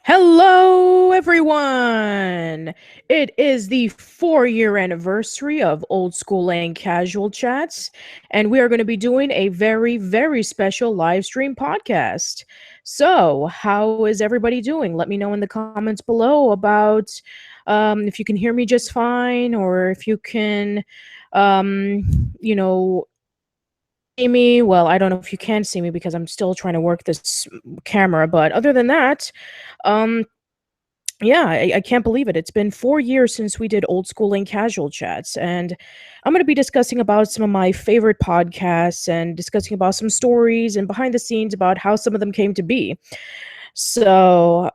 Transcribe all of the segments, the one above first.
Hello, everyone! It is the 4-year anniversary of Old School and Casual Chats, and we are going to be doing a very, very special live stream podcast. So, how is everybody doing? Let me know in the comments below about if you can hear me just fine, or if you can, you know, see me. Well, I don't know if you can see me because I'm still trying to work this camera, but other than that, um, yeah, I can't believe it. It's been 4 years since we did old school and casual chats, and I'm going to be discussing about some of my favorite podcasts and discussing about some stories and behind the scenes about how some of them came to be. So,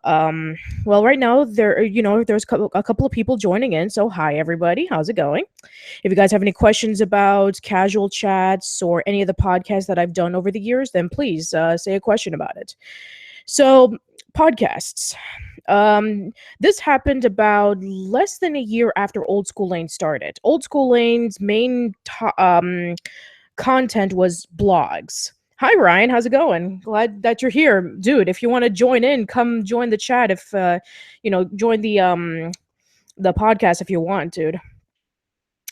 well, right now there's a couple of people joining in. So, hi everybody, how's it going? If you guys have any questions about casual chats or any of the podcasts that I've done over the years, then please say a question about it. So, podcasts. This happened about less than a year after Old School Lane started. Old School Lane's main content was blogs. Hi Ryan, how's it going? Glad that you're here, dude. If you want to join in, come join the chat. If join the podcast if you want, dude.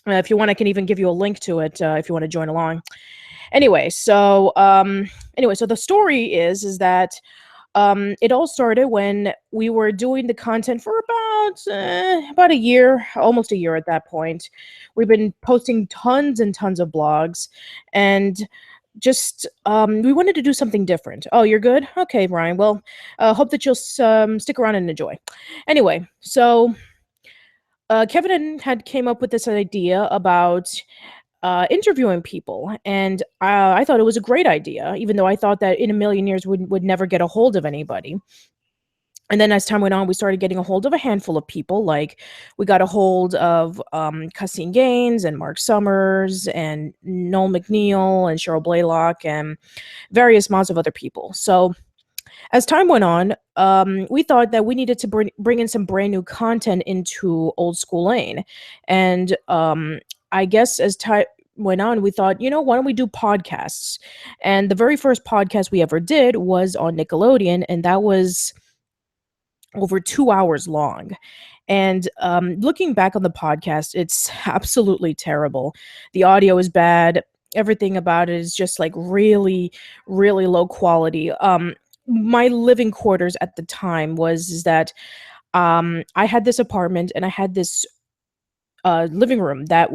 If you want, I can even give you a link to it if you want to join along. Anyway, so the story is that it all started when we were doing the content for about a year, almost a year at that point. We've been posting tons and tons of blogs, and just we wanted to do something different. Oh, you're good? Okay, Ryan. Well, hope that you'll stick around and enjoy. Anyway, so Kevin had came up with this idea about interviewing people, and I thought it was a great idea, even though I thought that in a million years would never get a hold of anybody. And then as time went on, we started getting a hold of a handful of people. Like we got a hold of Cassine Gaines and Mark Summers and Noel McNeil and Cheryl Blaylock and various amounts of other people. So as time went on, we thought that we needed to bring in some brand new content into Old School Lane. And I guess as time went on, we thought, why don't we do podcasts? And the very first podcast we ever did was on Nickelodeon, and that was over 2 hours long. And looking back on the podcast, it's absolutely terrible. The audio is bad. Everything about it is just like really, really low quality. My living quarters at the time was is that I had this apartment and I had this living room that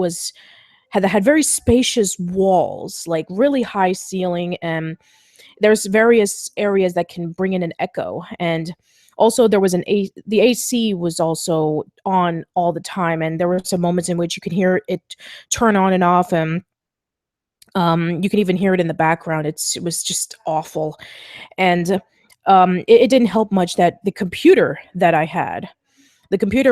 had very spacious walls, like really high ceiling, and there's various areas that can bring in an echo. And also there was the AC was also on all the time, and there were some moments in which you could hear it turn on and off, and you can even hear it in the background. It was just awful. And it didn't help much that the computer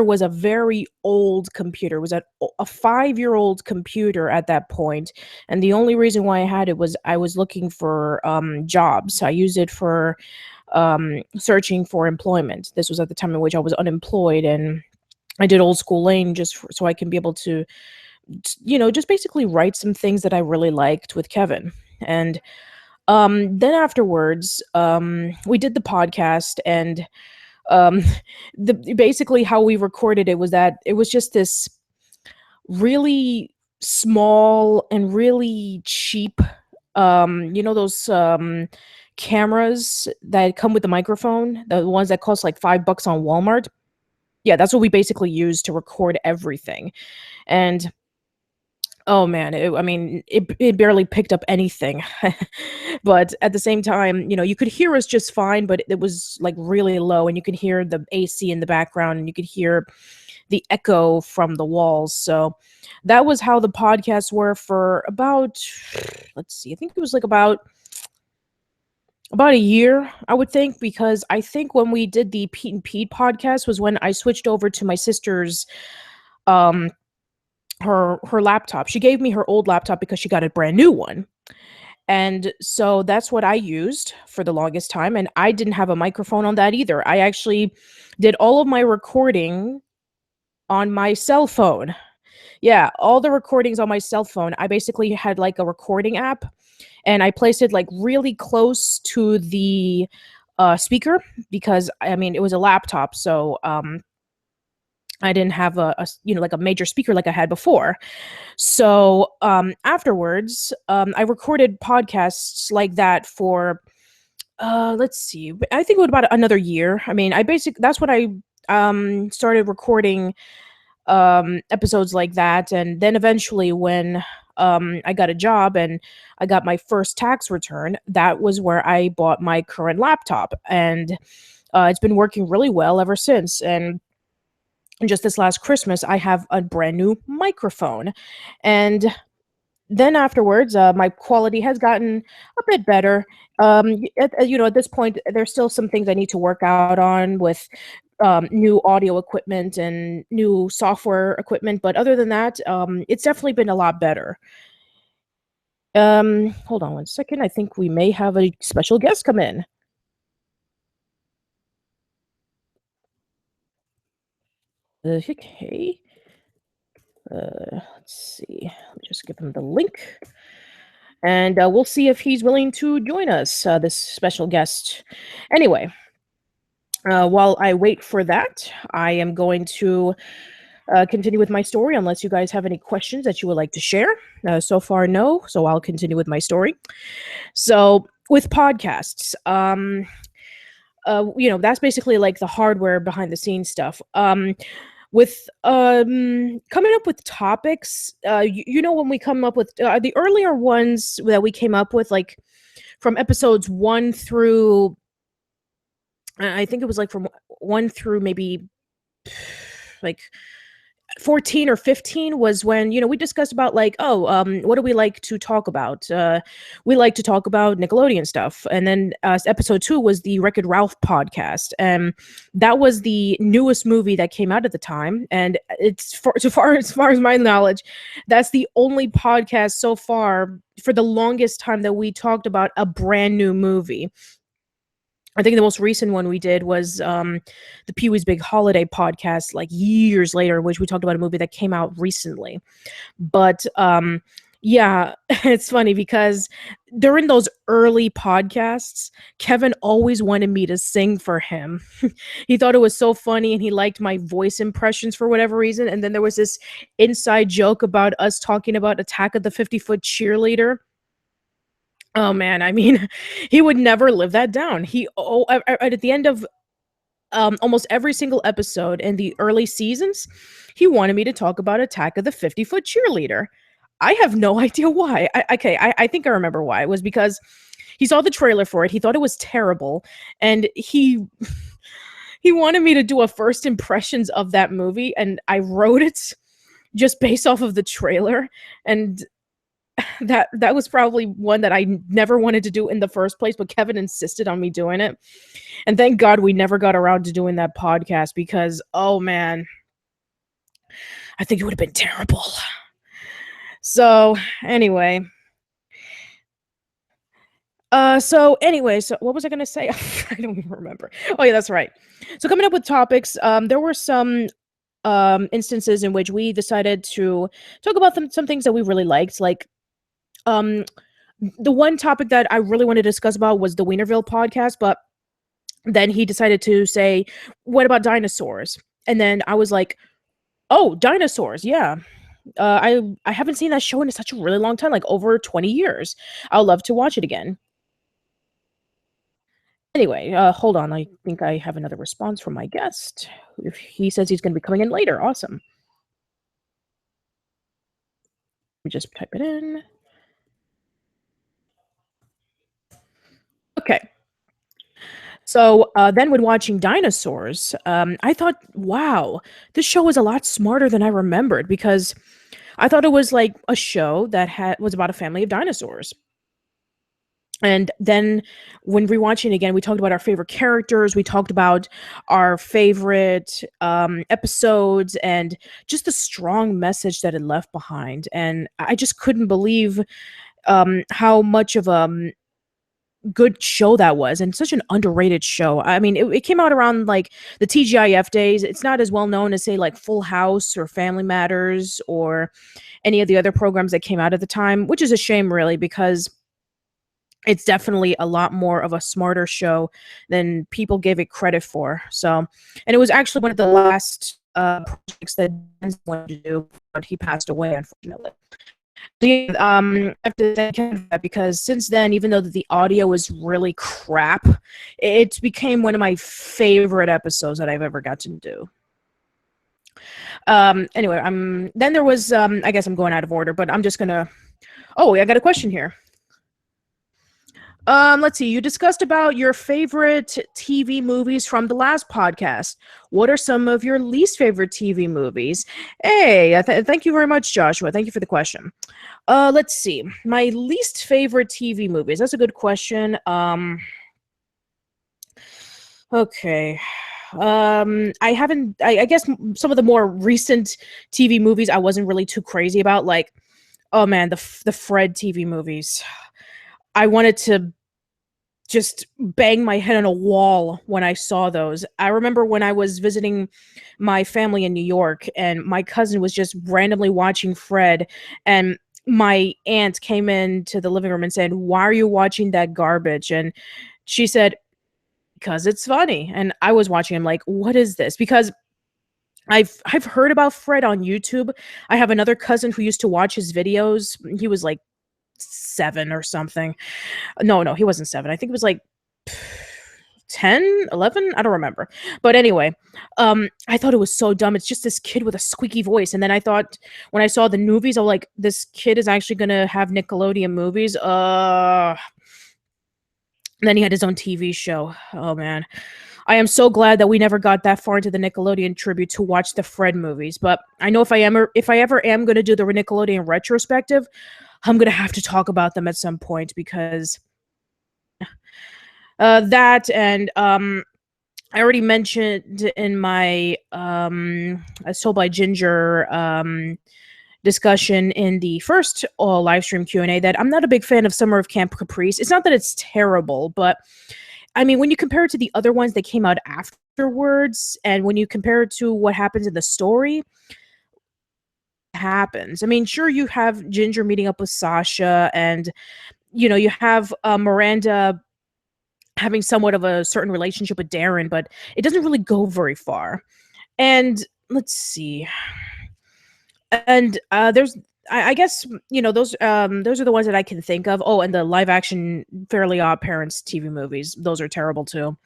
was a very old computer. It was a 5-year-old computer at that point, and the only reason why I had it was I was looking for jobs. I used it for searching for employment. This was at the time in which I was unemployed, and I did Old School Lane so I can be able to, just basically write some things that I really liked with Kevin. And then afterwards, we did the podcast, and um, basically how we recorded it was that it was just this really small and really cheap, those cameras that come with the microphone, the ones that cost like $5 on Walmart. Yeah, that's what we basically used to record everything. And oh man, it barely picked up anything. But at the same time, you could hear us just fine, but it was like really low, and you could hear the AC in the background, and you could hear the echo from the walls. So that was how the podcasts were for about, let's see, I think it was like about a year, I would think, because I think when we did the Pete and Pete podcast was when I switched over to my sister's um her laptop. She gave me her old laptop because she got a brand new one. And so that's what I used for the longest time, and I didn't have a microphone on that either. I actually did all of my recording on my cell phone. Yeah, all the recordings on my cell phone. I basically had like a recording app, and I placed it like really close to the speaker because I mean it was a laptop, so I didn't have like a major speaker like I had before. So afterwards, I recorded podcasts like that for let's see, I think it was about another year. I mean, that's when I started recording episodes like that, and then eventually when I got a job and I got my first tax return, that was where I bought my current laptop, and it's been working really well ever since. And just this last Christmas, I have a brand new microphone. And then afterwards, my quality has gotten a bit better. At this point, there's still some things I need to work out on with new audio equipment and new software equipment. But other than that, it's definitely been a lot better. Hold on one second. I think we may have a special guest come in. Okay. Let's see. Let me just give him the link. And we'll see if he's willing to join us, this special guest. Anyway, while I wait for that, I am going to continue with my story unless you guys have any questions that you would like to share. So far, no. So I'll continue with my story. So with podcasts, that's basically like the hardware behind the scenes stuff. With coming up with topics, when we come up with the earlier ones that we came up with, like from episodes 1 through, I think it was like from 1 through maybe like 14 or 15 was when we discussed about like, what do we like to talk about. We like to talk about Nickelodeon stuff. And then episode 2 was the Wreck-It Ralph podcast, and that was the newest movie that came out at the time, and it's as far as my knowledge, that's the only podcast so far for the longest time that we talked about a brand new movie. I think the most recent one we did was the Pee-wee's Big Holiday podcast, like years later, in which we talked about a movie that came out recently. But yeah, it's funny because during those early podcasts, Kevin always wanted me to sing for him. He thought it was so funny and he liked my voice impressions for whatever reason. And then there was this inside joke about us talking about Attack of the 50-Foot Cheerleader. Oh man, I mean, he would never live that down. At the end of almost every single episode in the early seasons, he wanted me to talk about Attack of the 50-Foot Cheerleader. I have no idea why. I think I remember why. It was because he saw the trailer for it. He thought it was terrible, and he he wanted me to do a first impressions of that movie, and I wrote it just based off of the trailer. And that was probably one that I never wanted to do in the first place, but Kevin insisted on me doing it. And thank God we never got around to doing that podcast because, oh man, I think it would have been terrible. So anyway. So what was I gonna say? I don't even remember. Oh yeah, that's right. So coming up with topics, there were some instances in which we decided to talk about some things that we really liked, like the one topic that I really wanted to discuss about was the Wienerville podcast, but then he decided to say, "What about dinosaurs?" And then I was like, "Oh, dinosaurs, yeah." I haven't seen that show in such a really long time, like over 20 years. I'll love to watch it again. Anyway, hold on. I think I have another response from my guest. If he says he's going to be coming in later, awesome. Let me just type it in. Okay. So then, when watching dinosaurs, I thought, wow, this show was a lot smarter than I remembered because I thought it was like a show that was about a family of dinosaurs. And then when rewatching again, we talked about our favorite characters, we talked about our favorite episodes, and just the strong message that it left behind. And I just couldn't believe how much of a good show that was, and such an underrated show. I mean, it came out around like the TGIF days. It's not as well known as say like Full House or Family Matters or any of the other programs that came out at the time, which is a shame really because It's definitely a lot more of a smarter show than people gave it credit for. So, and it was actually one of the last projects that Dan wanted to do, but he passed away, unfortunately. So, yeah, I have to thank him for that because since then, even though the audio was really crap, it became one of my favorite episodes that I've ever got to do. Anyway, then there was I guess I'm going out of order, but I'm just gonna. Oh, I got a question here. Let's see. You discussed about your favorite TV movies from the last podcast. What are some of your least favorite TV movies? Hey, thank you very much, Joshua. Thank you for the question. Let's see. My least favorite TV movies. That's a good question. Okay. I haven't. I guess some of the more recent TV movies I wasn't really too crazy about. Like, oh man, the Fred TV movies. I wanted to just bang my head on a wall when I saw those. I remember when I was visiting my family in New York and my cousin was just randomly watching Fred, and my aunt came into the living room and said, "Why are you watching that garbage?" And she said, "Because it's funny." And I was watching him like, "What is this?" Because I've heard about Fred on YouTube. I have another cousin who used to watch his videos. He was like 7 or something. No, he wasn't 7. I think it was like 10, 11. I don't remember. But anyway, I thought it was so dumb. It's just this kid with a squeaky voice. And then I thought when I saw the movies, I was like, this kid is actually gonna have Nickelodeon movies. And then he had his own TV show. Oh man. I am so glad that we never got that far into the Nickelodeon tribute to watch the Fred movies. But I know if I ever am gonna do the Nickelodeon retrospective, I'm gonna have to talk about them at some point because that and I already mentioned in my as told by Ginger discussion in the first live stream Q&A that I'm not a big fan of Summer of Camp Caprice. It's not that it's terrible, but I mean when you compare it to the other ones that came out afterwards, and when you compare it to what happens in the story, happens. I mean, sure you have Ginger meeting up with Sasha, and you have Miranda having somewhat of a certain relationship with Darren, but it doesn't really go very far. And let's see. And there's I guess those are the ones that I can think of. Oh, and the live action Fairly Odd Parents TV movies, those are terrible too.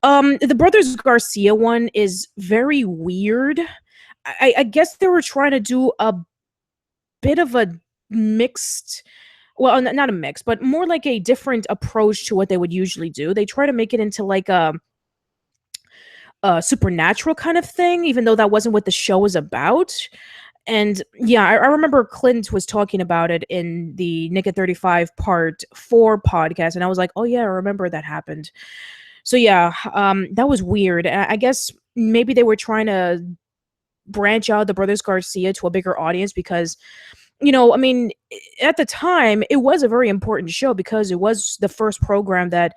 The Brothers Garcia one is very weird. I guess they were trying to do a bit of a mixed, well, not a mix, but more like a different approach to what they would usually do. They try to make it into like a supernatural kind of thing, even though that wasn't what the show was about. And yeah, I remember Clint was talking about it in the Nick at 35 Part 4 podcast, and I was like, oh yeah, I remember that happened. So yeah, that was weird. I guess maybe they were trying to branch out the Brothers Garcia to a bigger audience because I mean, at the time, it was a very important show because it was the first program that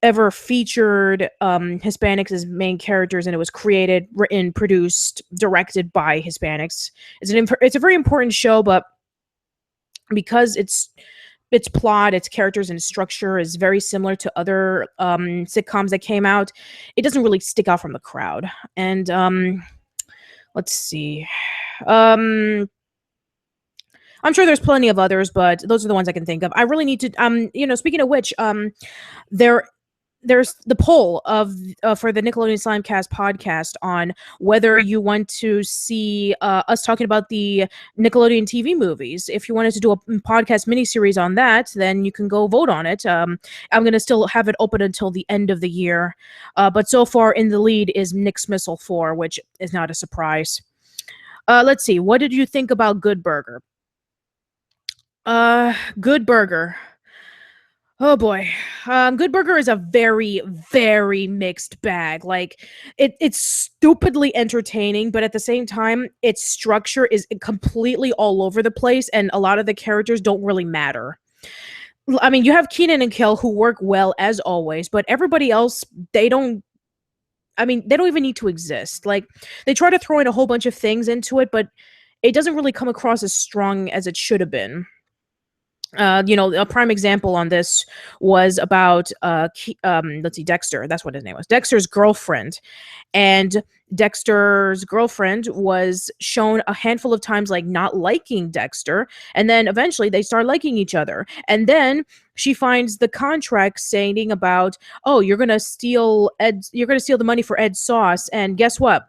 ever featured Hispanics as main characters, and it was created, written, produced, directed by Hispanics. It's a very important show, but because its plot, its characters, and structure is very similar to other sitcoms that came out, it doesn't really stick out from the crowd. And let's see. I'm sure there's plenty of others, but those are the ones I can think of. I really need to, speaking of which, there, there's the poll of for the Nickelodeon Slimecast podcast on whether you want to see us talking about the Nickelodeon TV movies. If you wanted to do a podcast miniseries on that, then you can go vote on it. I'm going to still have it open until the end of the year, but so far in the lead is Nick's Missile 4, which is not a surprise. Let's see. What did you think about Good Burger? Good Burger. Oh boy. Good Burger is a very, very mixed bag. Like it's stupidly entertaining, but at the same time, its structure is completely all over the place, and a lot of the characters don't really matter. I mean, you have Keenan and Kel who work well as always, but everybody else, they don't even need to exist. Like they try to throw in a whole bunch of things into it, but it doesn't really come across as strong as it should have been. A prime example on this was about let's see, Dexter. That's what his name was. Dexter's girlfriend, and Dexter's girlfriend was shown a handful of times like not liking Dexter, and then eventually they start liking each other. And then she finds the contract saying about, "Oh, you're going to steal the money for Ed's sauce." And guess what?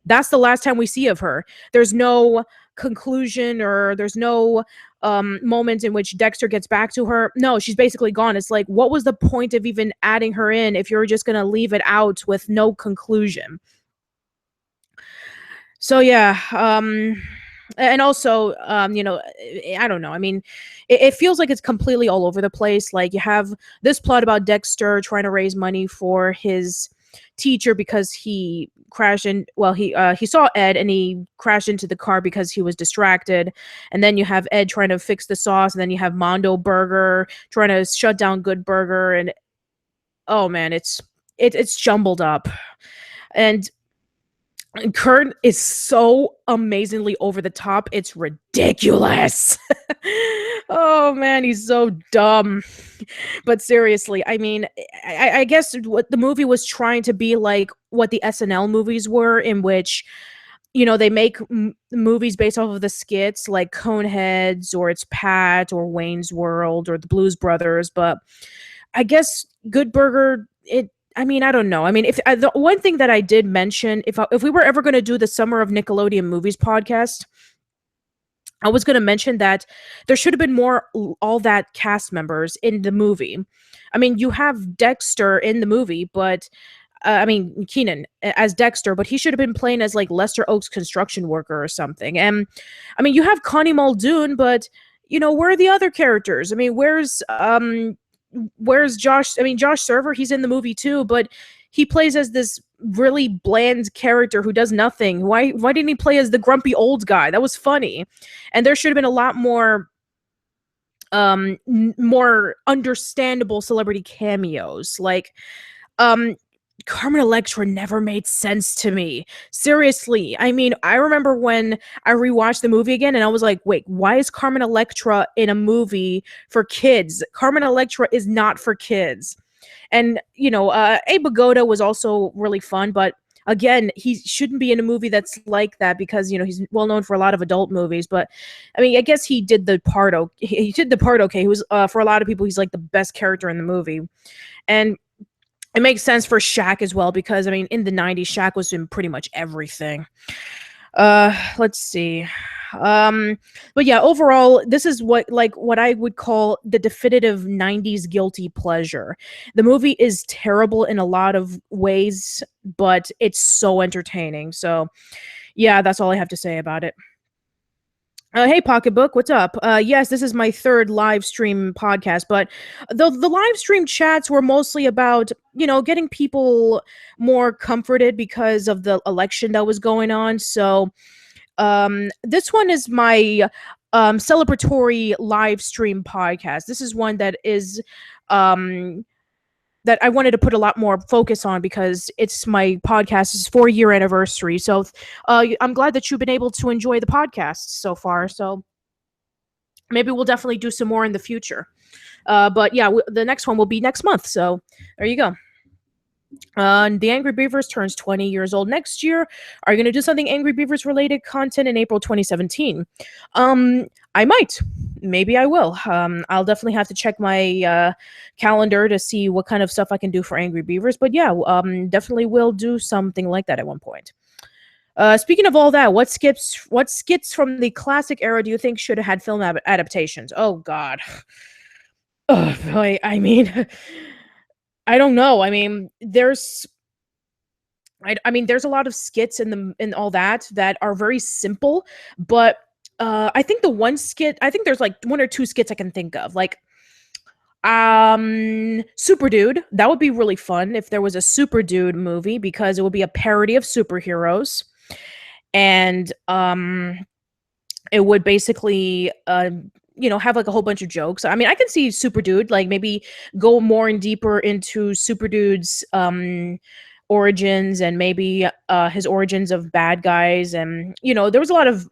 That's the last time we see of her. There's no conclusion, or there's no moment in which Dexter gets back to her. No, she's basically gone. It's like, what was the point of even adding her in if you're just gonna leave it out with no conclusion? So yeah, and also, I don't know. I mean, it feels like it's completely all over the place. Like, you have this plot about Dexter trying to raise money for his teacher because he crashed in. Well, he saw Ed and he crashed into the car because he was distracted. And then you have Ed trying to fix the sauce, and then you have Mondo Burger trying to shut down Good Burger, and oh man, it's jumbled up. And Kurt is so amazingly over the top. It's ridiculous. Oh man, he's so dumb. But seriously, I mean, I guess what the movie was trying to be like what the SNL movies were, in which they make movies based off of the skits, like Coneheads, or It's Pat, or Wayne's World, or the Blues Brothers. But I guess Good Burger, I mean, I don't know. I mean, if the one thing that I did mention, if we were ever going to do the Summer of Nickelodeon Movies podcast, I was going to mention that there should have been more all that cast members in the movie. I mean, you have Dexter in the movie, but I mean, Keenan as Dexter, but he should have been playing as like Lester Oaks construction worker or something. And I mean, you have Connie Muldoon, but where are the other characters? I mean, where's Josh? I mean, Josh Server, he's in the movie too, but he plays as this really bland character who does nothing. Why didn't he play as the grumpy old guy? That was funny. And there should have been a lot more more understandable celebrity cameos. Like Carmen Electra never made sense to me. Seriously. I mean, I remember when I rewatched the movie again and I was like, wait, why is Carmen Electra in a movie for kids? Carmen Electra is not for kids. And, Abe Vigoda was also really fun, but again, he shouldn't be in a movie that's like that because, he's well known for a lot of adult movies. But I mean, I guess he did the part he did the part okay. He was for a lot of people, he's like the best character in the movie. And it makes sense for Shaq as well because I mean, in the 90s, Shaq was in pretty much everything. Let's see. But yeah, overall, this is what I would call the definitive 90s guilty pleasure. The movie is terrible in a lot of ways, but it's so entertaining. So yeah, that's all I have to say about it. Hey, Pocketbook, what's up? Yes, this is my third live stream podcast, but the live stream chats were mostly about, getting people more comforted because of the election that was going on. So this one is my celebratory live stream podcast. This is one that is that I wanted to put a lot more focus on because it's my podcast's 4-year anniversary. So I'm glad that you've been able to enjoy the podcast so far. So maybe we'll definitely do some more in the future. But yeah, the next one will be next month. So there you go. The Angry Beavers turns 20 years old next year. Are you going to do something Angry Beavers related content in April 2017? I might. Maybe I will. I'll definitely have to check my calendar to see what kind of stuff I can do for Angry Beavers. But yeah, definitely will do something like that at one point. Speaking of all that, what skits from the classic era do you think should have had film adaptations? Oh God. Oh boy. I mean, I don't know. I mean, there's there's a lot of skits in all that are very simple, but I think the one skit, I think there's like one or two skits I can think of. Like Super Dude, that would be really fun if there was a Super Dude movie because it would be a parody of superheroes. And it would basically have like a whole bunch of jokes. I mean, I can see Super Dude like maybe go more and deeper into Super Dude's origins and maybe his origins of bad guys. And there was a lot of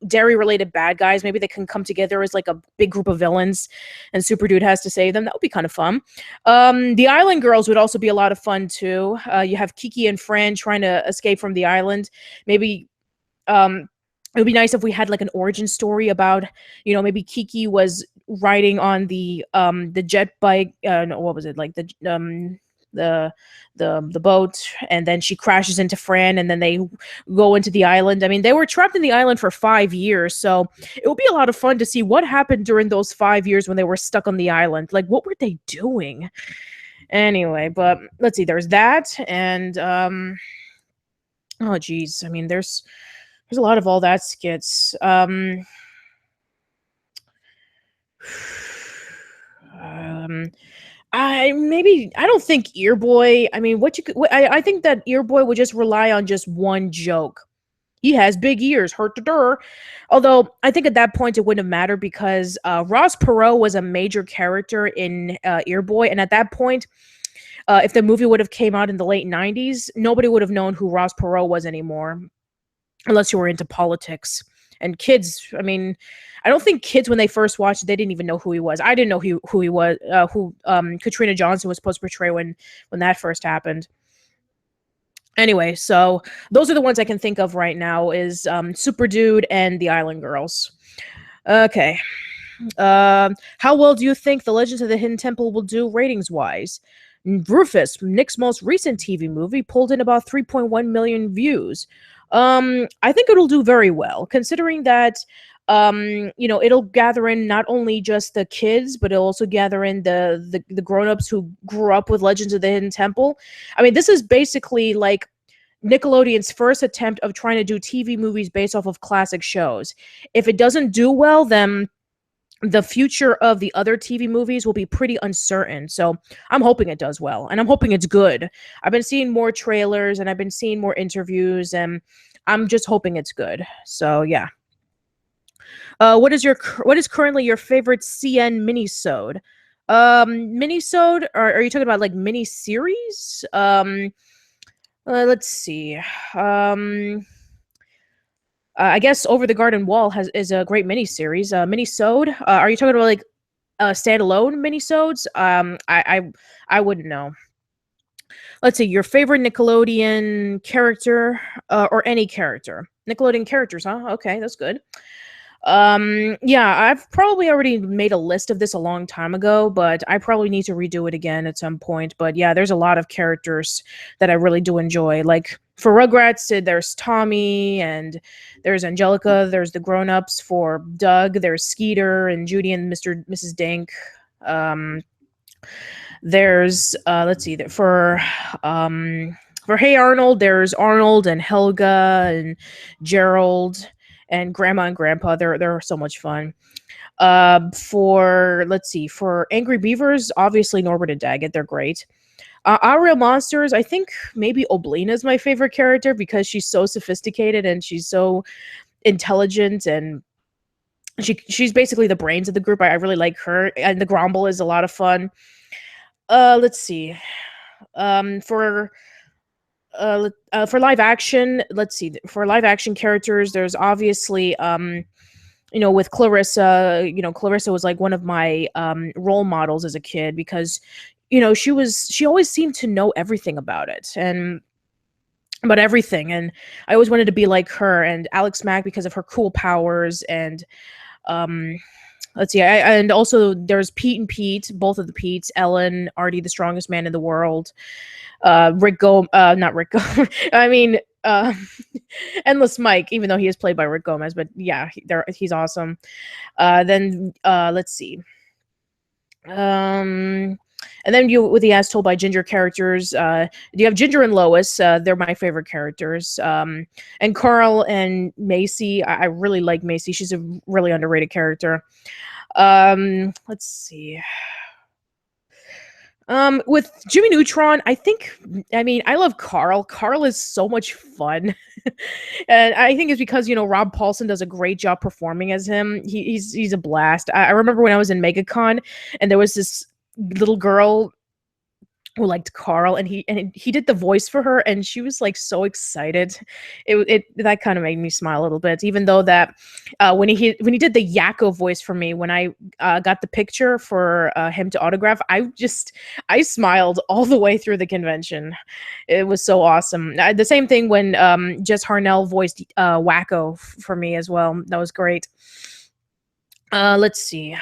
dairy related bad guys. Maybe they can come together as like a big group of villains, and Super Dude has to save them. That would be kind of fun. The Island Girls would also be a lot of fun too. You have Kiki and Fran trying to escape from the island. Maybe um it would be nice if we had like an origin story about, maybe Kiki was riding on the jet bike, no, what was it, like the the boat, and then she crashes into Fran, and then they go into the island. I mean, they were trapped in the island for 5 years, so it would be a lot of fun to see what happened during those 5 years when they were stuck on the island. Like, what were they doing? Anyway, but let's see, there's that, and oh geez, I mean, there's a lot of all that skits. Um, I don't think Earboy. I mean, I think that Earboy would just rely on just one joke. He has big ears, hurt the dur. Although I think at that point it wouldn't have mattered because Ross Perot was a major character in Earboy, and at that point, if the movie would have came out in the late '90s, nobody would have known who Ross Perot was anymore, unless you were into politics. And kids, I mean, I don't think kids when they first watched it, they didn't even know who he was. I didn't know who he was, who Katrina Johnson was supposed to portray when that first happened. Anyway, so those are the ones I can think of right now is Super Dude and the Island Girls. Okay. How well do you think The Legends of the Hidden Temple will do ratings wise? Rufus, Nick's most recent TV movie, pulled in about 3.1 million views. I think it'll do very well, considering that it'll gather in not only just the kids, but it'll also gather in the grown-ups who grew up with Legends of the Hidden Temple. I mean, this is basically like Nickelodeon's first attempt of trying to do TV movies based off of classic shows. If it doesn't do well, then the future of the other TV movies will be pretty uncertain. So I'm hoping it does well, and I'm hoping it's good. I've been seeing more trailers and I've been seeing more interviews, and I'm just hoping it's good. So yeah. What is currently your favorite CN minisode? Minisode? Are you talking about like mini series? Let's see. I guess Over the Garden Wall is a great miniseries. Minisode. Are you talking about like standalone minisodes? I wouldn't know. Let's see. Your favorite Nickelodeon character, or any character? Nickelodeon characters, huh? Okay, that's good. Yeah, I've probably already made a list of this a long time ago, but I probably need to redo it again at some point. But yeah, there's a lot of characters that I really do enjoy. Like for Rugrats, there's Tommy and there's Angelica, there's the grown-ups. For Doug, there's Skeeter and Judy and Mrs. Dink. There's let's see, for Hey Arnold, there's Arnold and Helga and Gerald and Grandma and Grandpa. They're so much fun. For Angry Beavers, obviously Norbert and Daggett. They're great. Our Real Monsters, I think maybe Oblina is my favorite character because she's so sophisticated and she's so intelligent, and she's basically the brains of the group. I really like her, and the Grumble is a lot of fun. Let's see. For live action, let's see. For live action characters, there's obviously with Clarissa. Clarissa was like one of my role models as a kid because she always seemed to know everything about it and about everything, and I always wanted to be like her. And Alex Mack because of her cool powers, and let's see. And also there's Pete and Pete, both of the Petes, Ellen, Artie, the strongest man in the world, not Rick Gomez. I mean, Endless Mike, even though he is played by Rick Gomez, but yeah, he's awesome. Then let's see. And then with the As Told by Ginger characters, you have Ginger and Lois. They're my favorite characters. And Carl and Macy. I really like Macy. She's a really underrated character. Let's see. With Jimmy Neutron, I love Carl. Carl is so much fun. And I think it's because, Rob Paulson does a great job performing as him. He's a blast. I remember when I was in MegaCon and there was this little girl who liked Carl, and he did the voice for her, and she was like so excited. It that kind of made me smile a little bit, even though that when he did the Yakko voice for me when I got the picture for him to autograph, I smiled all the way through the convention. It was so awesome. The same thing when Jess Harnell voiced Wacko for me as well. That was great. Let's see.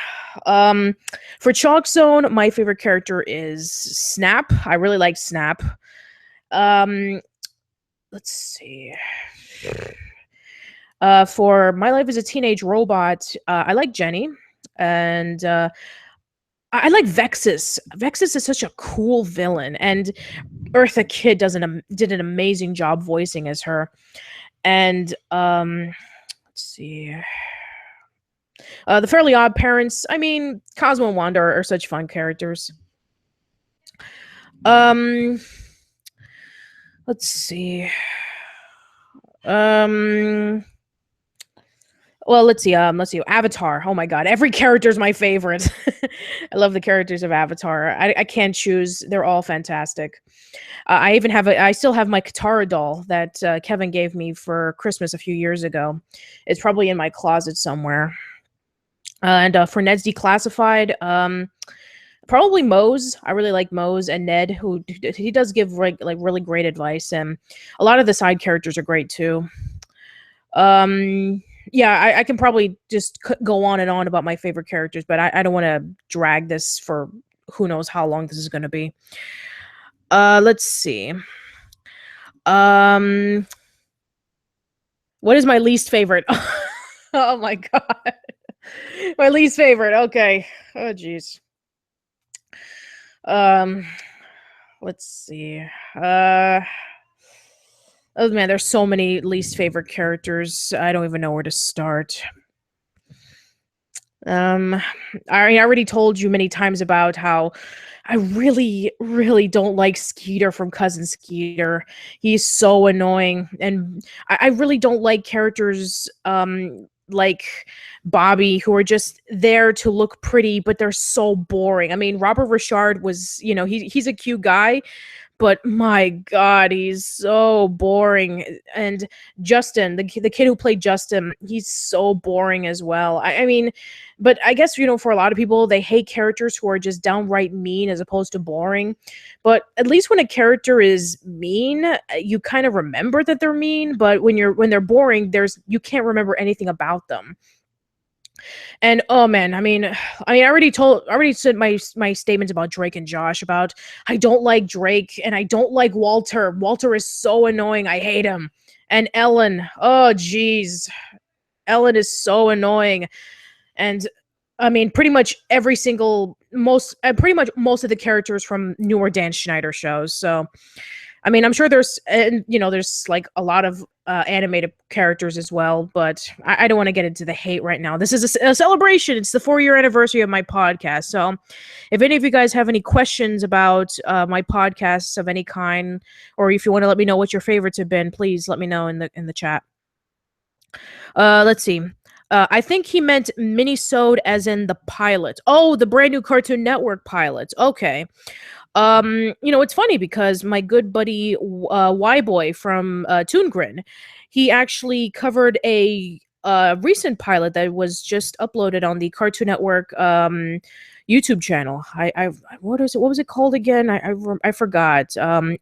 Um, for Chalk Zone, my favorite character is Snap. I really like Snap. Um, let's see. For My Life as a Teenage Robot, I like Jenny, and I like Vexus. Vexus is such a cool villain, and Eartha Kitt did an amazing job voicing as her. And let's see. The Fairly Odd Parents. I mean, Cosmo and Wanda are such fun characters. Um, let's see. Um, well, let's see. Avatar. Oh my god, every character is my favorite. I love the characters of Avatar. I can't choose. They're all fantastic. I still have my Katara doll that Kevin gave me for Christmas a few years ago. It's probably in my closet somewhere. And for Ned's Declassified, probably Mose. I really like Mose and Ned, who he does give like really great advice, and a lot of the side characters are great too. Yeah, I can probably just go on and on about my favorite characters, but I don't want to drag this for who knows how long this is going to be. Let's see. Um, what is my least favorite? Oh my god. My least favorite. Okay. Oh jeez. Um, let's see. Oh man, there's so many least favorite characters. I don't even know where to start. Um, I already told you many times about how I really, really don't like Skeeter from Cousin Skeeter. He's so annoying, and I really don't like characters like Bobby who are just there to look pretty, but they're so boring. I mean, Robert Richard was, he's a cute guy, but my god, he's so boring. And Justin, the kid who played Justin, he's so boring as well. I mean, but I guess, for a lot of people, they hate characters who are just downright mean as opposed to boring. But at least when a character is mean, you kind of remember that they're mean, but when they're boring, you can't remember anything about them. And oh man, I already said my statements about Drake and Josh about I don't like Drake and I don't like Walter. Walter is so annoying. I hate him. And Ellen, oh geez, Ellen is so annoying. And I mean, pretty much most of the characters from newer Dan Schneider shows. So I mean, I'm sure there's like a lot of animated characters as well, but I don't want to get into the hate right now. This is a celebration. It's the 4-year anniversary of my podcast. So if any of you guys have any questions about my podcasts of any kind, or if you want to let me know what your favorites have been, please let me know in the chat. Let's see. I think he meant minisode as in the pilot. Oh, the brand new Cartoon Network pilot. Okay. It's funny because my good buddy Y-Boy from Toon Grin, he actually covered a recent pilot that was just uploaded on the Cartoon Network YouTube channel. What was it called again? I forgot.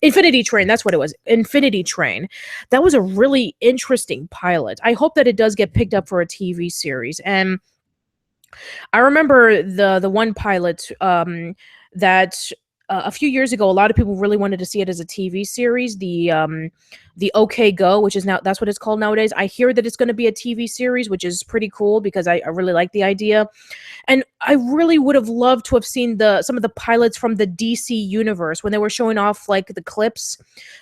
Infinity Train. That's what it was. Infinity Train. That was a really interesting pilot. I hope that it does get picked up for a TV series. And I remember the one pilot that a few years ago, a lot of people really wanted to see it as a TV series. The OK Go, which is that's what it's called nowadays. I hear that it's going to be a TV series, which is pretty cool because I really like the idea. And I really would have loved to have seen some of the pilots from the DC universe when they were showing off like the clips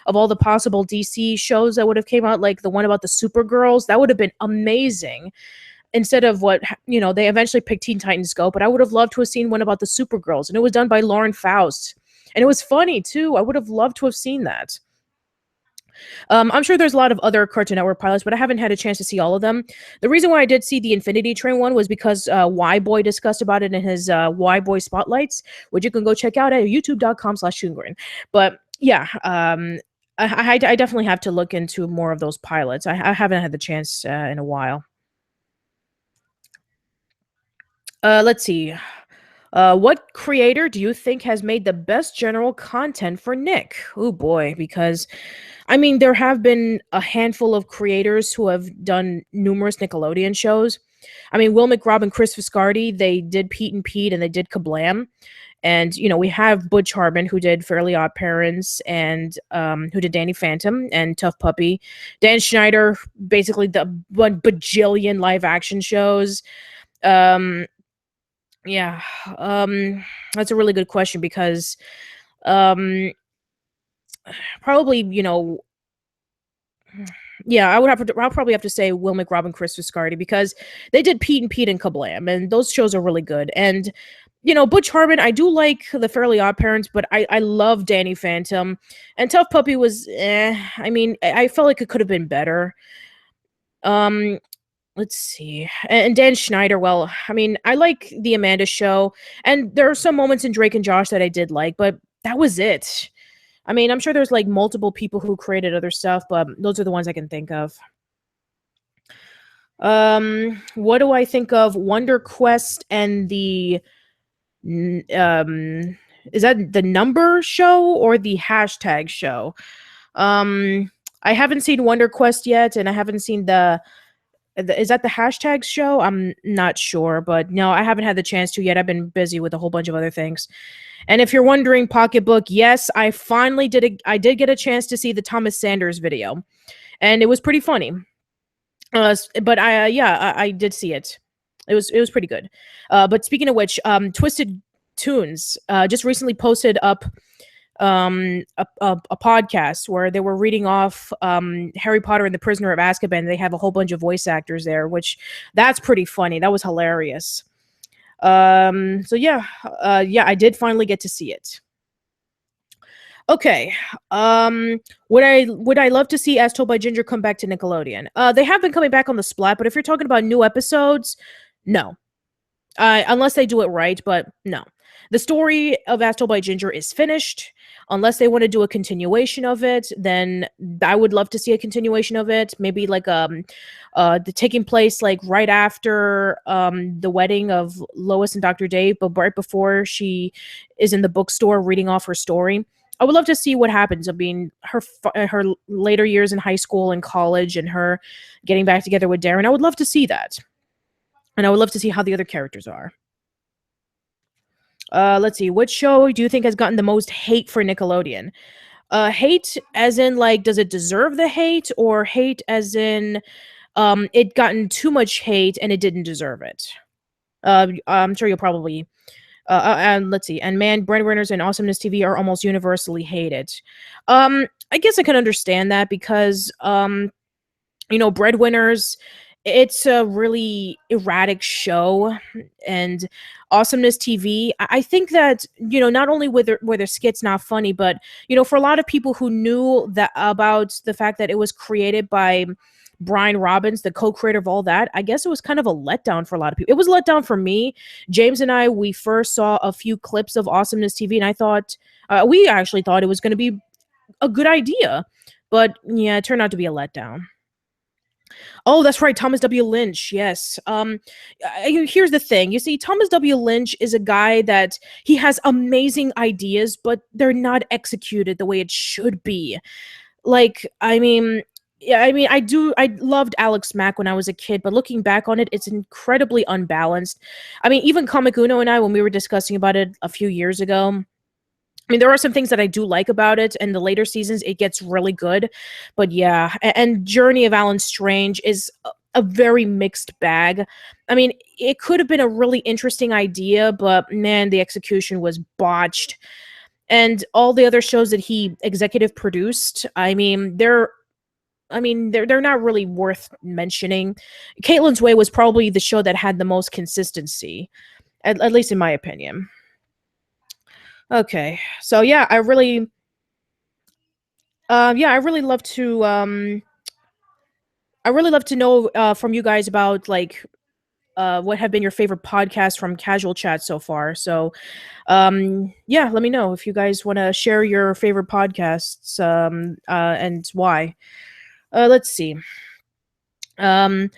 of all the possible DC shows that would have came out, like the one about the Supergirls. That would have been amazing. Instead of what, they eventually picked Teen Titans Go, but I would have loved to have seen one about the Supergirls, and it was done by Lauren Faust. And it was funny too. I would have loved to have seen that. I'm sure there's a lot of other Cartoon Network pilots, but I haven't had a chance to see all of them. The reason why I did see the Infinity Train one was because Y Boy discussed about it in his Y Boy Spotlights, which you can go check out at youtube.com/Shungrin. But yeah, I definitely have to look into more of those pilots. I haven't had the chance in a while. Let's see. What creator do you think has made the best general content for Nick? Oh boy, because I mean, there have been a handful of creators who have done numerous Nickelodeon shows. I mean, Will McRobb and Chris Viscardi, they did Pete and Pete and they did Kablam. And, we have Butch Hartman, who did Fairly Odd Parents and who did Danny Phantom and Tough Puppy. Dan Schneider, basically the one bajillion live action shows. Um, yeah, that's a really good question because um, probably, yeah, I'll probably have to say Will McRobb and Chris Viscardi because they did Pete and Pete and Kablam, and those shows are really good. And Butch Hartman, I do like the Fairly Odd Parents, but I love Danny Phantom, and Tough Puppy was, I mean, I felt like it could have been better. Um, let's see, and Dan Schneider. Well, I mean, I like the Amanda Show, and there are some moments in Drake and Josh that I did like, but that was it. I mean, I'm sure there's like multiple people who created other stuff, but those are the ones I can think of. What do I think of Wonder Quest and the is that the number show or the hashtag show? I haven't seen Wonder Quest yet, and I haven't seen is that the hashtag show? I'm not sure, but no, I haven't had the chance to yet. I've been busy with a whole bunch of other things. And if you're wondering, Pocketbook, yes, I finally I did get a chance to see the Thomas Sanders video, and it was pretty funny. But I did see it. It was pretty good. But speaking of which, Twisted Tunes just recently posted up a podcast where they were reading off Harry Potter and the Prisoner of Azkaban. They have a whole bunch of voice actors there, which that's pretty funny. That was hilarious. So yeah, I did finally get to see it. Okay. Would I love to see As Told by Ginger come back to Nickelodeon? They have been coming back on the Splat, but if you're talking about new episodes, no. Unless they do it right, but no. The story of As Told by Ginger is finished. Unless they want to do a continuation of it, then I would love to see a continuation of it. Maybe like the taking place like right after the wedding of Lois and Dr. Dave, but right before she is in the bookstore reading off her story. I would love to see what happens. I mean, her later years in high school and college, and her getting back together with Darren. I would love to see that, and I would love to see how the other characters are. Let's see. Which show do you think has gotten the most hate for Nickelodeon? Hate as in like, does it deserve the hate, or hate as in it gotten too much hate and it didn't deserve it? I'm sure you'll probably. And let's see. And man, breadwinners and Awesomeness TV are almost universally hated. I guess I can understand that because breadwinners, it's a really erratic show, and Awesomeness TV, I think that not only were their skits not funny, but for a lot of people who knew that about the fact that it was created by Brian Robbins, the co-creator of all that, I guess it was kind of a letdown for a lot of people. It was a letdown for me. James and I, we first saw a few clips of Awesomeness TV, and I thought we actually thought it was going to be a good idea, but yeah, it turned out to be a letdown. Oh, that's right, Thomas W. Lynch. Yes. Here's the thing. You see, Thomas W. Lynch is a guy that he has amazing ideas, but they're not executed the way it should be. Like, I mean, yeah, I mean, I loved Alex Mack when I was a kid, but looking back on it, it's incredibly unbalanced. I mean, even Comic Uno and I, when we were discussing about it a few years ago, I mean, there are some things that I do like about it, and the later seasons, it gets really good. But yeah, and Journey of Alan Strange is a very mixed bag. I mean, it could have been a really interesting idea, but man, the execution was botched. And all the other shows that he executive produced, they're not really worth mentioning. Caitlin's Way was probably the show that had the most consistency, at least in my opinion. Okay, so yeah, Yeah, I really love to know from you guys about like what have been your favorite podcasts from Casual Chat so far. So, yeah, let me know if you guys want to share your favorite podcasts and why. Let's see. Um,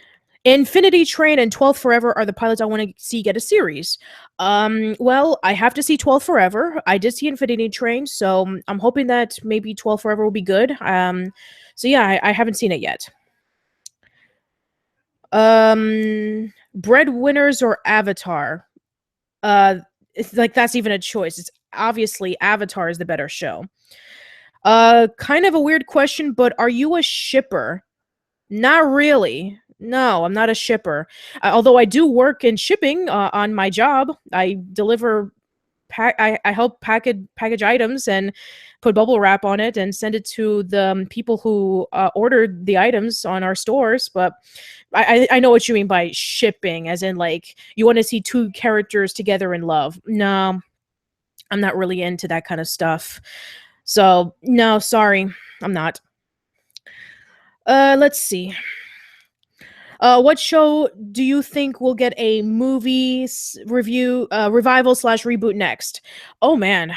Infinity Train and 12 Forever are the pilots I want to see get a series. Well, I have to see 12 Forever. I did see Infinity Train, so I'm hoping that maybe 12 Forever will be good. So yeah, I haven't seen it yet. Breadwinners or Avatar? Uh, it's like that's even a choice. It's obviously Avatar is the better show. Kind of a weird question, but are you a shipper? Not really. No, I'm not a shipper. Although I do work in shipping on my job. I deliver I help package items and put bubble wrap on it and send it to the people who ordered the items on our stores. But I know what you mean by shipping, as in like you want to see two characters together in love. No, I'm not really into that kind of stuff. So no, sorry, I'm not. Let's see. What show do you think will get a movie review revival slash reboot next? Oh man,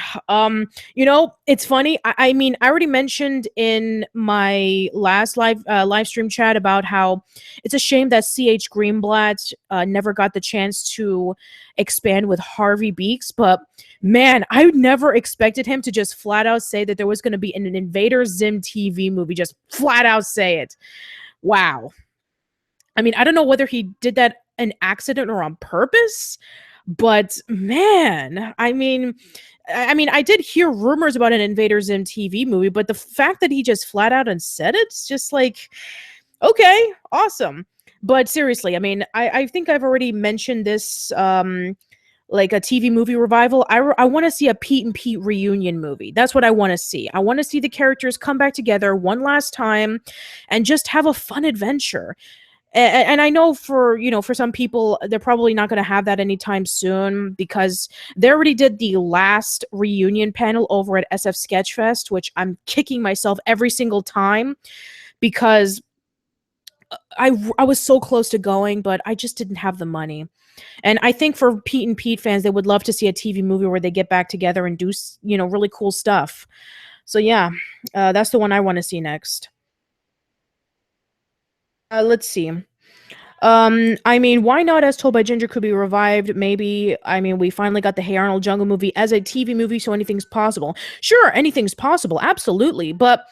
it's funny. I mean, I already mentioned in my last live stream chat about how it's a shame that C.H. Greenblatt never got the chance to expand with Harvey Beaks, but man, I never expected him to just flat out say that there was going to be an Invader Zim TV movie. Just flat out say it. Wow. I mean, I don't know whether he did that an accident or on purpose, but man, I mean, I did hear rumors about an Invader Zim TV movie, but the fact that he just flat out and said it's just like, okay, awesome. But seriously, I mean, I think I've already mentioned this, like a TV movie revival. I want to see a Pete and Pete reunion movie. That's what I want to see. I want to see the characters come back together one last time and just have a fun adventure. And I know for some people they're probably not going to have that anytime soon because they already did the last reunion panel over at SF Sketchfest, which I'm kicking myself every single time because I was so close to going, but I just didn't have the money. And I think for Pete and Pete fans, they would love to see a TV movie where they get back together and do really cool stuff. So yeah, that's the one I want to see next. Let's see. I mean, why not As Told by Ginger could be revived? Maybe. I mean, we finally got the Hey Arnold Jungle movie as a TV movie, so anything's possible. Sure, anything's possible, absolutely. But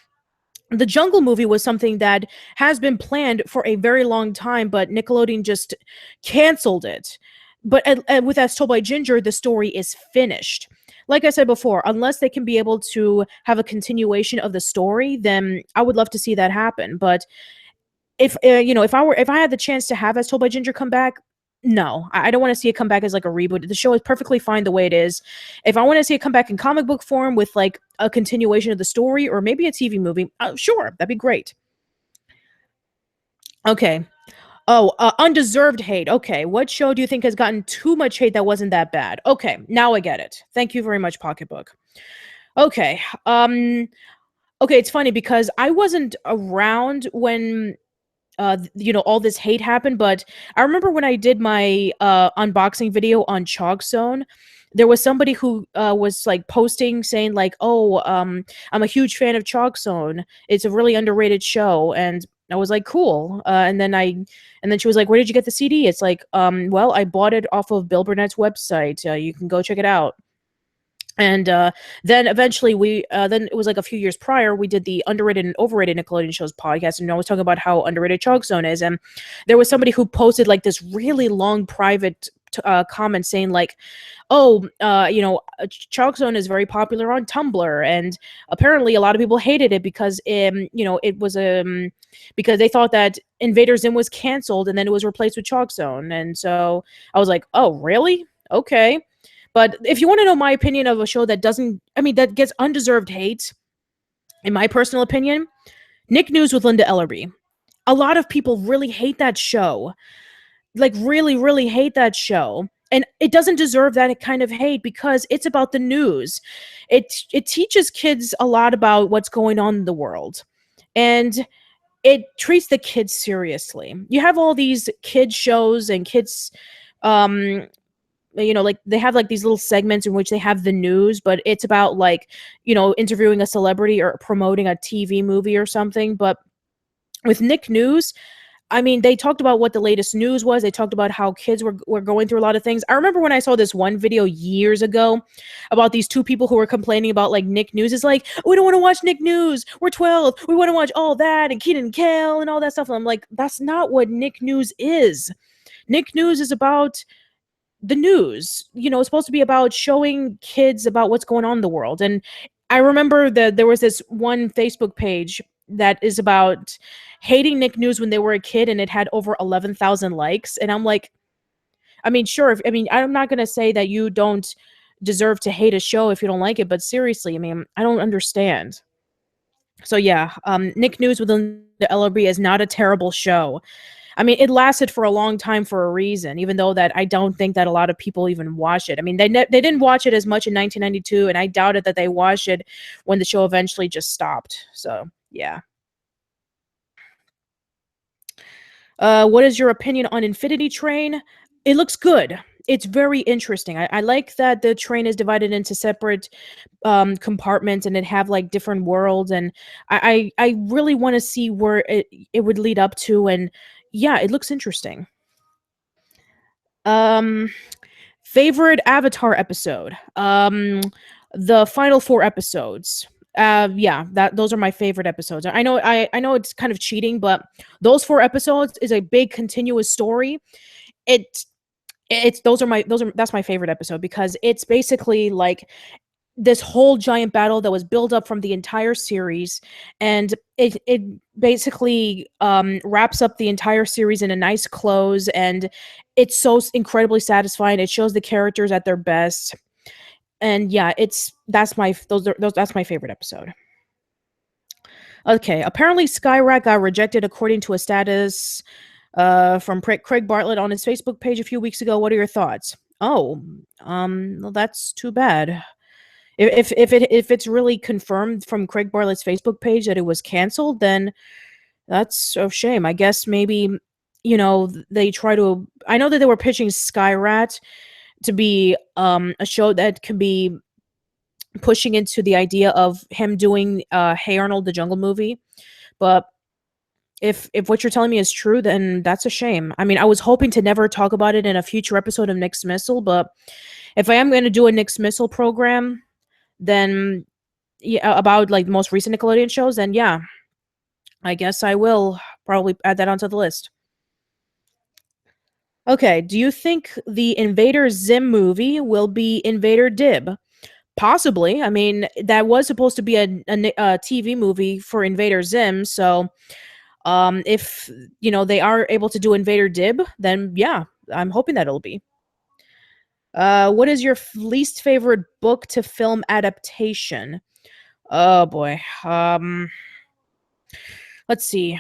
the Jungle movie was something that has been planned for a very long time, but Nickelodeon just canceled it. But with As Told by Ginger, the story is finished. Like I said before, unless they can be able to have a continuation of the story, then I would love to see that happen. But if I had the chance to have As Told by Ginger come back, no, I don't want to see it come back as like a reboot. The show is perfectly fine the way it is. If I want to see it come back in comic book form with like a continuation of the story or maybe a TV movie, sure, that'd be great. Okay. Oh, undeserved hate. Okay, what show do you think has gotten too much hate that wasn't that bad? Okay, now I get it. Thank you very much, Pocketbook. Okay. Okay, it's funny because I wasn't around when all this hate happened, but I remember when I did my unboxing video on Chalk Zone, there was somebody who was like posting saying like, "Oh, I'm a huge fan of Chalk Zone. It's a really underrated show." And I was like, "Cool." And then she was like, "Where did you get the CD?" It's like, well, I bought it off of Bill Burnett's website. You can go check it out." And then eventually then it was like a few years prior, we did the underrated and overrated Nickelodeon shows podcast. And I was talking about how underrated Chalk Zone is. And there was somebody who posted like this really long private comment saying like, oh, Chalk Zone is very popular on Tumblr. And apparently a lot of people hated it because, it was because they thought that Invader Zim was canceled and then it was replaced with Chalk Zone. And so I was like, oh, really? Okay. But if you want to know my opinion of a show that that gets undeserved hate, in my personal opinion, Nick News with Linda Ellery. A lot of people really hate that show. Like, really, really hate that show. and it doesn't deserve that kind of hate because it's about the news. It teaches kids a lot about what's going on in the world, and it treats the kids seriously. You have all these kids shows and kids, um like they have like these little segments in which they have the news, but it's about like, interviewing a celebrity or promoting a TV movie or something. But with Nick News, I mean, they talked about what the latest news was. They talked about how kids were going through a lot of things. I remember when I saw this one video years ago about these two people who were complaining about like Nick News. Is like, we don't want to watch Nick News. We're 12. We want to watch all that and Keenan and Kel and all that stuff. And I'm like, that's not what Nick News is. Nick News is about the news. It's supposed to be about showing kids about what's going on in the world. And I remember that there was this one Facebook page that is about hating Nick News when they were a kid, and it had over 11,000 likes. And I'm like, I mean, sure. I'm not going to say that you don't deserve to hate a show if you don't like it, but seriously, I mean, I don't understand. So yeah, Nick News within the LRB is not a terrible show. I mean, it lasted for a long time for a reason, even though that I don't think that a lot of people even watch it. I mean, they didn't watch it as much in 1992, and I doubted that they watched it when the show eventually just stopped. So, yeah. What is your opinion on Infinity Train? It looks good. It's very interesting. I like that the train is divided into separate compartments, and it have like different worlds, and I really want to see where it would lead up to, and yeah, it looks interesting. Um, Favorite Avatar episode? The final four episodes. Yeah, that those are my favorite episodes. I know it's kind of cheating, but those four episodes is a big continuous story. It it's those are that's my favorite episode because it's basically like this whole giant battle that was built up from the entire series, and it basically wraps up the entire series in a nice close, and it's so incredibly satisfying. It shows the characters at their best, and yeah, it's that's my those that's my favorite episode. Okay, apparently Skyrat got rejected according to a status from Craig Bartlett on his Facebook page a few weeks ago. What are your thoughts? Oh, well, that's too bad. If it's really confirmed from Craig Bartlett's Facebook page that it was canceled, then that's a shame. I guess maybe they try to. I know that they were pitching Skyrat to be a show that could be pushing into the idea of him doing Hey Arnold the Jungle movie, but if what you're telling me is true, then that's a shame. I mean, I was hoping to never talk about it in a future episode of Nick's Missile, but if I am going to do a Nick's Missile program, then yeah, about like the most recent Nickelodeon shows, then yeah, I guess I will probably add that onto the list. Okay, do you think the Invader Zim movie will be Invader Dib? Possibly. I mean, that was supposed to be a TV movie for Invader Zim, so if they are able to do Invader Dib, then yeah, I'm hoping that it'll be. What is your least favorite book to film adaptation? Oh boy. Let's see.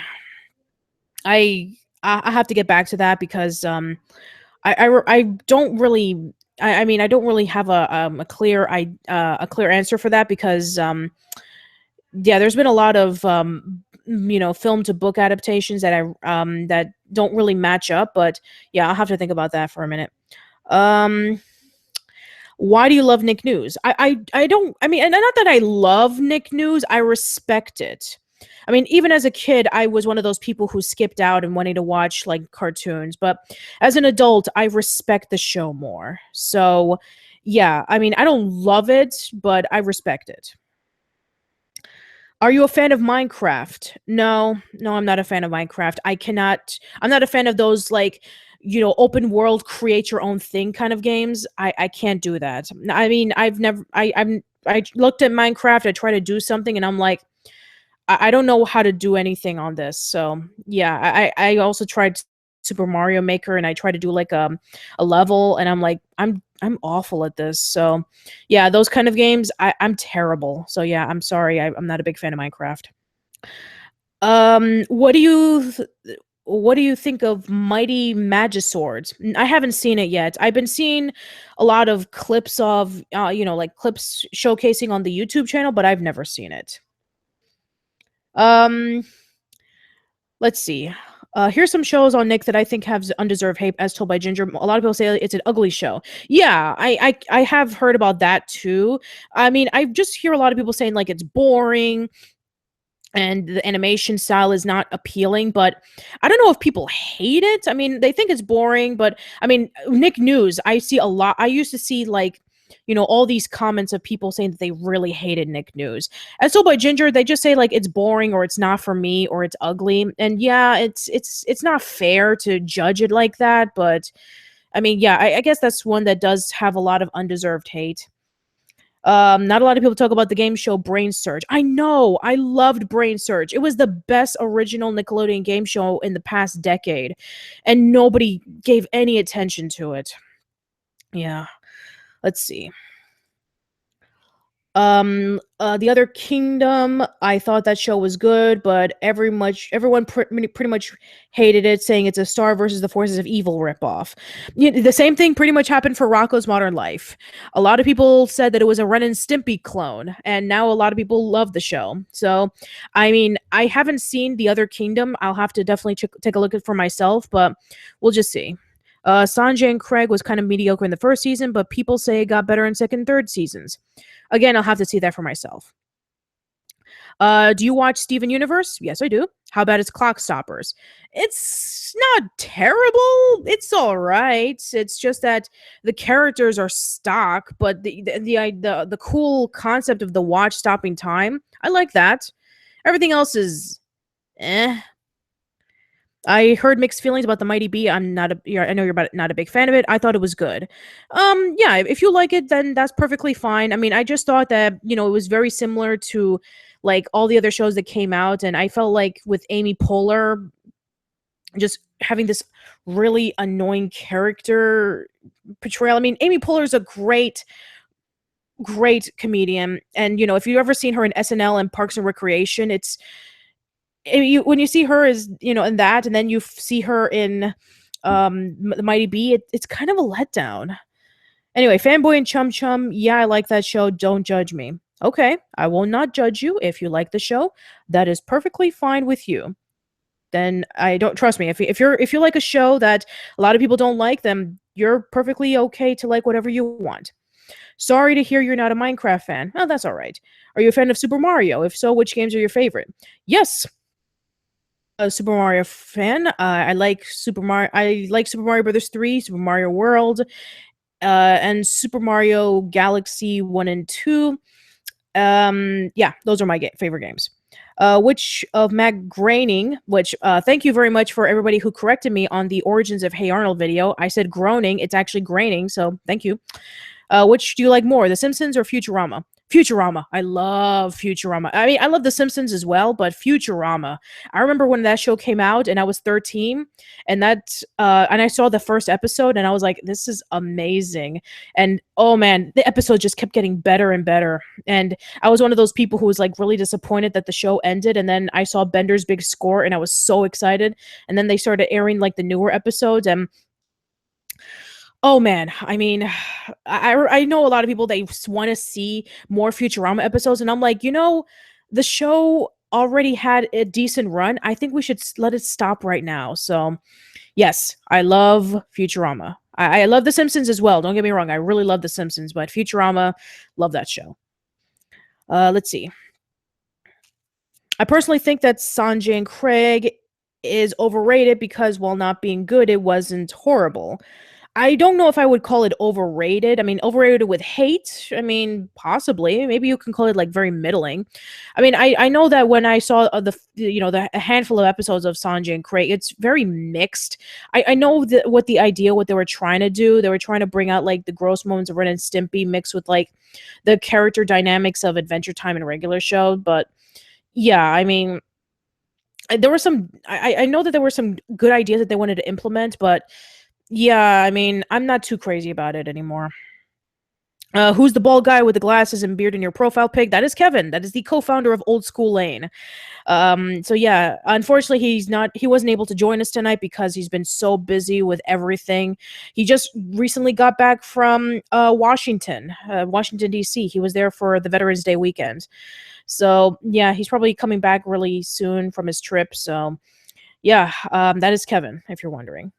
I I have to get back to that because I don't really I mean I don't really have a clear answer for that because yeah, there's been a lot of film to book adaptations that that don't really match up, but yeah, I'll have to think about that for a minute. Um why do you love Nick News? I don't, I mean, and not that I love Nick News, I respect it. I mean, even as a kid, I was one of those people who skipped out and wanted to watch like cartoons, but as an adult, I respect the show more. So, yeah, I mean, I don't love it, but I respect it. Are you a fan of Minecraft? No, no, I'm not a fan of Minecraft. I'm not a fan of those like, open world create your own thing kind of games. I can't do that. I mean, I looked at Minecraft, I try to do something and I'm like, I don't know how to do anything on this. So, yeah, I also tried Super Mario Maker and I tried to do like a level and I'm like, I'm awful at this. So, yeah, those kind of games, I'm terrible. So, yeah, I'm sorry. I'm not a big fan of Minecraft. What do you what do you think of Mighty Magiswords? I haven't seen it yet. I've been seeing a lot of clips of, like clips showcasing on the YouTube channel, but I've never seen it. Um, let's see. Here's some shows on Nick that I think have undeserved hate, as told by Ginger. A lot of people say it's an ugly show. Yeah, I have heard about that too. I mean, I just hear a lot of people saying like it's boring and the animation style is not appealing, but I don't know if people hate it. I mean, they think it's boring, but I mean, Nick News, I see a lot. I used to see like, all these comments of people saying that they really hated Nick News. And so by Ginger, they just say like it's boring or it's not for me or it's ugly. And yeah, it's not fair to judge it like that, but I mean, yeah, I guess that's one that does have a lot of undeserved hate. Not a lot of people talk about the game show Brain Surge. I know, I loved Brain Surge. It was the best original Nickelodeon game show in the past decade, and nobody gave any attention to it. Yeah, let's see. The Other Kingdom, I thought that show was good, but everyone pretty much hated it, saying it's a Star versus the Forces of Evil ripoff. The same thing pretty much happened for Rocko's Modern Life. A lot of people said that it was a Ren and Stimpy clone, and now a lot of people love the show. So, I mean, I haven't seen The Other Kingdom. I'll have to definitely take a look at it for myself, but we'll just see. Sanjay and Craig was kind of mediocre in the first season, but people say it got better in second and third seasons. Again, I'll have to see that for myself. Do you watch Steven Universe? Yes, I do. How about its Clock Stoppers? It's not terrible. It's all right. It's just that the characters are stock, but the cool concept of the watch stopping time, I like that. Everything else is eh. I heard mixed feelings about the Mighty B. I'm not a. I know you're not a big fan of it. I thought it was good. Yeah, if you like it, then that's perfectly fine. I mean, I just thought that it was very similar to like all the other shows that came out, and I felt like with Amy Poehler just having this really annoying character portrayal. I mean, Amy Poehler is a great comedian, and if you've ever seen her in SNL and Parks and Recreation, it's when you see her as in that, and then you see her in the Mighty B, it's kind of a letdown. Anyway, Fanboy and Chum Chum, yeah, I like that show. Don't judge me. Okay, I will not judge you if you like the show. That is perfectly fine with you. Then I don't trust me. If you like a show that a lot of people don't like, then you're perfectly okay to like whatever you want. Sorry to hear you're not a Minecraft fan. Oh, that's all right. Are you a fan of Super Mario? If so, which games are your favorite? Yes, a Super Mario fan. I like Super Mario. I like Super Mario Brothers 3, Super Mario World, and Super Mario Galaxy 1 and 2. Yeah, those are my favorite games. Which of Mac Groening, which thank you very much for everybody who corrected me on the Origins of Hey Arnold video. I said groaning, it's actually graining, so thank you. Which do you like more, The Simpsons or Futurama? Futurama. I love Futurama. I mean, I love The Simpsons as well, but Futurama. I remember when that show came out and I was 13, and and I saw the first episode and I was like, this is amazing. And oh man, the episode just kept getting better and better. And I was one of those people who was like really disappointed that the show ended, and then I saw Bender's Big Score and I was so excited. And then they started airing like the newer episodes, and oh man, I mean, I know a lot of people, they want to see more Futurama episodes, and I'm like, the show already had a decent run. I think we should let it stop right now. So, yes, I love Futurama. I love The Simpsons as well. Don't get me wrong, I really love The Simpsons, but Futurama, love that show. Let's see. I personally think that Sanjay and Craig is overrated because while not being good, it wasn't horrible. I don't know if I would call it overrated. I mean, overrated with hate. I mean, possibly. Maybe you can call it like very middling. I mean, I know that when I saw a handful of episodes of Sanjay and Craig, it's very mixed. I know what they were trying to do. They were trying to bring out like the gross moments of Ren and Stimpy mixed with like the character dynamics of Adventure Time and regular show. But yeah, I mean, there were some. I know that there were some good ideas that they wanted to implement, but yeah, I mean, I'm not too crazy about it anymore. Who's the bald guy with the glasses and beard in your profile pic? That is Kevin. That is the co-founder of Old School Lane. So yeah, unfortunately he wasn't able to join us tonight because he's been so busy with everything. He just recently got back from Washington DC. He was there for the Veterans Day weekend. So yeah, he's probably coming back really soon from his trip. So yeah, that is Kevin, if you're wondering.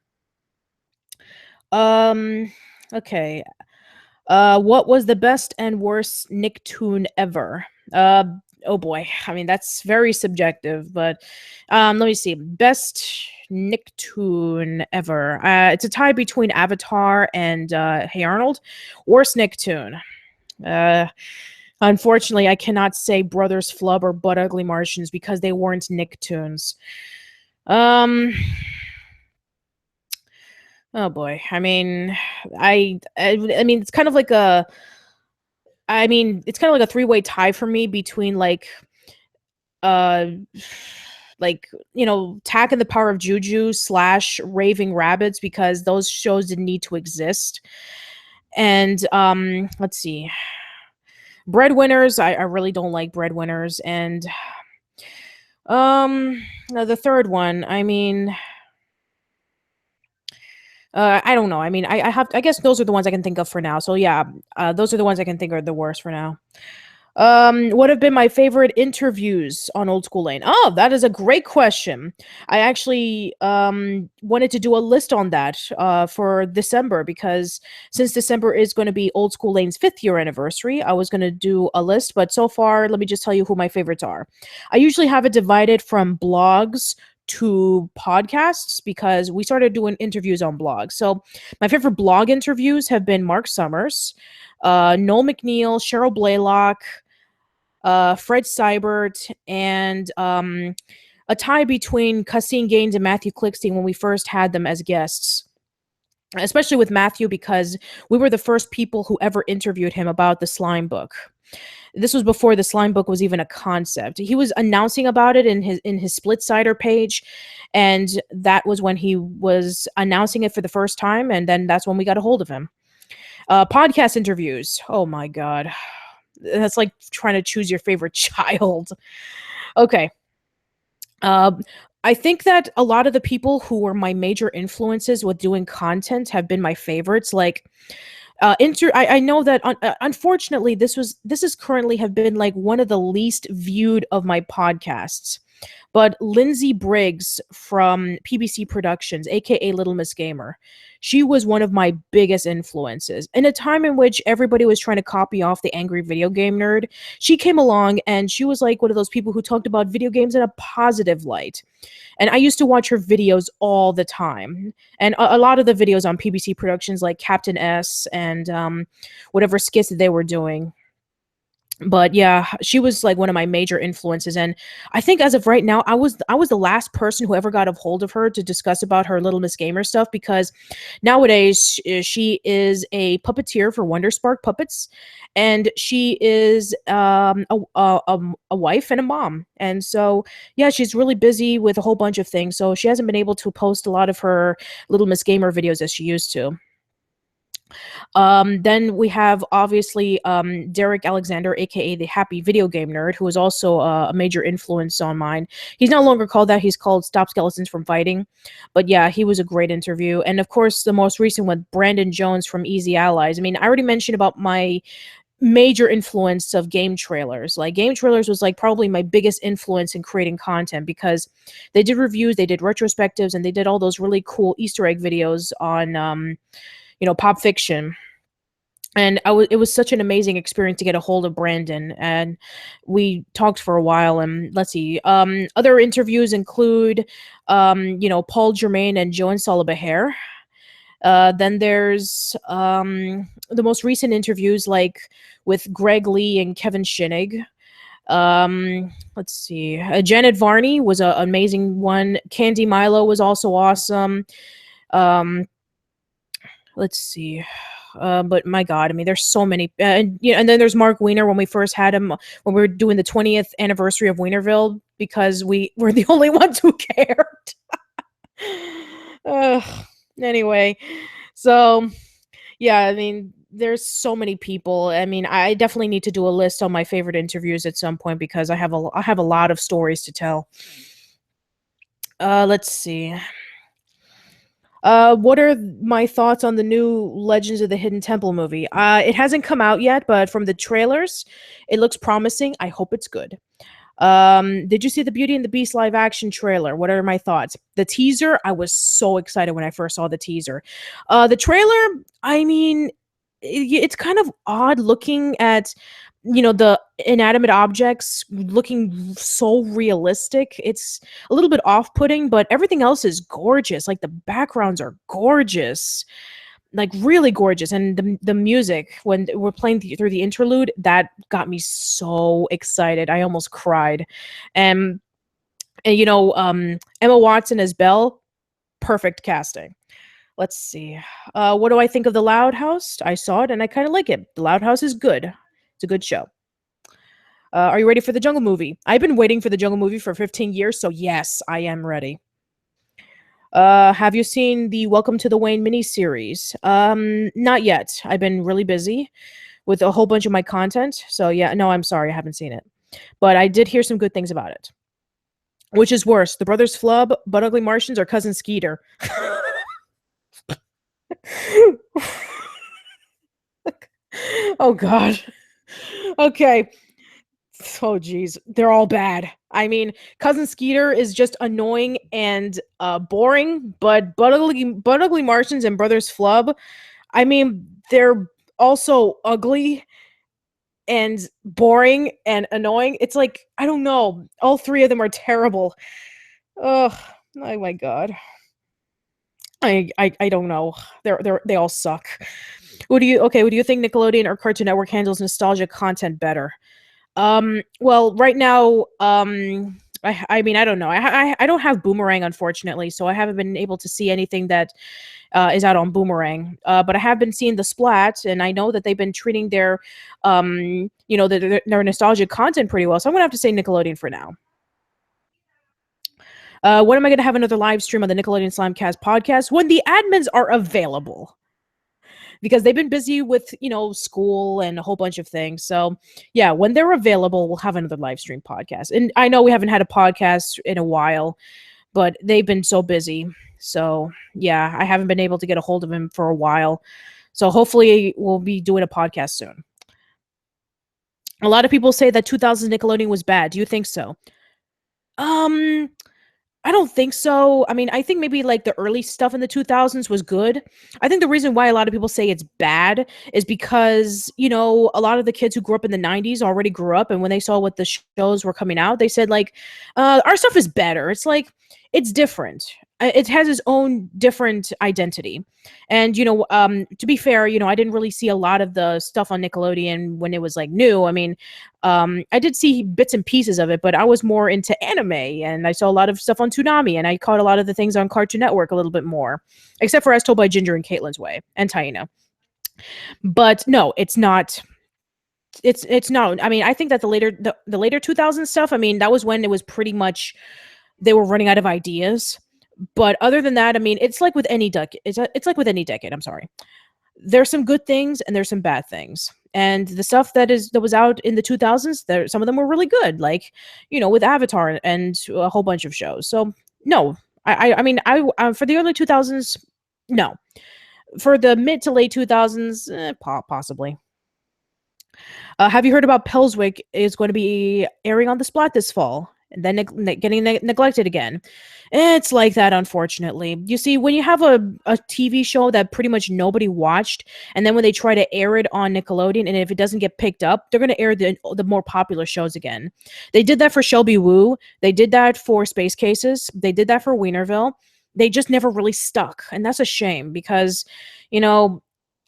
Um, okay. What was the best and worst Nicktoon ever? Uh, oh boy. I mean, that's very subjective, but let me see. Best Nicktoon ever. It's a tie between Avatar and Hey Arnold. Worst Nicktoon. Uh, Unfortunately, I cannot say Brothers Flub or Butt Ugly Martians because they weren't Nicktoons. Um, oh boy. I mean, it's kind of like a three-way tie for me between uh like Tack and the Power of Juju slash Raving Rabbits because those shows didn't need to exist. And let's see. Breadwinners, I really don't like Breadwinners. And the third one, I don't know. I guess those are the ones I can think of for now. So yeah, those are the ones I can think are the worst for now. What have been my favorite interviews on Old School Lane? Oh, that is a great question. I actually wanted to do a list on that for December because since December is going to be Old School Lane's 5th year anniversary, I was going to do a list. But so far, let me just tell you who my favorites are. I usually have it divided from blogs to podcasts because we started doing interviews on blogs. So my favorite blog interviews have been Mark Summers, Noel McNeil, Cheryl Blaylock, Fred Seibert, and a tie between Cassine Gaines and Matthew Clickstein when we first had them as guests. Especially with Matthew because we were the first people who ever interviewed him about the slime book. This was before the slime book was even a concept. He was announcing about it in his Splitsider page, and that was when he was announcing it for the first time, and then that's when we got a hold of him. Podcast interviews. Oh my god. That's like trying to choose your favorite child. Okay. Um, I think that a lot of the people who were my major influences with doing content have been my favorites. Like, I know that unfortunately this is currently have been like one of the least viewed of my podcasts. But Lindsay Briggs from PBC Productions, aka Little Miss Gamer, she was one of my biggest influences. In a time in which everybody was trying to copy off the angry video game nerd, she came along and she was like one of those people who talked about video games in a positive light. And I used to watch her videos all the time. And a lot of the videos on PBC Productions, like Captain S and whatever skits that they were doing. But yeah, she was like one of my major influences, and I think as of right now, I was the last person who ever got a hold of her to discuss about her Little Miss Gamer stuff because nowadays she is a puppeteer for Wonder Spark Puppets, and she is a wife and a mom, and so yeah, she's really busy with a whole bunch of things, so she hasn't been able to post a lot of her Little Miss Gamer videos as she used to. Then we have obviously Derek Alexander, aka the Happy Video Game Nerd, who is also a major influence on mine. He's no longer called that; he's called Stop Skeletons from Fighting. But yeah, he was a great interview, and of course, the most recent one, Brandon Jones from Easy Allies. I mean, I already mentioned about my major influence of game trailers. Like game trailers was like probably my biggest influence in creating content because they did reviews, they did retrospectives, and they did all those really cool Easter egg videos on Pop Fiction. And it was such an amazing experience to get a hold of Brandon, and we talked for a while. And let's see, other interviews include Paul Germain and Joan Salabaher. Then there's the most recent interviews like with Greg Lee and Kevin Shinnig. Let's see, Janet Varney was an amazing one. Candy Milo was also awesome. um let's see. But my God, I mean, there's so many, and then there's Mark Weiner when we first had him when we were doing the 20th anniversary of Weinerville because we were the only ones who cared. Ugh. Anyway, so yeah, I mean, there's so many people. I mean, I definitely need to do a list on my favorite interviews at some point because I have a lot of stories to tell. Let's see. What are my thoughts on the new Legends of the Hidden Temple movie? It hasn't come out yet, but from the trailers, it looks promising. I hope it's good. Did you see the Beauty and the Beast live action trailer? What are my thoughts? The teaser, I was so excited when I first saw the teaser. The trailer, I mean, it's kind of odd looking at the inanimate objects looking so realistic. It's a little bit off-putting, but everything else is gorgeous. Like the backgrounds are gorgeous, like really gorgeous, and the music when we're playing through the interlude, that got me so excited. I almost cried. And Emma Watson as Belle, perfect casting. Let's see. What do I think of The Loud House? I saw it and I kind of like it. The Loud House is good. It's a good show. Are you ready for the Jungle Movie? I've been waiting for the Jungle Movie for 15 years, so yes, I am ready. Have you seen the Welcome to the Wayne miniseries? Not yet. I've been really busy with a whole bunch of my content. So yeah, no, I'm sorry, I haven't seen it. But I did hear some good things about it. Which is worse, the Brothers Flub, Butt Ugly Martians, or Cousin Skeeter? Oh god. Okay. Oh geez, they're all bad. I mean, Cousin Skeeter is just annoying and boring, but Butt Ugly Martians and Brothers Flub, I mean, they're also ugly and boring and annoying. It's like, I don't know. All three of them are terrible. Ugh. Oh my god. I don't know. They all suck. What do you think Nickelodeon or Cartoon Network handles nostalgia content better? Well, right now, I mean, I don't know. I don't have Boomerang, unfortunately, so I haven't been able to see anything that is out on Boomerang. But I have been seeing the Splat, and I know that they've been treating their nostalgic content pretty well. So I'm gonna have to say Nickelodeon for now. When am I gonna have another live stream on the Nickelodeon Slimecast podcast? When the admins are available, because they've been busy with school and a whole bunch of things. So yeah, when they're available, we'll have another live stream podcast. And I know we haven't had a podcast in a while, but they've been so busy. So yeah, I haven't been able to get a hold of him for a while. So hopefully we'll be doing a podcast soon. A lot of people say that 2000s Nickelodeon was bad. Do you think so? Um, I don't think so. I mean, I think maybe like the early stuff in the 2000s was good. I think the reason why a lot of people say it's bad is because, a lot of the kids who grew up in the 90s already grew up. And when they saw what the shows were coming out, they said, like, our stuff is better. It's like, it's different. It has its own different identity. And, to be fair, I didn't really see a lot of the stuff on Nickelodeon when it was like new. I mean, I did see bits and pieces of it, but I was more into anime and I saw a lot of stuff on Toonami and I caught a lot of the things on Cartoon Network a little bit more, except for As Told by Ginger and Caitlin's Way and Taina. But no, it's not. It's no. I mean, I think that the later 2000 stuff. I mean, that was when it was pretty much they were running out of ideas. But other than that, I mean, it's like with any decade. It's like with any decade. I'm sorry. There's some good things and there's some bad things. And the stuff that was out in the 2000s, some of them were really good, like with Avatar and a whole bunch of shows. So no, I mean for the early 2000s, no. For the mid to late 2000s, possibly. Have you heard about Pelswick is going to be airing on the Splat this fall? And then getting neglected again. It's like that, unfortunately. You see, when you have a TV show that pretty much nobody watched, and then when they try to air it on Nickelodeon, and if it doesn't get picked up, they're going to air the more popular shows again. They did that for Shelby Woo. They did that for Space Cases. They did that for Wienerville. They just never really stuck, and that's a shame because,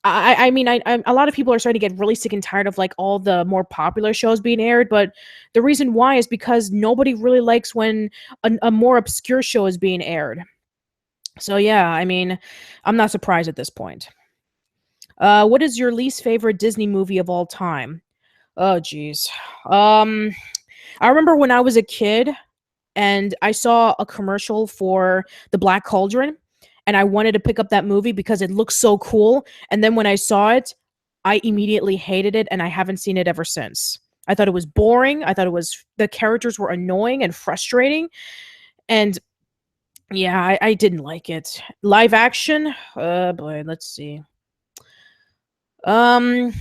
I mean, a lot of people are starting to get really sick and tired of like all the more popular shows being aired, but the reason why is because nobody really likes when a more obscure show is being aired. So yeah, I mean, I'm not surprised at this point. What is your least favorite Disney movie of all time? Oh, geez. I remember when I was a kid and I saw a commercial for The Black Cauldron, and I wanted to pick up that movie because it looks so cool. And then when I saw it, I immediately hated it, and I haven't seen it ever since. I thought it was boring. I thought the characters were annoying and frustrating, and yeah, I didn't like it. Live action? Boy, let's see. Um,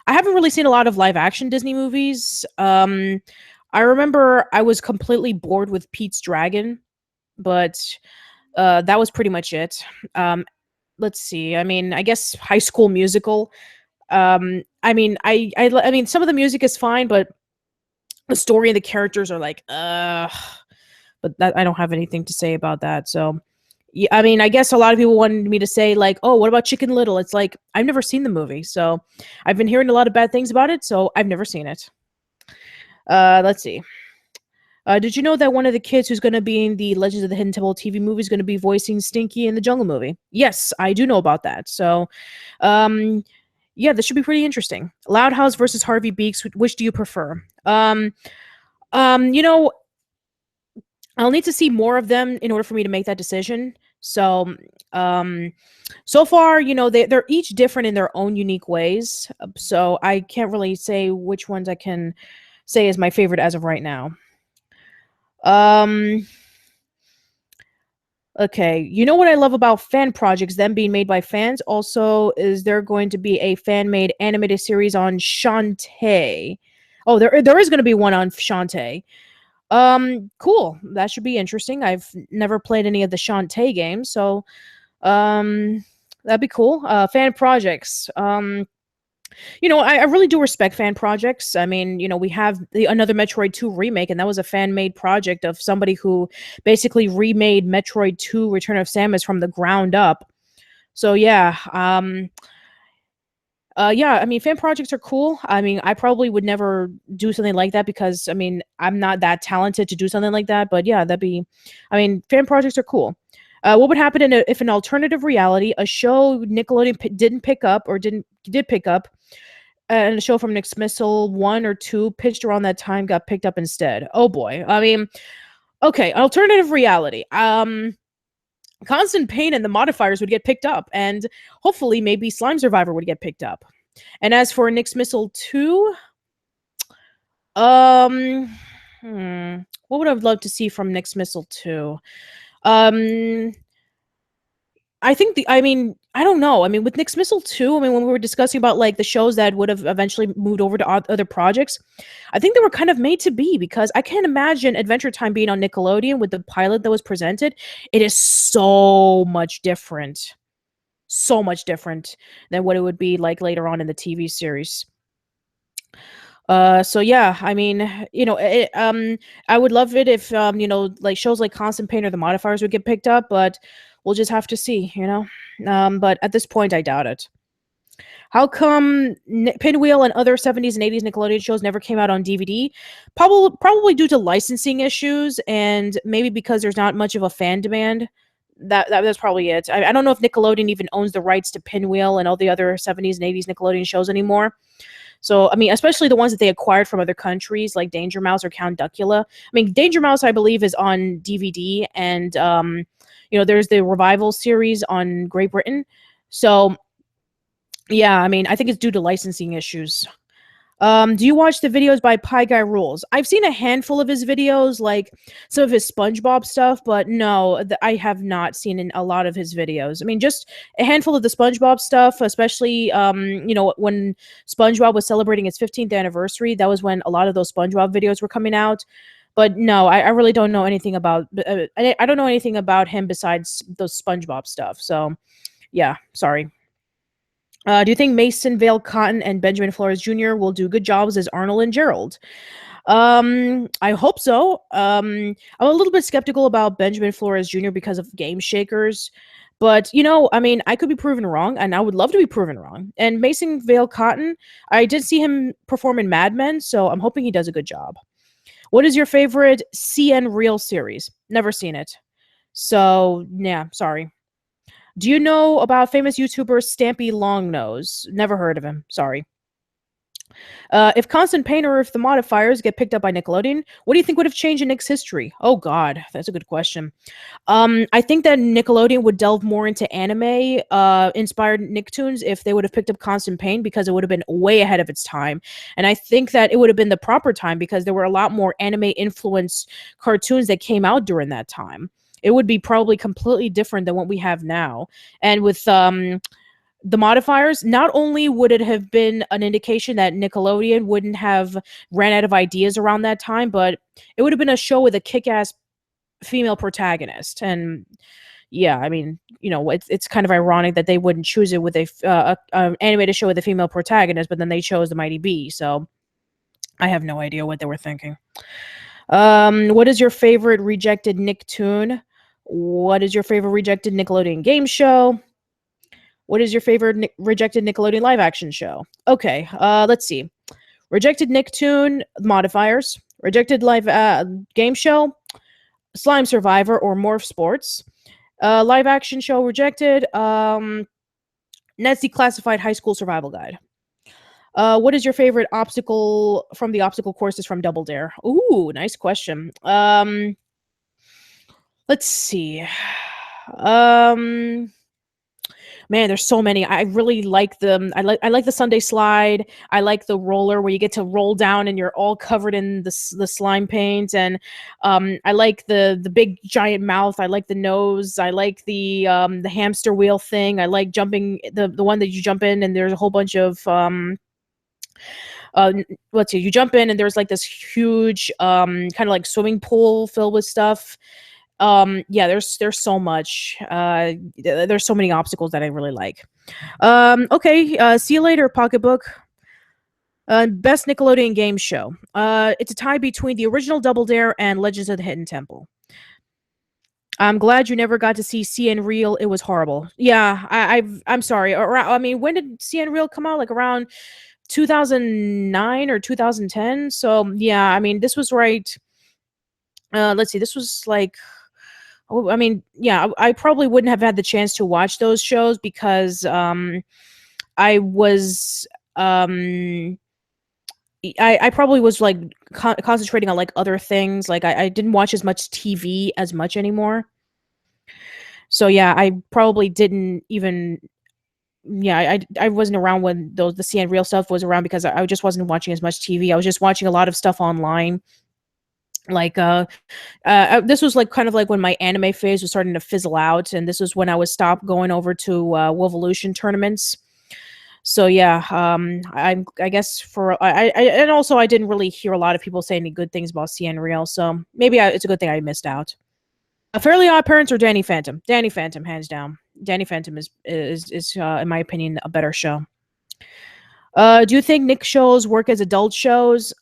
I haven't really seen a lot of live action Disney movies. I remember I was completely bored with Pete's Dragon, but that was pretty much it. Let's see. I mean, I guess High School Musical. I mean, I mean, some of the music is fine, but the story and the characters are like, but that I don't have anything to say about that. So, yeah, I mean, I guess a lot of people wanted me to say like, "Oh, what about Chicken Little?" It's like I've never seen the movie, so I've been hearing a lot of bad things about it, so I've never seen it. Let's see. Did you know that one of the kids who's going to be in the Legends of the Hidden Temple TV movie is going to be voicing Stinky in the Jungle movie? Yes, I do know about that. So, um, yeah, this should be pretty interesting. Loud House versus Harvey Beaks. Which do you prefer? You know, I'll need to see more of them in order for me to make that decision. So, um, so far, they're each different in their own unique ways. So I can't really say which ones I can say is my favorite as of right now. Um, okay, you know what I love about fan projects, them being made by fans. Also, is there going to be a fan made animated series on Shantae? Oh, there is going to be one on Shantae. Cool. That should be interesting. I've never played any of the Shantae games, so um, that'd be cool. Fan projects. I really do respect fan projects. I mean, we have another Metroid 2 remake, and that was a fan made project of somebody who basically remade Metroid 2 Return of Samus from the ground up. So yeah, yeah, I mean, fan projects are cool. I mean, I probably would never do something like that because, I mean, I'm not that talented to do something like that. But yeah, I mean, fan projects are cool. What would happen if an alternative reality, a show Nickelodeon didn't pick up or did pick up, and a show from Nick's Missile 1 or 2 pitched around that time got picked up instead? Oh boy. I mean, okay, alternative reality. Constant Pain and the Modifiers would get picked up, and hopefully maybe Slime Survivor would get picked up. And as for Nick's Missile 2, um, what would I love to see from Nick's Missile 2? Um, I mean, I don't know. I mean, with Nick's Missile 2, I mean, when we were discussing about like the shows that would have eventually moved over to other projects, I think they were kind of made to be because I can't imagine Adventure Time being on Nickelodeon with the pilot that was presented. It is so much different than what it would be like later on in the TV series. So yeah, I mean, I would love it if like shows like Constant Pain or the Modifiers would get picked up, but we'll just have to see. But at this point, I doubt it. How come Pinwheel and other 70s and 80s Nickelodeon shows never came out on DVD? Probably due to licensing issues and maybe because there's not much of a fan demand. That's probably it. I don't know if Nickelodeon even owns the rights to Pinwheel and all the other 70s and 80s Nickelodeon shows anymore. So, I mean, especially the ones that they acquired from other countries like Danger Mouse or Count Duckula. I mean, Danger Mouse, I believe, is on DVD, and there's the Revival series on Great Britain. So, yeah, I mean, I think it's due to licensing issues. Do you watch the videos by Pie Guy Rules? I've seen a handful of his videos, like some of his SpongeBob stuff, but no, I have not seen a lot of his videos. I mean, just a handful of the SpongeBob stuff, especially when SpongeBob was celebrating its 15th anniversary. That was when a lot of those SpongeBob videos were coming out. But no, I really don't know anything about. I don't know anything about him besides those SpongeBob stuff. So, yeah, sorry. Do you think Mason Vale Cotton and Benjamin Flores Jr. will do good jobs as Arnold and Gerald? I hope so. I'm a little bit skeptical about Benjamin Flores Jr. because of Game Shakers. But, I mean, I could be proven wrong, and I would love to be proven wrong. And Mason Vale Cotton, I did see him perform in Mad Men, so I'm hoping he does a good job. What is your favorite CN Real series? Never seen it. So, yeah, sorry. Do you know about famous YouTuber Stampy Longnose? Never heard of him. Sorry. If Constant Pain or if the modifiers get picked up by Nickelodeon, what do you think would have changed in Nick's history? Oh God, that's a good question. I think that Nickelodeon would delve more into anime inspired Nicktoons if they would have picked up Constant Pain because it would have been way ahead of its time. And I think that it would have been the proper time because there were a lot more anime influenced cartoons that came out during that time. It would be probably completely different than what we have now. And with the modifiers, not only would it have been an indication that Nickelodeon wouldn't have ran out of ideas around that time, but it would have been a show with a kick-ass female protagonist. And yeah, I mean, it's kind of ironic that they wouldn't choose it with a animated show with a female protagonist, but then they chose the Mighty Bee. So I have no idea what they were thinking. What is your favorite rejected Nicktoon? What is your favorite rejected Nickelodeon game show? What is your favorite rejected Nickelodeon live action show? Okay, let's see. Rejected Nicktoon modifiers, rejected live game show, Slime Survivor or Morph Sports, live action show rejected, Ned's Declassified High School Survival Guide. What is your favorite obstacle from the obstacle courses from Double Dare? Ooh, nice question. Let's see. Man, there's so many. I really like them. I like the Sunday slide. I like the roller where you get to roll down and you're all covered in the slime paint. And I like the big giant mouth. I like the nose. I like the hamster wheel thing. I like jumping the one that you jump in and there's a whole bunch of let's see, you jump in and there's like this huge kind of like swimming pool filled with stuff. Yeah, there's so much. There's so many obstacles that I really like. Okay, see you later, Pocketbook. Best Nickelodeon game show. It's a tie between the original Double Dare and Legends of the Hidden Temple. I'm glad you never got to see CN Real. It was horrible. Yeah, I'm sorry. I mean, when did CN Real come out? Like around 2009 or 2010. So yeah, I mean, this was right. Let's see. This was like, oh, I mean, yeah, I probably wouldn't have had the chance to watch those shows because I was I probably was like concentrating on like other things. Like I didn't watch as much TV as much anymore. So yeah, I probably didn't even. Yeah, I wasn't around when the CN Real stuff was around because I just wasn't watching as much TV. I was just watching a lot of stuff online. Like this was like kind of like when my anime phase was starting to fizzle out, and this was when I was stopped going over to Wolvolution tournaments. So yeah, I guess and also I didn't really hear a lot of people say any good things about CN Real, so maybe it's a good thing I missed out. Fairly Odd Parents or Danny Phantom? Danny Phantom, hands down. Danny Phantom is in my opinion a better show. Do you think Nick shows work as adult shows?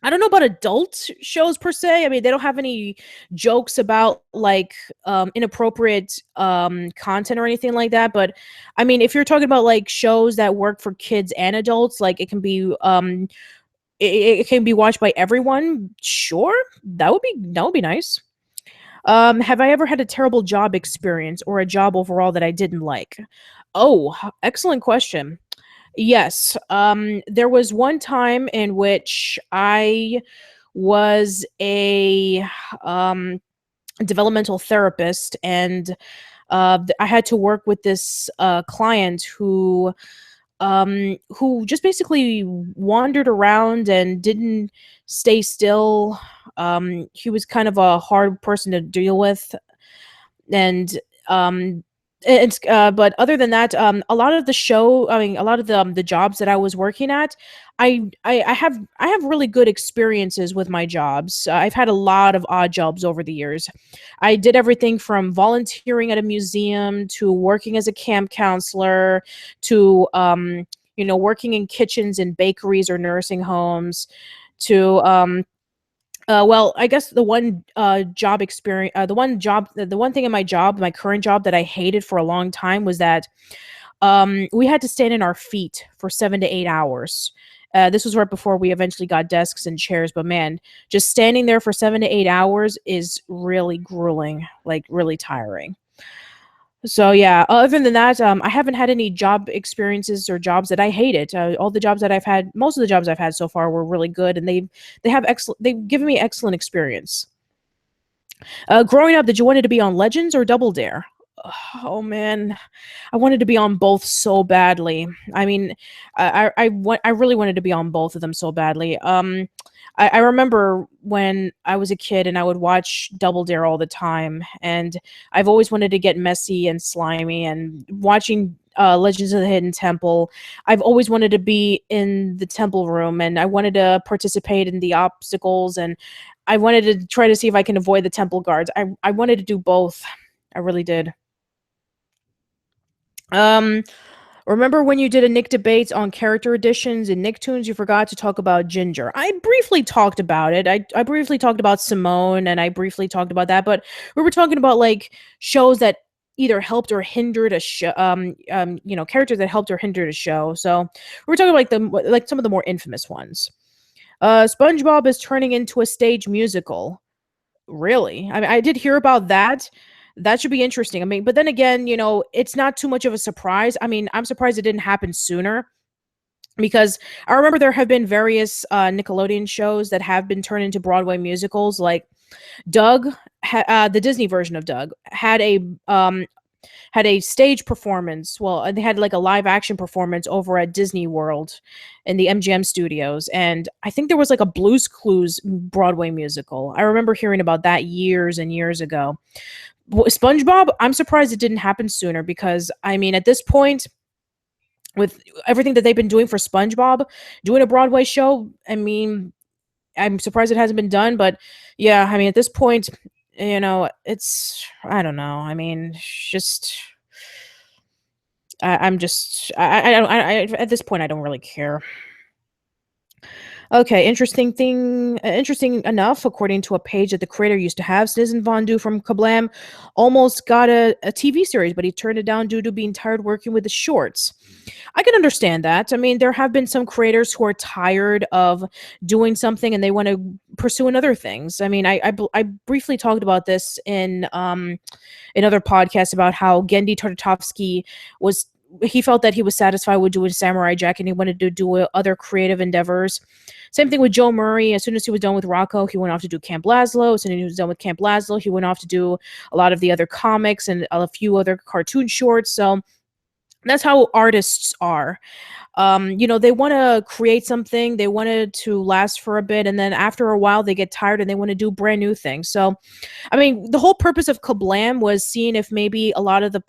I don't know about adult shows per se. I mean, they don't have any jokes about like inappropriate content or anything like that. But I mean, if you're talking about like shows that work for kids and adults, like it can be it can be watched by everyone. Sure, that would be nice. Have I ever had a terrible job experience or a job overall that I didn't like? Oh, excellent question. Yes. There was one time in which I was a developmental therapist, and I had to work with this client who just basically wandered around and didn't stay still. He was kind of a hard person to deal with, and um it's but other than that, a lot of the show, I mean, a lot of the jobs that I was working at, I have really good experiences with my jobs. I've had a lot of odd jobs over the years. I did everything from volunteering at a museum to working as a camp counselor to working in kitchens in bakeries or nursing homes to well, I guess the one job experience, the one thing in my job, my current job that I hated for a long time was that we had to stand in our feet for 7 to 8 hours. This was right before we eventually got desks and chairs, but man, just standing there for 7 to 8 hours is really grueling, like really tiring. So yeah, other than that, I haven't had any job experiences or jobs that I hated. All the jobs that I've had, most of the jobs I've had so far were really good, and they have excellent. They've given me excellent experience. Growing up, did you wanted to be on Legends or Double Dare? Oh man, I wanted to be on both so badly. I mean, I really wanted to be on both of them so badly. I remember when I was a kid and I would watch Double Dare all the time, and I've always wanted to get messy and slimy. And watching Legends of the Hidden Temple, I've always wanted to be in the temple room, and I wanted to participate in the obstacles, and I wanted to try to see if I can avoid the temple guards. I wanted to do both. I really did. Um, Remember when you did a Nick debate on character additions in Nicktoons, you forgot to talk about Ginger. I briefly talked about it. I briefly talked about Simone and I briefly talked about that, but we were talking about like shows that either helped or hindered a show, characters that helped or hindered a show. So we were talking about like some of the more infamous ones. SpongeBob is turning into a stage musical. Really? I mean, I did hear about that. That should be interesting. I mean, but then again, it's not too much of a surprise. I mean, I'm surprised it didn't happen sooner because I remember there have been various Nickelodeon shows that have been turned into Broadway musicals. Like Doug, the Disney version of Doug, had a stage performance. Well, they had like a live action performance over at Disney World in the MGM studios. And I think there was like a Blues Clues Broadway musical. I remember hearing about that years and years ago. SpongeBob, I'm surprised it didn't happen sooner because, I mean, at this point, with everything that they've been doing for SpongeBob, doing a Broadway show, I mean, I'm surprised it hasn't been done. But yeah, I mean, at this point, it's, I don't know. I mean, just I'm just I don't at this point I don't really care. Okay, interesting enough. According to a page that the creator used to have, Citizen Vondu from Kablam almost got a TV series, but he turned it down due to being tired working with the shorts. I can understand that. I mean, there have been some creators who are tired of doing something and they want to pursue another things. I mean, I briefly talked about this in other podcasts about how Gendy Tartakovsky was he felt that he was satisfied with doing Samurai Jack and he wanted to do other creative endeavors. Same thing with Joe Murray. As soon as he was done with Rocco, he went off to do Camp Lazlo. As soon as he was done with Camp Lazlo, he went off to do a lot of the other comics and a few other cartoon shorts. So that's how artists are. They want to create something, they want it to last for a bit, and then after a while they get tired and they want to do brand new things. So I mean, the whole purpose of Kablam was seeing if maybe a lot of the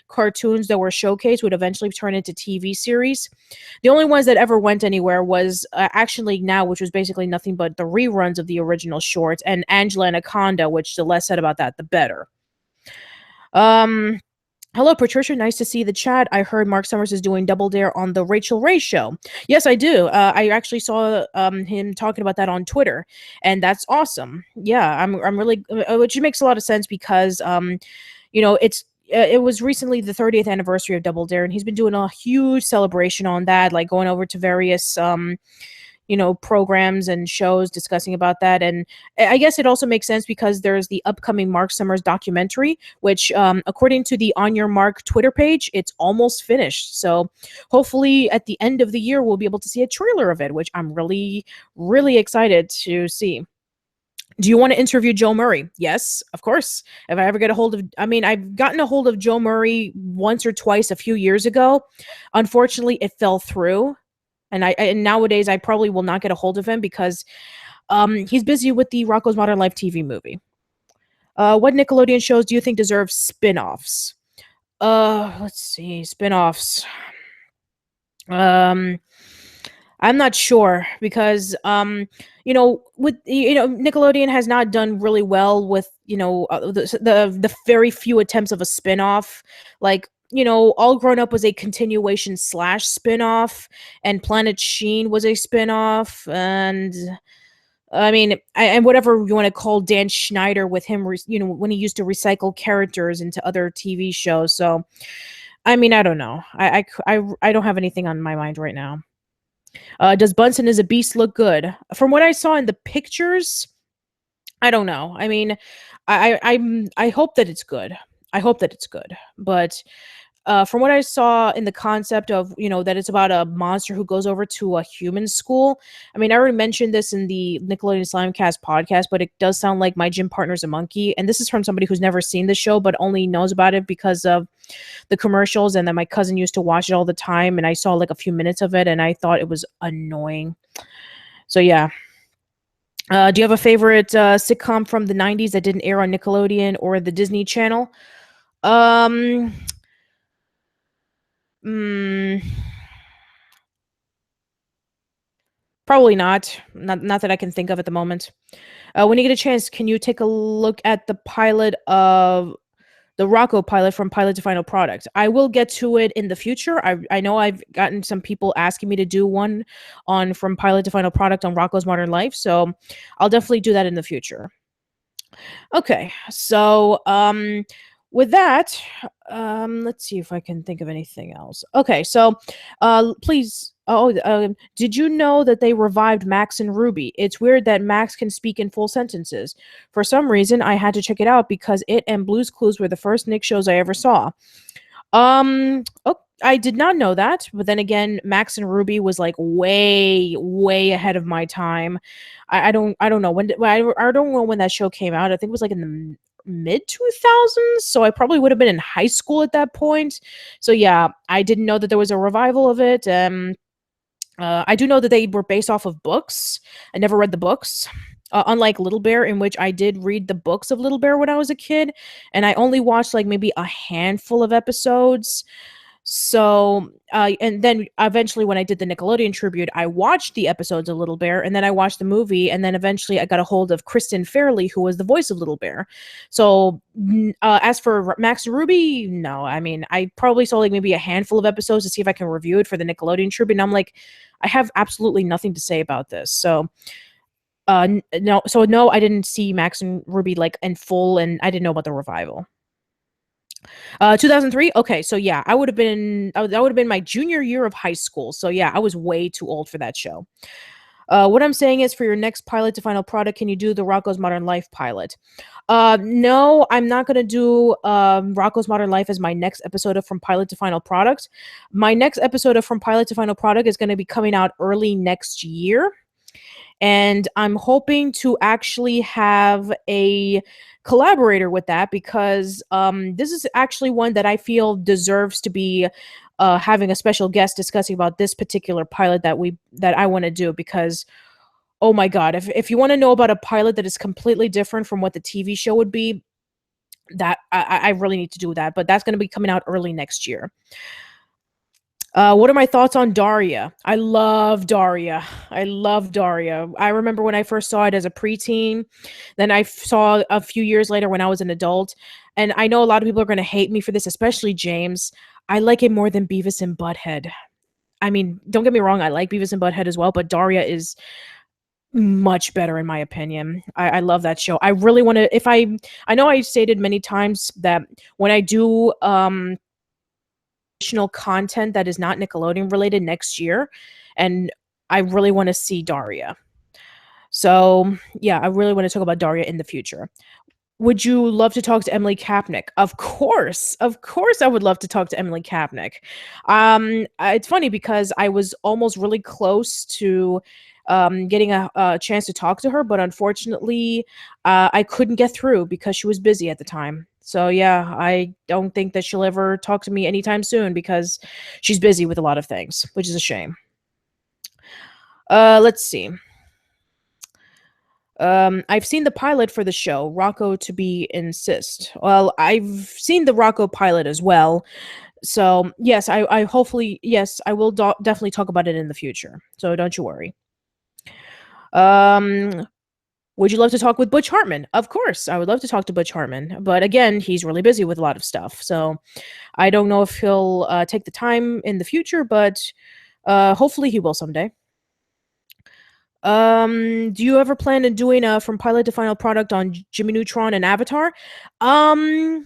cartoons that were showcased would eventually turn into TV series. The only ones that ever went anywhere was Action League Now, which was basically nothing but the reruns of the original shorts, and Angela Anaconda, which the less said about that, the better. Um, Hello, Patricia. Nice to see the chat. I heard Mark Summers is doing Double Dare on the Rachel Ray show. Yes, I do. I actually saw him talking about that on Twitter, and that's awesome. Yeah, I'm really, which makes a lot of sense because it was recently the 30th anniversary of Double Dare, and he's been doing a huge celebration on that, like going over to various programs and shows discussing about that. And I guess it also makes sense because there's the upcoming Mark Summers documentary, which, according to the On Your Mark Twitter page, it's almost finished. So hopefully at the end of the year, we'll be able to see a trailer of it, which I'm really, really excited to see. Do you want to interview Joe Murray? Yes, of course. If I ever get a hold of, I mean, I've gotten a hold of Joe Murray once or twice a few years ago. Unfortunately, it fell through. And nowadays I probably will not get a hold of him because he's busy with the Rocco's Modern Life TV movie. What Nickelodeon shows do you think deserve spin-offs? Let's see, spin-offs. Um, I'm not sure because with Nickelodeon has not done really well with the very few attempts of a spin-off. Like, All Grown Up was a continuation slash spin-off, and Planet Sheen was a spin-off, and I mean, and whatever you want to call Dan Schneider with him, when he used to recycle characters into other TV shows. So, I mean, I don't know. I don't have anything on my mind right now. Does Bunsen as a beast look good? From what I saw in the pictures, I don't know. I mean, I hope that it's good. I hope that it's good. But from what I saw in the concept of, that it's about a monster who goes over to a human school. I mean, I already mentioned this in the Nickelodeon Slimecast podcast, but it does sound like My Gym Partner's a Monkey. And this is from somebody who's never seen the show, but only knows about it because of the commercials. And then my cousin used to watch it all the time. And I saw like a few minutes of it and I thought it was annoying. So, yeah. Do you have a favorite sitcom from the 90s that didn't air on Nickelodeon or the Disney Channel? Um, mm, Probably not. Not that I can think of at the moment. When you get a chance, can you take a look at the pilot of the Rocco pilot from Pilot to Final Product? I will get to it in the future. I know I've gotten some people asking me to do one on From Pilot to Final Product on Rocco's Modern Life, so I'll definitely do that in the future. Okay, so with that, let's see if I can think of anything else. Okay, so please. Oh, did you know that they revived Max and Ruby? It's weird that Max can speak in full sentences. For some reason, I had to check it out because it and Blue's Clues were the first Nick shows I ever saw. Oh, I did not know that, but then again, Max and Ruby was like way, way ahead of my time. I don't know I don't know when that show came out. I think it was like in the mid 2000s, so I probably would have been in high school at that point. So yeah, I didn't know that there was a revival of it. I do know that they were based off of books. I never read the books. Unlike Little Bear, in which I did read the books of Little Bear when I was a kid, and I only watched like maybe a handful of episodes. So, and then eventually, when I did the Nickelodeon tribute, I watched the episodes of Little Bear, and then I watched the movie, and then eventually I got a hold of Kristen Fairley, who was the voice of Little Bear. So, as for Max and Ruby, no, I mean, I probably saw like maybe a handful of episodes to see if I can review it for the Nickelodeon tribute, and I'm like, I have absolutely nothing to say about this. So, no, I didn't see Max and Ruby like in full, and I didn't know about the revival. 2003. Okay, so yeah, that would have been my junior year of high school. So yeah, I was way too old for that show. What I'm saying is, for your next pilot to final product, can you do the Rocco's Modern Life pilot? No, I'm not gonna do Rocco's Modern Life as my next episode of From Pilot to Final Product. My next episode of From Pilot to Final Product is gonna be coming out early next year. And I'm hoping to actually have a collaborator with that because this is actually one that I feel deserves to be having a special guest discussing about this particular pilot that I want to do because oh my god, if you want to know about a pilot that is completely different from what the TV show would be, that I really need to do that. But that's going to be coming out early next year. What are my thoughts on Daria? I love Daria. I love Daria. I remember when I first saw it as a preteen. Then I saw a few years later when I was an adult. And I know a lot of people are going to hate me for this, especially James. I like it more than Beavis and Butthead. I mean, don't get me wrong, I like Beavis and Butthead as well, but Daria is much better in my opinion. I love that show. I really want to, if I know I stated many times that when I do additional content that is not Nickelodeon related next year, and I really want to see Daria. So yeah, I really want to talk about Daria in the future. Would you love to talk to Emily Kapnick? Of course, I would love to talk to Emily Kapnick. It's funny because I was almost really close to getting a chance to talk to her, but unfortunately, I couldn't get through because she was busy at the time. So yeah, I don't think that she'll ever talk to me anytime soon because she's busy with a lot of things, which is a shame. Let's see. I've seen the pilot for the show, Rocco to be insist. Well, I've seen the Rocco pilot as well. So yes, I hopefully, yes, I will definitely talk about it in the future. So don't you worry. Um, would you love to talk with Butch Hartman? Of course, I would love to talk to Butch Hartman. But again, he's really busy with a lot of stuff. So I don't know if he'll take the time in the future, but hopefully he will someday. Do you ever plan on doing a from pilot to final product on Jimmy Neutron and Avatar? Um,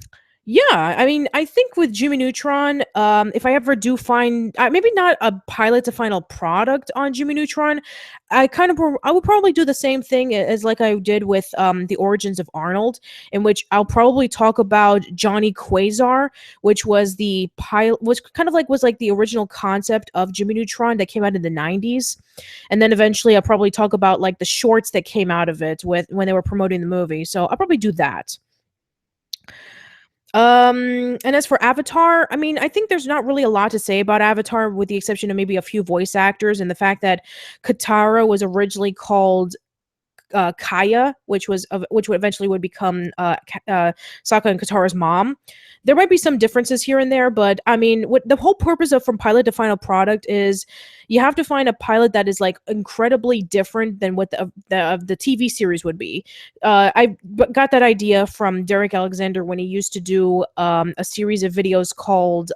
Yeah, I mean, I think with Jimmy Neutron, if I ever do find maybe not a pilot to final product on Jimmy Neutron, I would probably do the same thing as like I did with the Origins of Arnold, in which I'll probably talk about Johnny Quasar, which was the pilot, which kind of like was like the original concept of Jimmy Neutron that came out in the 90s, and then eventually I'll probably talk about like the shorts that came out of it with when they were promoting the movie. So I'll probably do that. And as for Avatar, I mean, I think there's not really a lot to say about Avatar, with the exception of maybe a few voice actors and the fact that Katara was originally called Kaya, which would eventually would become Sokka and Katara's mom. There might be some differences here and there, but I mean, what the whole purpose of from pilot to final product is you have to find a pilot that is like incredibly different than what the TV series would be. Got that idea from Derek Alexander when he used to do a series of videos called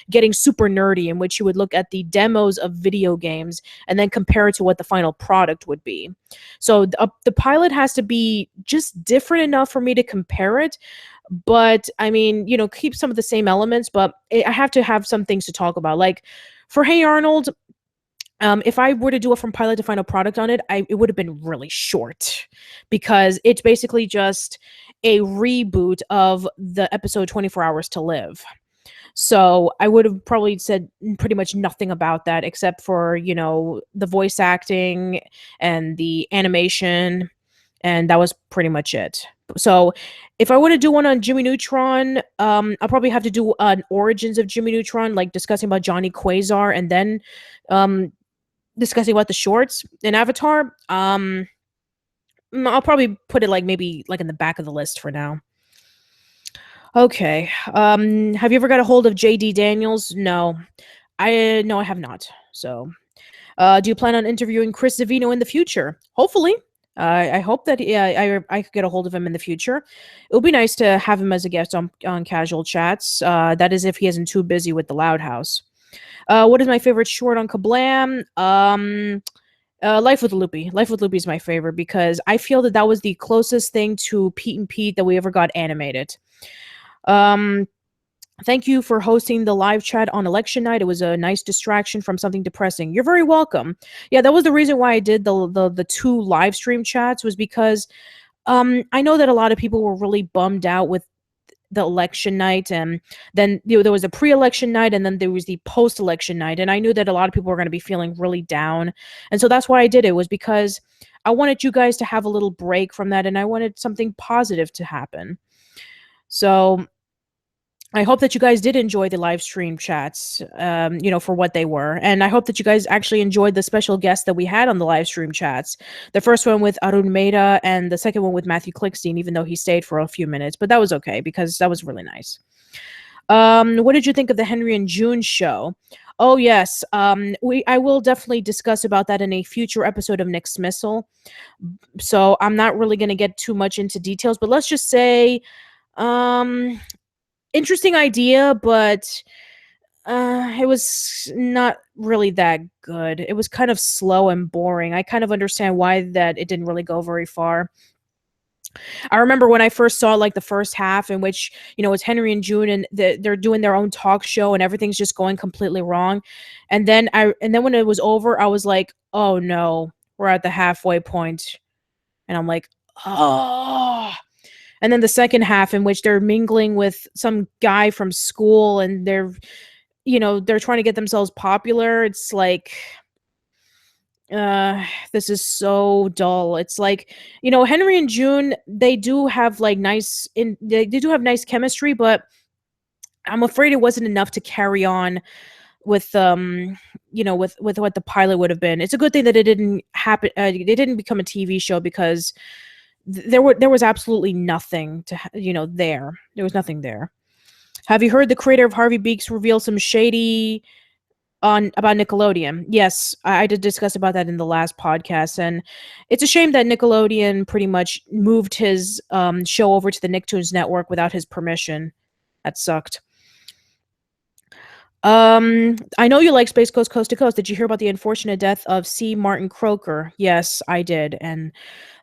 Getting Super Nerdy, in which he would look at the demos of video games and then compare it to what the final product would be. So the pilot has to be just different enough for me to compare it. But I mean, keep some of the same elements, but I have to have some things to talk about. Like for Hey Arnold, if I were to do it from pilot to final product on it, it would have been really short because it's basically just a reboot of the episode 24 Hours to Live. So I would have probably said pretty much nothing about that except for, the voice acting and the animation, and that was pretty much it. So if I want to do one on Jimmy Neutron, I'll probably have to do an origins of Jimmy Neutron, like discussing about Johnny Quasar, and then discussing about the shorts in Avatar. I'll probably put it like maybe like in the back of the list for now. Okay. Have you ever got a hold of JD Daniels? No. No, I have not. So, do you plan on interviewing Chris Savino in the future? Hopefully. I hope that I could get a hold of him in the future. It would be nice to have him as a guest on Casual Chats. That is if he isn't too busy with the Loud House. What is my favorite short on Kablam? Life with Loopy. Life with Loopy is my favorite because I feel that that was the closest thing to Pete and Pete that we ever got animated. Um, Thank you for hosting the live chat on election night. It was a nice distraction from something depressing. You're very welcome. Yeah, that was the reason why I did the two live stream chats, was because I know that a lot of people were really bummed out with the election night, and then there was a pre-election night, and then there was the post-election night, and I knew that a lot of people were going to be feeling really down, and so that's why I did it, was because I wanted you guys to have a little break from that, and I wanted something positive to happen. So I hope that you guys did enjoy the live stream chats, for what they were. And I hope that you guys actually enjoyed the special guests that we had on the live stream chats. The first one with Arun Mehta and the second one with Matthew Klickstein, even though he stayed for a few minutes. But that was okay because that was really nice. What did you think of the Henry and June show? Oh, yes. I will definitely discuss about that in a future episode of Nick's Missile. So I'm not really going to get too much into details, but let's just say interesting idea, but it was not really that good. It was kind of slow and boring. I kind of understand why that it didn't really go very far. I remember when I first saw like the first half, in which it's Henry and June, and they're doing their own talk show, and everything's just going completely wrong. And then when it was over, I was like, oh no, we're at the halfway point, and I'm like, oh. And then the second half, in which they're mingling with some guy from school, and they're trying to get themselves popular. It's like, this is so dull. It's like, Henry and June, they do have like they do have nice chemistry, but I'm afraid it wasn't enough to carry on with with what the pilot would have been. It's a good thing that it didn't happen. It didn't become a TV show, because there was absolutely nothing to there. There was nothing there. Have you heard the creator of Harvey Beaks reveal some shady about Nickelodeon? Yes, I did discuss about that in the last podcast, and it's a shame that Nickelodeon pretty much moved his show over to the Nicktoons network without his permission. That sucked. I know you like Space Ghost Coast to Coast. Did you hear about the unfortunate death of C. Martin Croker? Yes, I did, and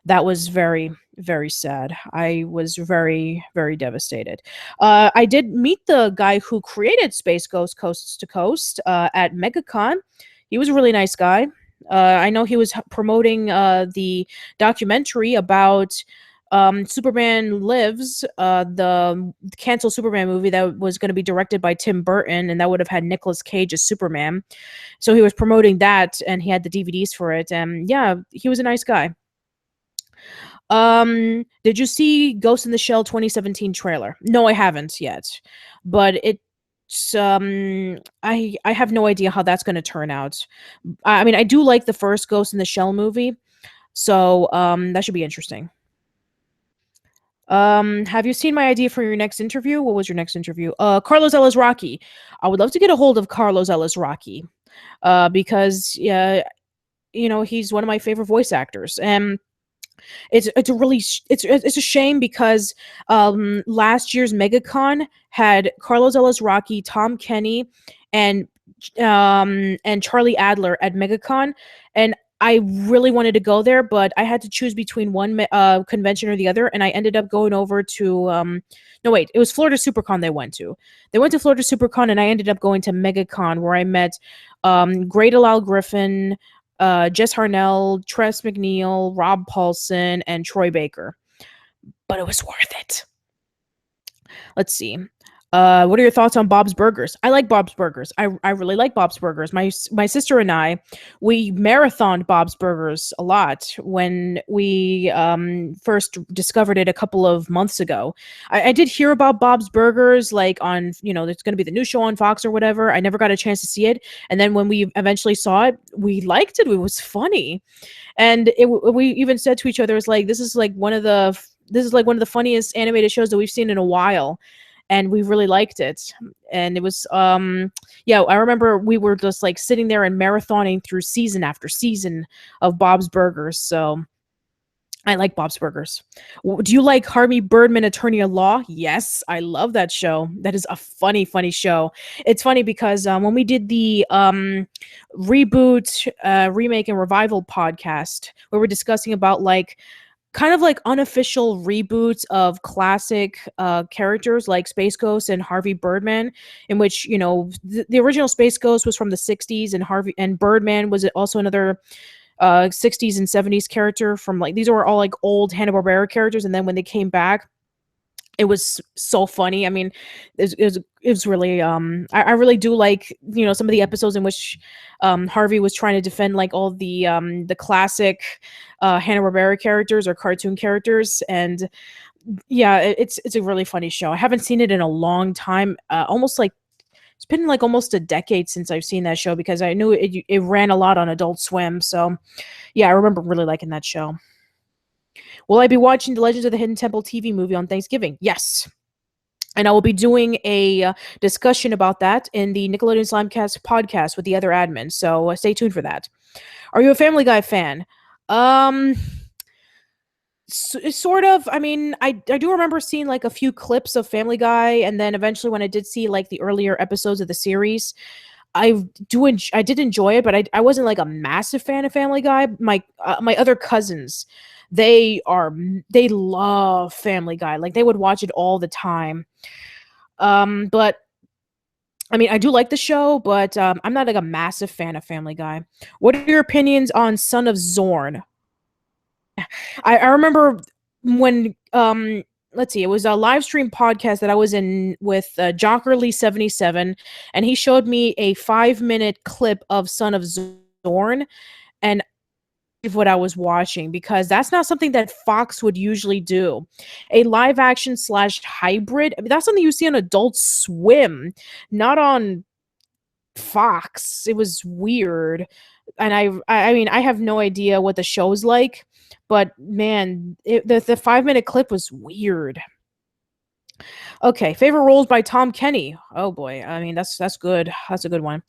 that was very, Very sad. I was very, very devastated. I did meet the guy who created Space Ghost Coast to Coast at MegaCon. He was a really nice guy. I know he was promoting the documentary about Superman Lives, the canceled Superman movie that was going to be directed by Tim Burton, and that would have had Nicolas Cage as Superman. So he was promoting that, and he had the DVDs for it. And yeah, he was a nice guy. Did you see Ghost in the Shell 2017 trailer? No, I haven't yet, but it's I have no idea how that's going to turn out. I mean, I do like the first Ghost in the Shell movie, so that should be interesting. Have you seen my idea for your next interview? What was your next interview? Carlos Ellis Rocky. I would love to get a hold of Carlos Ellis Rocky, because yeah, he's one of my favorite voice actors, and it's a really it's a shame because last year's MegaCon had Carlos Ellis Rocky, Tom Kenny, and Charlie Adler at MegaCon, and I really wanted to go there, but I had to choose between one convention or the other, and I ended up going over to no wait, it was Florida SuperCon they went to. They went to Florida SuperCon, and I ended up going to MegaCon where I met Great Alal Griffin, Jess Harnell, Tress McNeil, Rob Paulson, and Troy Baker. But it was worth it. Let's see. What are your thoughts on Bob's Burgers? I like Bob's Burgers. I really like Bob's Burgers. My sister and I, we marathoned Bob's Burgers a lot when we first discovered it a couple of months ago. I did hear about Bob's Burgers, like on, there's going to be the new show on Fox or whatever. I never got a chance to see it. And then when we eventually saw it, we liked it. It was funny. And we even said to each other, it's like, this is like one of the funniest animated shows that we've seen in a while, and we really liked it. And it was yeah, I remember we were just like sitting there and marathoning through season after season of Bob's Burgers. So I like Bob's Burgers. Do you like Harvey Birdman, Attorney at Law? Yes, I love that show. That is a funny, funny show. It's funny because when we did the reboot, remake, and revival podcast, we were discussing about like kind of like unofficial reboots of classic characters like Space Ghost and Harvey Birdman, in which the original Space Ghost was from the 60s, and Birdman was also another 60s and 70s character from, like, these were all like old Hanna-Barbera characters, and then when they came back, it was so funny. I mean, it was really I really do like some of the episodes in which Harvey was trying to defend like all the classic Hanna-Barbera characters or cartoon characters. And yeah, it's a really funny show. I haven't seen it in a long time, almost like it's been like almost a decade since I've seen that show, because I knew it ran a lot on Adult Swim. So yeah, I remember really liking that show. Will I be watching the Legends of the Hidden Temple TV movie on Thanksgiving? Yes. And I will be doing a discussion about that in the Nickelodeon Slimecast podcast with the other admins. So stay tuned for that. Are you a Family Guy fan? Sort of. I mean, I do remember seeing like a few clips of Family Guy, and then eventually when I did see like the earlier episodes of the series, I did enjoy it, but I wasn't like a massive fan of Family Guy. My other cousins, they love Family Guy. Like they would watch it all the time. But I mean, I do like the show, but I'm not like a massive fan of Family Guy. What are your opinions on Son of Zorn? I remember when let's see, it was a live stream podcast that I was in with Jockerly77, and he showed me a 5-minute clip of Son of Zorn, and what I was watching, because that's not something that Fox would usually do. A live action slash hybrid. I mean, that's something you see on Adult Swim, not on Fox. It was weird. And I mean, I have no idea what the show's like, but man, the 5-minute clip was weird. Okay, favorite roles by Tom Kenny. Oh boy, I mean that's good. That's a good one.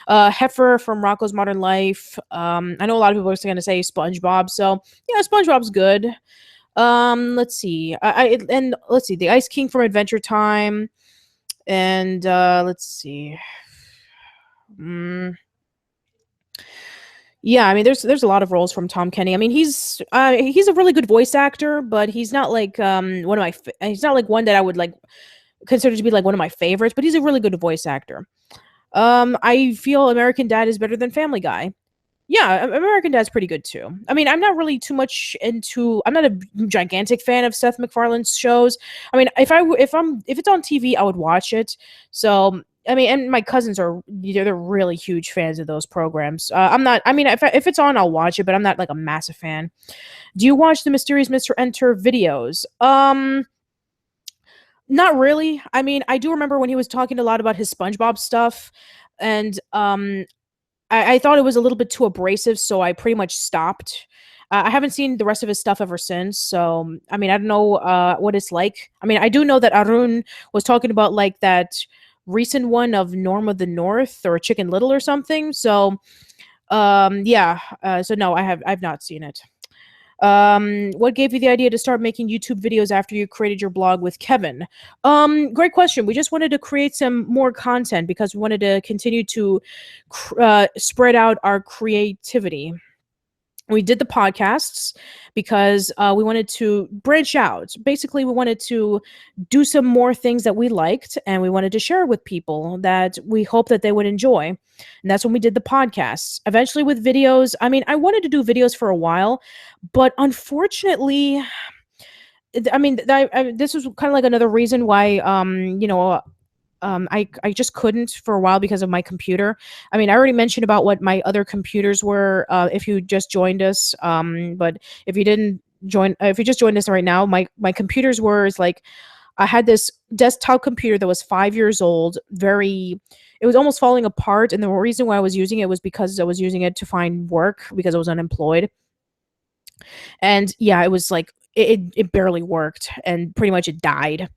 Heifer from Rocko's Modern Life. I know a lot of people are going to say SpongeBob, so yeah, SpongeBob's good. Let's see. Let's see, the Ice King from Adventure Time, and let's see. Yeah, I mean, there's a lot of roles from Tom Kenny. I mean, he's a really good voice actor, but he's not like one of he's not like one that I would like consider to be like one of my favorites. But he's a really good voice actor. I feel American Dad is better than Family Guy. Yeah, American Dad's pretty good too. I mean, I'm not really too much into. I'm not a gigantic fan of Seth MacFarlane's shows. I mean, if it's on TV, I would watch it. So I mean, and my cousins are they're really huge fans of those programs. I'm not. I mean, if it's on, I'll watch it, but I'm not like a massive fan. Do you watch the Mysterious Mr. Enter videos? Not really. I mean, I do remember when he was talking a lot about his SpongeBob stuff, and I thought it was a little bit too abrasive, so I pretty much stopped. I haven't seen the rest of his stuff ever since, so I mean, I don't know what it's like. I mean, I do know that Arun was talking about like that recent one of Norm of the North or Chicken Little or something. So, yeah. So no, I've not seen it. What gave you the idea to start making YouTube videos after you created your blog with Kevin? Great question. We just wanted to create some more content because we wanted to continue to spread out our creativity. We did the podcasts because we wanted to branch out. Basically, we wanted to do some more things that we liked, and we wanted to share with people that we hope that they would enjoy. And that's when we did the podcasts. Eventually, with videos, I mean, I wanted to do videos for a while, but unfortunately, I mean, this was kind of like another reason why, I just couldn't for a while because of my computer. I mean, I already mentioned about what my other computers were. If you just joined us, but if you didn't join, if you just joined us right now, my computers were is like I had this desktop computer that was 5 years old. It was almost falling apart, and the reason why I was using it was because I was using it to find work because I was unemployed. And yeah, it was like it barely worked, and pretty much it died.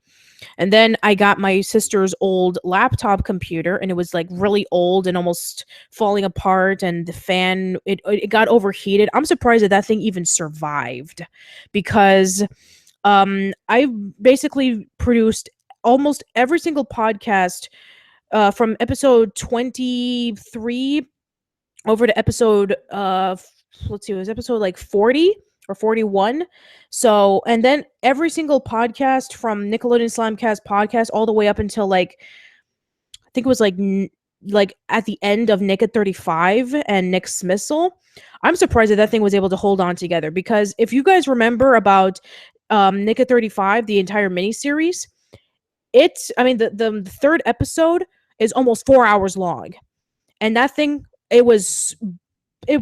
And then I got my sister's old laptop computer, and it was like really old and almost falling apart, and the fan it got overheated. I'm surprised that that thing even survived because I basically produced almost every single podcast from episode 23 over to episode let's see, it was episode like 40 or 41. So, and then every single podcast from Nickelodeon Slamcast podcast all the way up until like I think it was like at the end of Nick at 35 and Nick Smissel. I'm surprised that that thing was able to hold on together because if you guys remember about Nick at 35, the entire miniseries, I mean the third episode is almost 4 hours long. And that thing it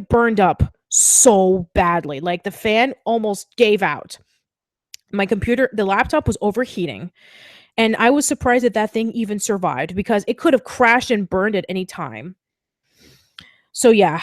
burned up so badly. Like the fan almost gave out. My computer, the laptop was overheating. And I was surprised that that thing even survived because it could have crashed and burned at any time. So yeah,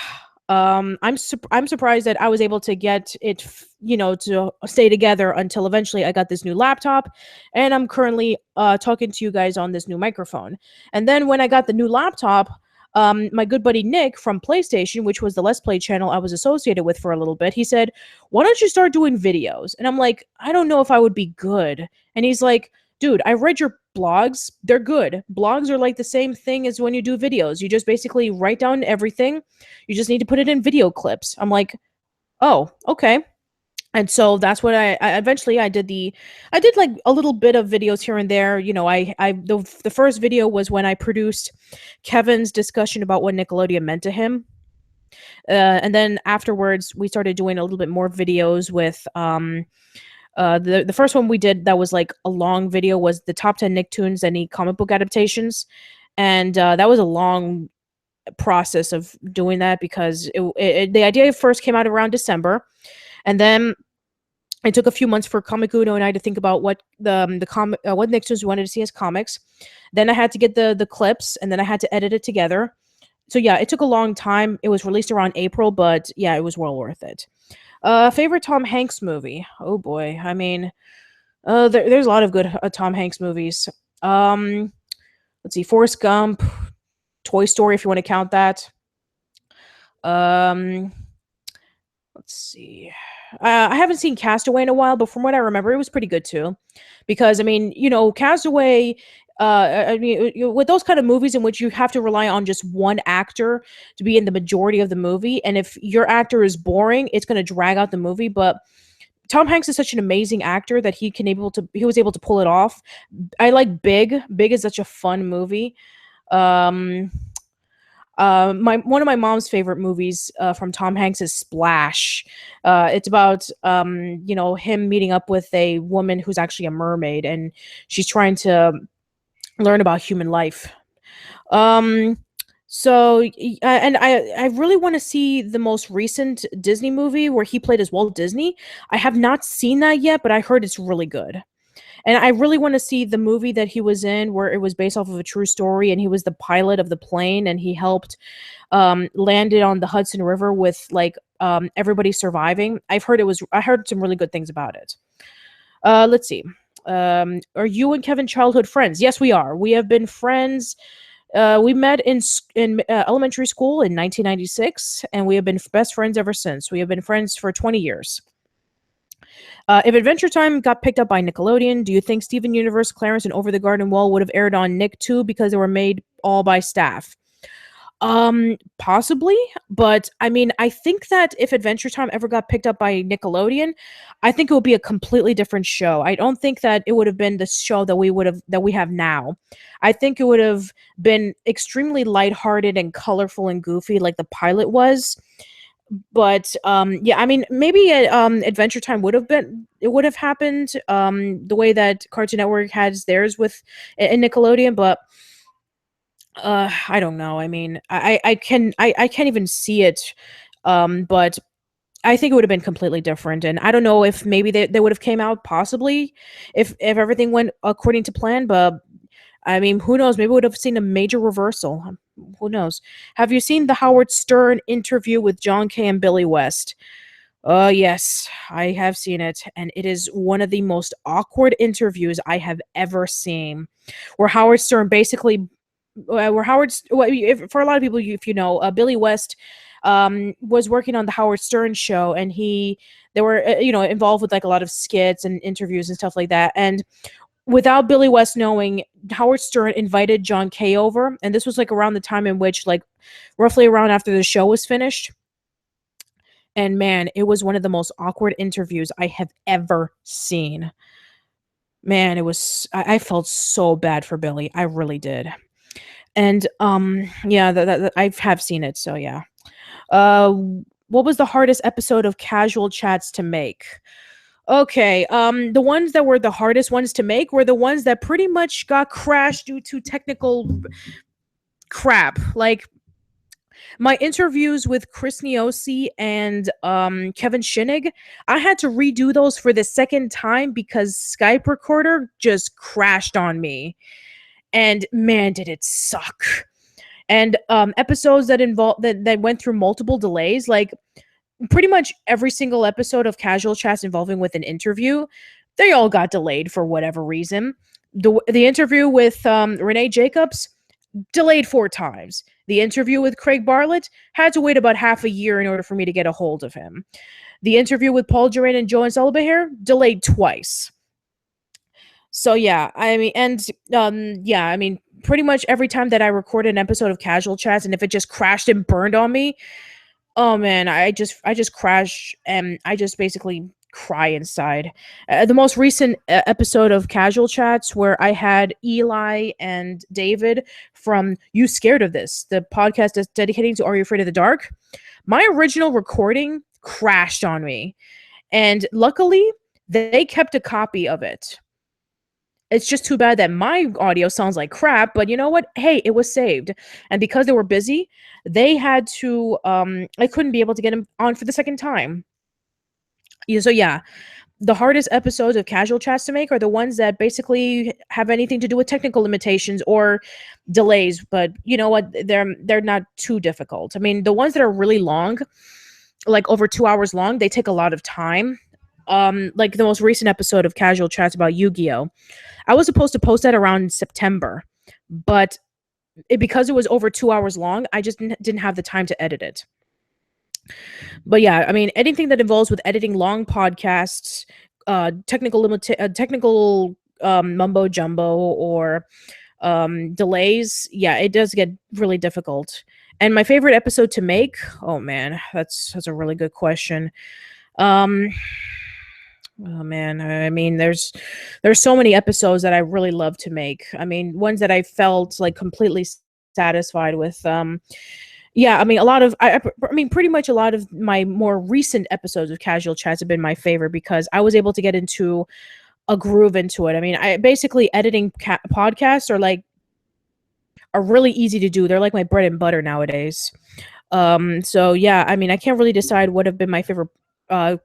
I'm surprised that I was able to get it, to stay together until eventually I got this new laptop, and I'm currently talking to you guys on this new microphone. And then when I got the new laptop, my good buddy Nick from PlayStation, which was the Let's Play channel I was associated with for a little bit, he said, "Why don't you start doing videos?" And I'm like, "I don't know if I would be good." And he's like, "Dude, I read your blogs. They're good. Blogs are like the same thing as when you do videos. You just basically write down everything. You just need to put it in video clips." I'm like, "Oh, okay." And so that's what I eventually I did like a little bit of videos here and there. The first video was when I produced Kevin's discussion about what Nickelodeon meant to him. And then afterwards we started doing a little bit more videos with the first one we did that was like a long video was the top 10 Nicktoons any comic book adaptations. And that was a long process of doing that because the idea first came out around December, and then it took a few months for Comic Uno and I to think about what what Nicktoons we wanted to see as comics. Then I had to get the clips, and then I had to edit it together. So yeah, it took a long time. It was released around April, but yeah, it was well worth it. Favorite Tom Hanks movie? Oh boy, I mean, there's a lot of good Tom Hanks movies. Um, let's see, Forrest Gump, Toy Story, if you want to count that. Um, let's see. I haven't seen Castaway in a while, but from what I remember, it was pretty good too. Because I mean, Castaway. I mean, with those kind of movies in which you have to rely on just one actor to be in the majority of the movie, and if your actor is boring, it's going to drag out the movie. But Tom Hanks is such an amazing actor that he was able to pull it off. I like Big. Big is such a fun movie. Um, my one of my mom's favorite movies from Tom Hanks is Splash. It's about him meeting up with a woman who's actually a mermaid, and she's trying to learn about human life. Um, and I really want to see the most recent Disney movie where he played as Walt Disney. I have not seen that yet, but I heard it's really good. And I really want to see the movie that he was in where it was based off of a true story and he was the pilot of the plane and he helped land it on the Hudson River with like everybody surviving. I heard some really good things about it. Let's see. Are you and Kevin childhood friends? Yes, we are. We have been friends. We met in elementary school in 1996, and we have been best friends ever since. We have been friends for 20 years. If Adventure Time got picked up by Nickelodeon, do you think Steven Universe, Clarence, and Over the Garden Wall would have aired on Nick too because they were made all by staff? Possibly, but I mean, I think that if Adventure Time ever got picked up by Nickelodeon, I think it would be a completely different show. I don't think that it would have been the show that we have now. I think it would have been extremely lighthearted and colorful and goofy like the pilot was. But yeah, I mean, maybe Adventure Time would have happened the way that Cartoon Network has theirs with in Nickelodeon, but I don't know. I mean, I can't even see it. But I think it would have been completely different. And I don't know if maybe they would have came out possibly if everything went according to plan, but I mean, who knows? Maybe we would have seen a major reversal. Who knows? Have you seen the Howard Stern interview with John Kay and Billy West? Yes, I have seen it, and it is one of the most awkward interviews I have ever seen. Where Howard Stern basically for a lot of people, if you know, Billy West was working on the Howard Stern show, and they were involved with like a lot of skits and interviews and stuff like that. And without Billy West knowing, Howard Stern invited John Kay over, and this was like around the time in which like roughly around after the show was finished. And man, it was one of the most awkward interviews I have ever seen. Man, I felt so bad for Billy. I really did. And yeah, I have seen it, so yeah. Uh what was the hardest episode of Casual Chats to make? Okay, the ones that were the hardest ones to make were the ones that pretty much got crashed due to technical crap. Like my interviews with Chris Niosi and Kevin Shinnig, I had to redo those for the second time because Skype recorder just crashed on me. And man, did it suck. And episodes that went through multiple delays, like pretty much every single episode of Casual Chats involving with an interview, they all got delayed for whatever reason. The interview with Renee Jacobs delayed 4 times. The interview with Craig Bartlett had to wait about half a year in order for me to get a hold of him. The interview with Paul Duran and Joanne Sullivan delayed twice. So yeah, I mean, and yeah, I mean, pretty much every time that I recorded an episode of Casual Chats, and if it just crashed and burned on me, oh man, I just crash and I just basically cry inside. The most recent episode of Casual Chats where I had Eli and David from You Scared of This, the podcast that's dedicating to Are You Afraid of the Dark? My original recording crashed on me. And luckily, they kept a copy of it. It's just too bad that my audio sounds like crap, but you know what? Hey, it was saved. And because they were busy, they had to I couldn't be able to get them on for the second time. Yeah, so yeah, the hardest episodes of Casual Chats to make are the ones that basically have anything to do with technical limitations or delays, but you know what? They're not too difficult. I mean, the ones that are really long, like over 2 hours long, they take a lot of time. Like the most recent episode of Casual Chats about Yu-Gi-Oh! I was supposed to post that around September, but because it was over 2 hours long, I just didn't have the time to edit it. But yeah, I mean, anything that involves with editing long podcasts, technical mumbo jumbo, or delays, yeah, it does get really difficult. And my favorite episode to make, oh man, that's a really good question. Um, oh man, I mean, there's so many episodes that I really love to make. I mean, ones that I felt like completely satisfied with. Yeah, I mean, a lot of I mean, pretty much a lot of my more recent episodes of Casual Chats have been my favorite because I was able to get into a groove into it. I mean, I basically editing podcasts are really easy to do. They're like my bread and butter nowadays. So yeah, I mean, I can't really decide what have been my favorite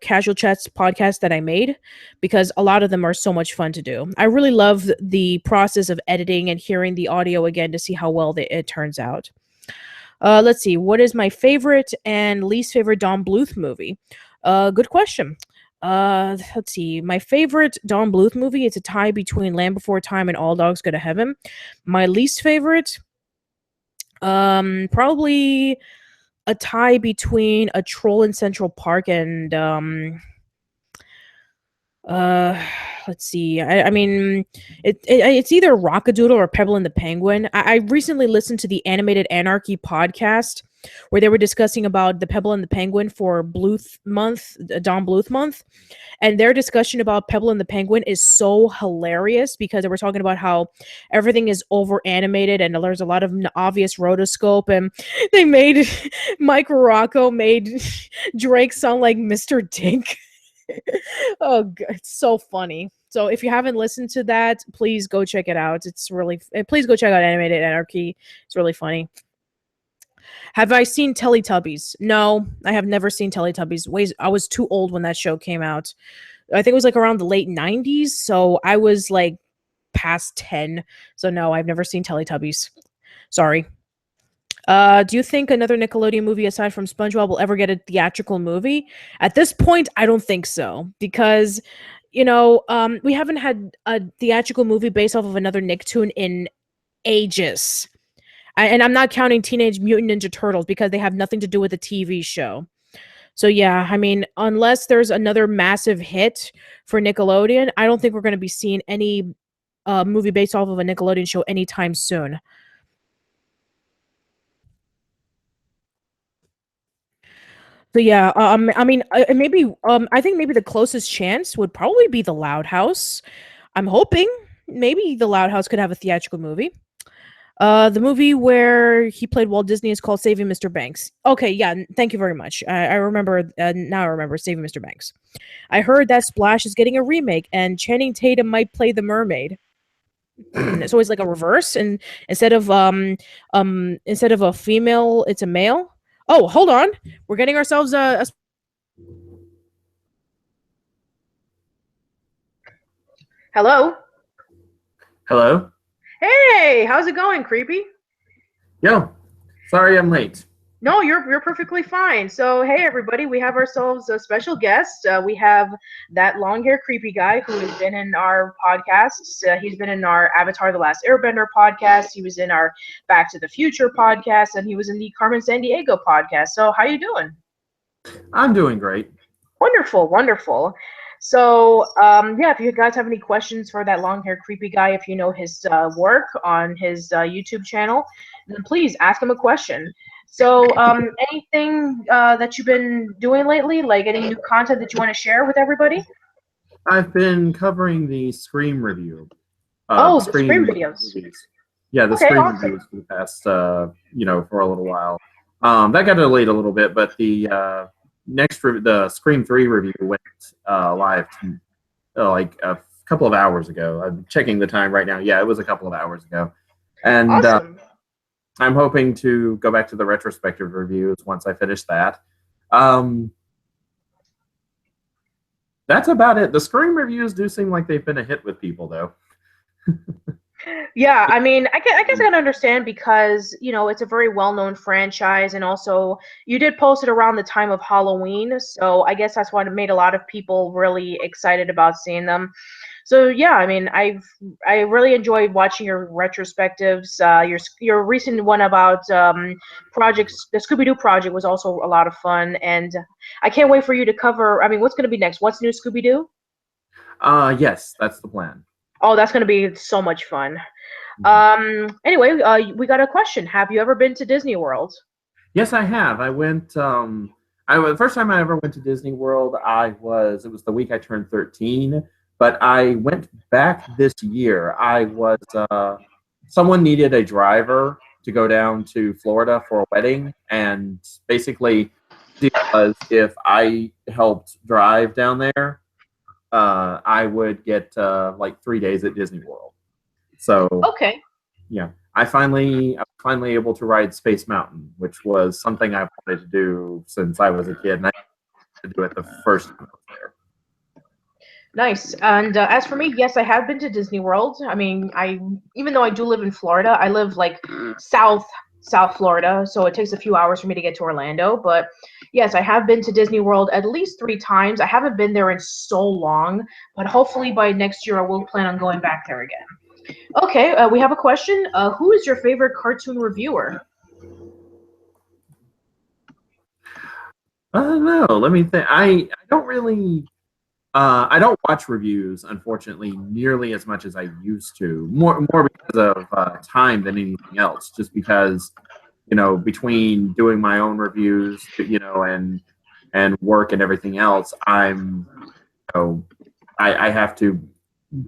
casual chats podcast that I made because a lot of them are so much fun to do. I really love the process of editing and hearing the audio again to see how well it turns out. Let's see. What is my favorite and least favorite Don Bluth movie? Good question. Let's see. My favorite Don Bluth movie is a tie between Land Before Time and All Dogs Go to Heaven. My least favorite, probably a tie between A Troll in Central Park and uh let's see. I mean, it's either Rockadoodle or Pebble and the Penguin. I recently listened to the Animated Anarchy podcast where they were discussing about the Pebble and the Penguin for Bluth month, Don Bluth month, and their discussion about Pebble and the Penguin is so hilarious because they were talking about how everything is over animated and there's a lot of obvious rotoscope, and they made Mike Rocco made Drake sound like Mr. Dink. Oh, it's so funny. So if you haven't listened to that, please go check it out. It's really please go check out Animated Anarchy. It's really funny. Have I seen Teletubbies? No, I have never seen Teletubbies. I was too old when that show came out. I think it was like around the late 90s, so I was like past 10. So no, I've never seen Teletubbies. Sorry. Do you think another Nickelodeon movie aside from SpongeBob will ever get a theatrical movie? At this point, I don't think so because, we haven't had a theatrical movie based off of another Nicktoon in ages. And I'm not counting Teenage Mutant Ninja Turtles because they have nothing to do with the TV show. So yeah, I mean, unless there's another massive hit for Nickelodeon, I don't think we're going to be seeing any movie based off of a Nickelodeon show anytime soon. So yeah, I mean, maybe I think maybe the closest chance would probably be the Loud House. I'm hoping maybe the Loud House could have a theatrical movie. The movie where he played Walt Disney is called Saving Mr. Banks. Okay, yeah, thank you very much. I remember now. I remember Saving Mr. Banks. I heard that Splash is getting a remake, and Channing Tatum might play the mermaid. It's always like a reverse, and instead of a female, it's a male. Oh, hold on, we're getting ourselves a hello. Hello? Hey, how's it going, creepy? Yo, sorry I'm late. No, you're perfectly fine. So, hey everybody, we have ourselves a special guest. We have that long hair creepy guy who has been in our podcasts. He's been in our Avatar: The Last Airbender podcast. He was in our Back to the Future podcast, and he was in the Carmen Sandiego podcast. So, how you doing? I'm doing great. Wonderful, wonderful. So, yeah, if you guys have any questions for that long hair creepy guy, if you know his work on his YouTube channel, then please ask him a question. So, anything that you've been doing lately, like any new content that you want to share with everybody? I've been covering the Scream review. Oh, the Scream Scream videos. movies. Yeah, the Okay, Scream awesome. reviews for the past, for a little while. That got delayed a little bit, but the the Scream 3 review went live like a couple of hours ago. I'm checking the time right now. Yeah, it was a couple of hours ago. And Awesome. I'm hoping to go back to the retrospective reviews once I finish that. Um, that's about it. The Scream reviews do seem like they've been a hit with people, though. Yeah, I mean, I guess I can understand because, it's a very well-known franchise, and also you did post it around the time of Halloween, so I guess that's what made a lot of people really excited about seeing them. So yeah, I mean, I really enjoyed watching your retrospectives. Your recent one about projects, the Scooby Doo project was also a lot of fun, and I can't wait for you to cover. I mean, what's going to be next? What's new, Scooby Doo? Yes, that's the plan. Oh, that's going to be so much fun. Anyway, we got a question. Have you ever been to Disney World? Yes, I have. I went. The first time I ever went to Disney World, it was the week I turned 13. But I went back this year. Someone needed a driver to go down to Florida for a wedding, and basically, the deal was if I helped drive down there, I would get like 3 days at Disney World. So Okay. yeah, I was finally able to ride Space Mountain, which was something I wanted to do since I was a kid, and I had to do it the first time I was there. Nice. And as for me, yes, I have been to Disney World. I mean, even though I do live in Florida, I live like South Florida, so it takes a few hours for me to get to Orlando. But yes, I have been to Disney World at least 3 times. I haven't been there in so long, but hopefully by next year I will plan on going back there again. Okay, we have a question. Who is your favorite cartoon reviewer? I don't know. Let me think. I don't really. I don't watch reviews, unfortunately, nearly as much as I used to. More because of time than anything else. Just because, between doing my own reviews, and work and everything else, I have to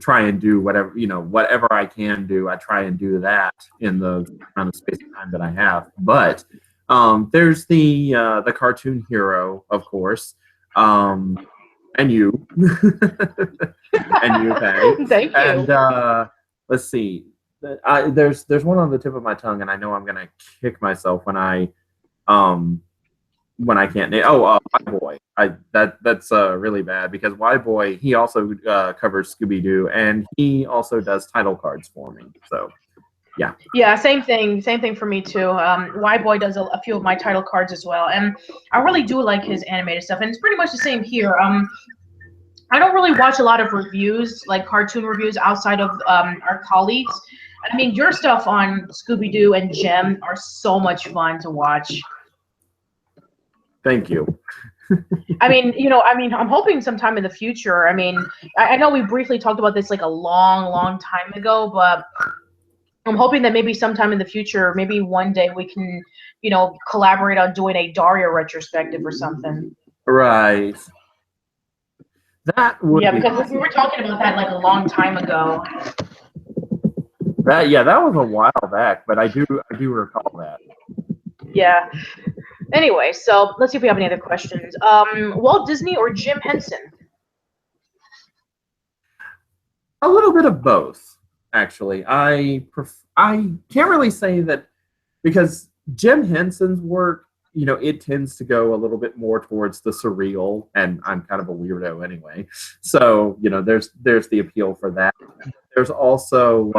try and do whatever I can do. I try and do that in the amount of space and time that I have. But there's the cartoon hero, of course. And you, and you, Patty. Thank you. And let's see. There's one on the tip of my tongue, and I know I'm gonna kick myself when I can't name. Oh, Y Boy. That's really bad because Y Boy, he also covers Scooby Doo, and he also does title cards for me. So yeah. Yeah, same thing. Same thing for me too. Y Boy does a few of my title cards as well, and I really do like his animated stuff. And it's pretty much the same here. I don't really watch a lot of reviews, like cartoon reviews, outside of our colleagues. I mean, your stuff on Scooby Doo and Gem are so much fun to watch. Thank you. I mean, I'm hoping sometime in the future. I mean, I know we briefly talked about this like a long time ago, but I'm hoping that maybe sometime in the future, maybe one day we can, collaborate on doing a Daria retrospective or something. Right. That would be because we were talking about that like a long time ago. That was a while back, but I do recall that. Yeah. Anyway, so let's see if we have any other questions. Walt Disney or Jim Henson? A little bit of both, actually. I can't really say that because Jim Henson's work, it tends to go a little bit more towards the surreal, and I'm kind of a weirdo anyway. So, there's the appeal for that. There's also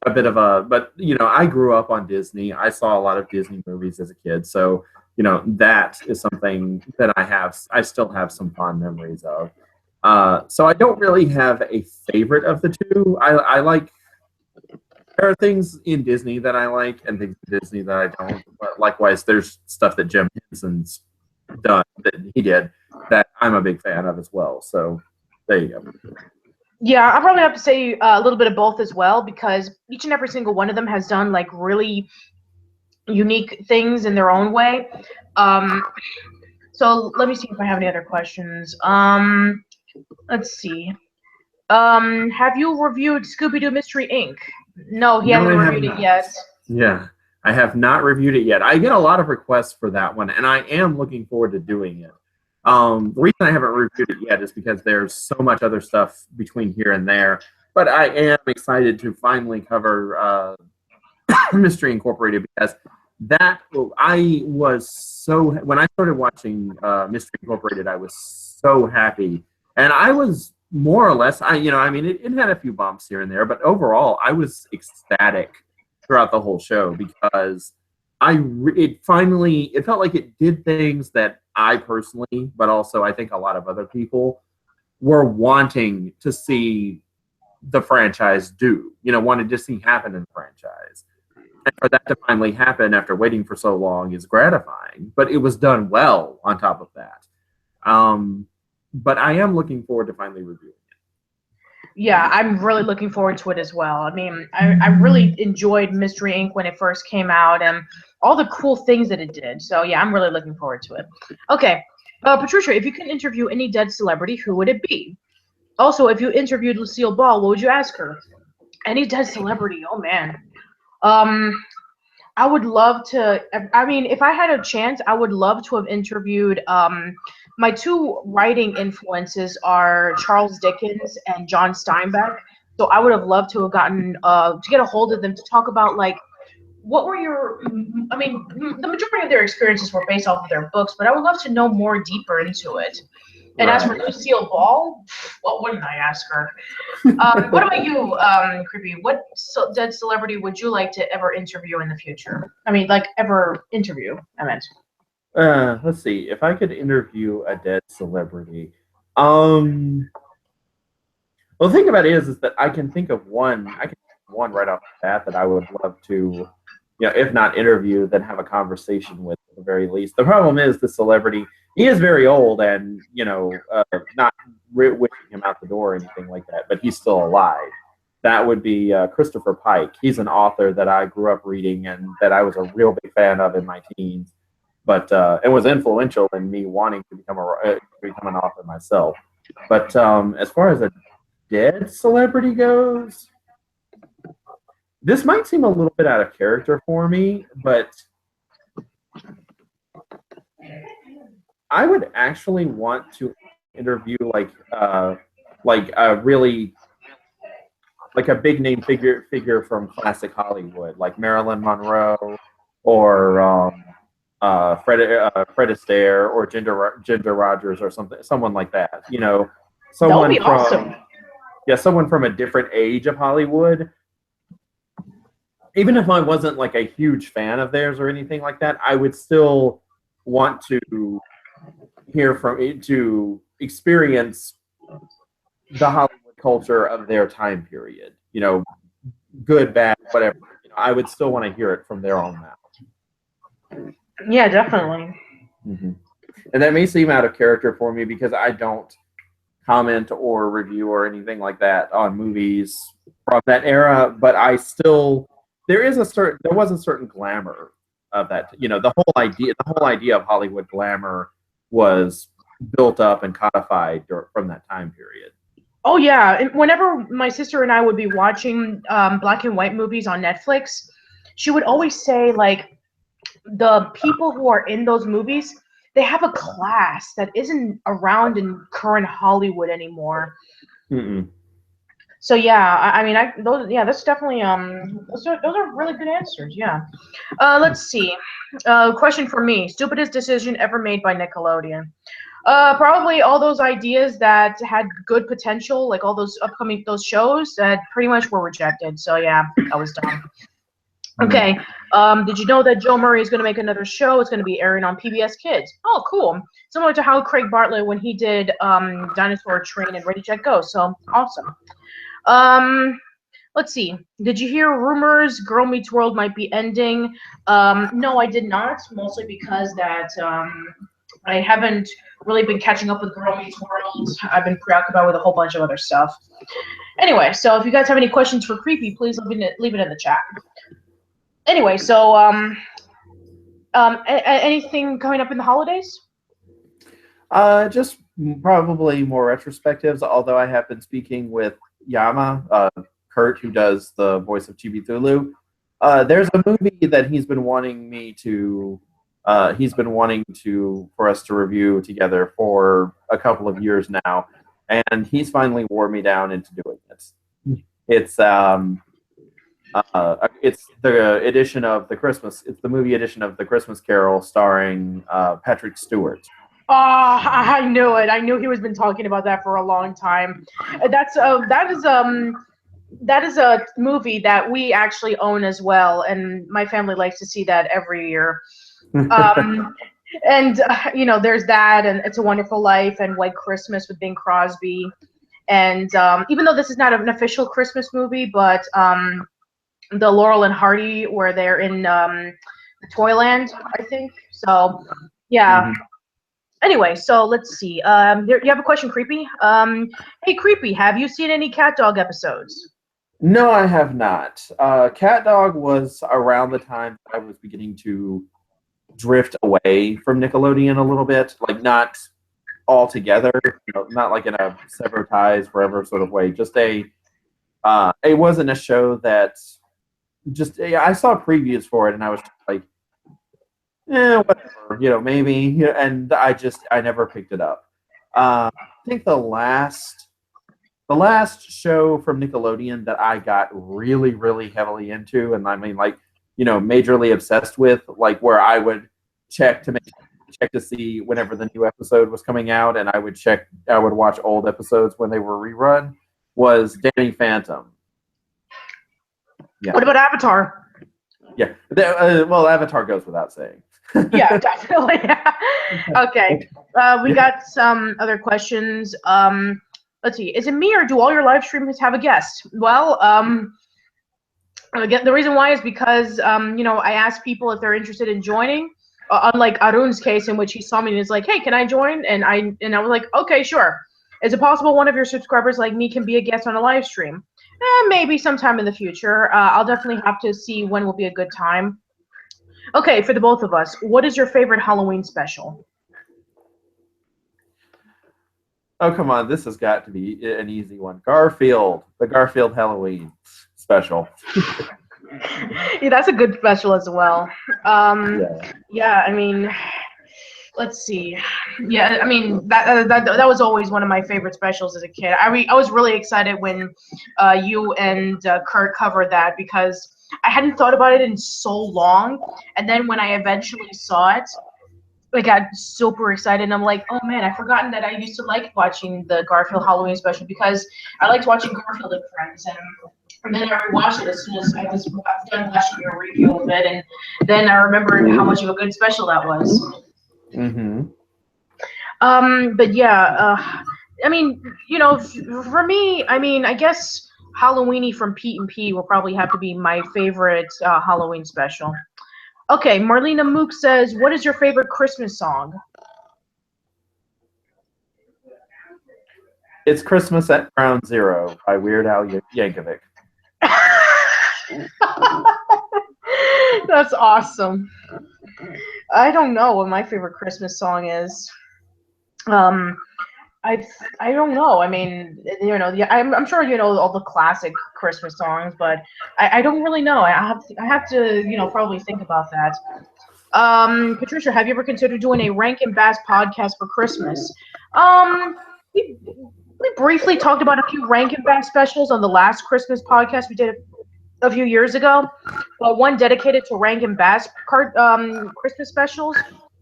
a bit of but I grew up on Disney. I saw a lot of Disney movies as a kid, so that is something that I still have some fond memories of. So I don't really have a favorite of the two. I like. There are things in Disney that I like and things in Disney that I don't. But likewise, there's stuff that Jim Henson's done that he did that I'm a big fan of as well. So there you go. Yeah, I probably have to say a little bit of both as well, because each and every single one of them has done like really unique things in their own way. So let me see if I have any other questions. Let's see. Have you reviewed Scooby-Doo Mystery Inc.? No, he hasn't reviewed it yet. Yeah, I have not reviewed it yet. I get a lot of requests for that one, and I am looking forward to doing it. The reason I haven't reviewed it yet is because there's so much other stuff between here and there. But I am excited to finally cover Mystery Incorporated, because when I started watching Mystery Incorporated, I was so happy, and I was more or less, it had a few bumps here and there, but overall, I was ecstatic throughout the whole show because it felt like it did things that I personally, but also I think a lot of other people were wanting to see the franchise do, wanted to see happen in the franchise. And for that to finally happen after waiting for so long is gratifying, but it was done well on top of that. But I am looking forward to finally reviewing it. Yeah, I'm really looking forward to it as well. I mean, I really enjoyed Mystery Inc. when it first came out and all the cool things that it did. So yeah, I'm really looking forward to it. Okay, Patricia, if you can interview any dead celebrity, who would it be? Also, if you interviewed Lucille Ball, what would you ask her? Any dead celebrity? Oh man. Um, I would love to. I mean, if I had a chance, I would love to have interviewed. My two writing influences are Charles Dickens and John Steinbeck. So I would have loved to have gotten to get a hold of them to talk about like what were your. I mean, the majority of their experiences were based off of their books, but I would love to know more deeper into it. And as for Right. Lucille Ball, what wouldn't I ask her? What about you, Creepy? What dead celebrity would you like to ever interview in the future? I mean, like ever interview, I meant. Let's see. If I could interview a dead celebrity, um, well, the thing about it is that I can think of one. I can think of one right off the bat that I would love to, if not interview, then have a conversation with at the very least. The problem is the celebrity. He is very old, and not wishing him out the door or anything like that, but he's still alive. That would be Christopher Pike. He's an author that I grew up reading and that I was a real big fan of in my teens, but it was influential in me wanting to become an author myself. But as far as a dead celebrity goes, this might seem a little bit out of character for me, but I would actually want to interview like a really like a big name figure from classic Hollywood, like Marilyn Monroe or Fred Astaire or Ginger Rogers or someone like that. That would be Someone awesome. someone from a different age of Hollywood. Even if I wasn't like a huge fan of theirs or anything like that, I would still want to to experience the Hollywood culture of their time period. Good, bad, whatever. I would still want to hear it from their own mouth. Yeah, definitely. Mm-hmm. And that may seem out of character for me because I don't comment or review or anything like that on movies from that era, but there was a certain glamour of that. The whole idea of Hollywood glamour was built up and codified from that time period. Oh yeah, and whenever my sister and I would be watching black and white movies on Netflix, she would always say like the people who are in those movies, they have a class that isn't around in current Hollywood anymore. Mm-mm. So yeah, that's definitely those are really good answers. Yeah. Let's see. Question for me: stupidest decision ever made by Nickelodeon? Probably all those ideas that had good potential, like all those shows that pretty much were rejected. So yeah, I was dumb. Okay. Did you know that Joe Murray is going to make another show? It's going to be airing on PBS Kids. Oh, cool. Similar to how Craig Bartlett when he did Dinosaur Train and Ready Jet Go. So awesome. Let's see. Did you hear rumors Girl Meets World might be ending? No, I did not. Mostly because that I haven't really been catching up with Girl Meets World. I've been preoccupied with a whole bunch of other stuff. Anyway, so if you guys have any questions for Creepy, please leave it in the chat. Anyway, so anything coming up in the holidays? Just probably more retrospectives. Although I have been speaking with Yama, Kurt, who does the voice of Chibi Thulu. There's a movie that he's been wanting for us to review together for a couple of years now, and he's finally wore me down into doing it. It's the edition of the Christmas. It's the movie edition of the Christmas Carol, starring Patrick Stewart. Oh, I knew it. I knew he was been talking about that for a long time. That is a movie that we actually own as well, and my family likes to see that every year. And there's that, and It's a Wonderful Life, and White Christmas with Bing Crosby, and even though this is not an official Christmas movie, but the Laurel and Hardy where they're in the Toyland, I think. So yeah. Mm-hmm. Anyway, so let's see. You have a question, Creepy? Hey, Creepy, have you seen any Cat Dog episodes? No, I have not. Cat Dog was around the time I was beginning to drift away from Nickelodeon a little bit, like not altogether, not like in a sever ties forever sort of way. Just it wasn't a show that I saw previews for it and I was like, whatever, maybe, and I never picked it up. I think the last show from Nickelodeon that I got really, really heavily into, and I mean, like, majorly obsessed with, like, where I would check to see whenever the new episode was coming out, and I would watch old episodes when they were rerun, was Danny Phantom. Yeah. What about Avatar? Yeah. Well, Avatar goes without saying. Yeah, definitely. Okay. We got some other questions. Let's see. Is it me or do all your live streams have a guest? Well, again, the reason why is because I asked people if they're interested in joining. Unlike Arun's case, in which he saw me and is like, "Hey, can I join?" And I was like, "Okay, sure." Is it possible one of your subscribers like me can be a guest on a live stream? Maybe sometime in the future. I'll definitely have to see when will be a good time. Okay, for the both of us, what is your favorite Halloween special? Oh, come on. This has got to be an easy one. Garfield. The Garfield Halloween special. Yeah, that's a good special as well. Yeah, I mean, let's see. Yeah, I mean, that was always one of my favorite specials as a kid. I was really excited when you and Kurt covered that because I hadn't thought about it in so long. And then when I eventually saw it, I got super excited. And I'm like, oh man, I've forgotten that I used to like watching the Garfield Halloween special because I liked watching Garfield and Friends. And then I rewatched it as soon as I was done watching your review of it. And then I remembered how much of a good special that was. Mm-hmm. But yeah, I mean, for me, I mean, I guess Halloweeny from Pete and P will probably have to be my favorite Halloween special. Okay, Marlena Mook says, what is your favorite Christmas song? It's Christmas at Ground Zero by Weird Al Yankovic. That's awesome. I don't know what my favorite Christmas song is. I don't know. I mean, I'm sure you know all the classic Christmas songs, but I don't really know. I have to probably think about that. Patricia, have you ever considered doing a Rankin Bass podcast for Christmas? We briefly talked about a few Rankin Bass specials on the last Christmas podcast we did a few years ago, but one dedicated to Rankin Bass Christmas specials.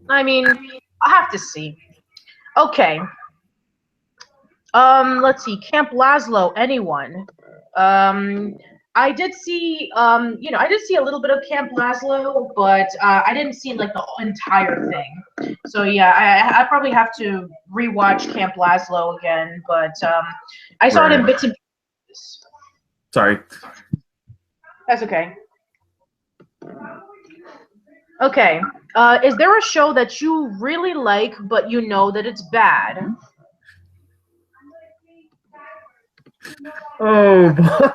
I mean, I have to see. Okay. Let's see. Camp Laszlo. Anyone? I did see. I did see a little bit of Camp Laszlo, but I didn't see like the entire thing. So yeah, I probably have to rewatch Camp Laszlo again. But I saw it in bits and pieces. Sorry. That's okay. Okay. Is there a show that you really like, but you know that it's bad? Oh boy.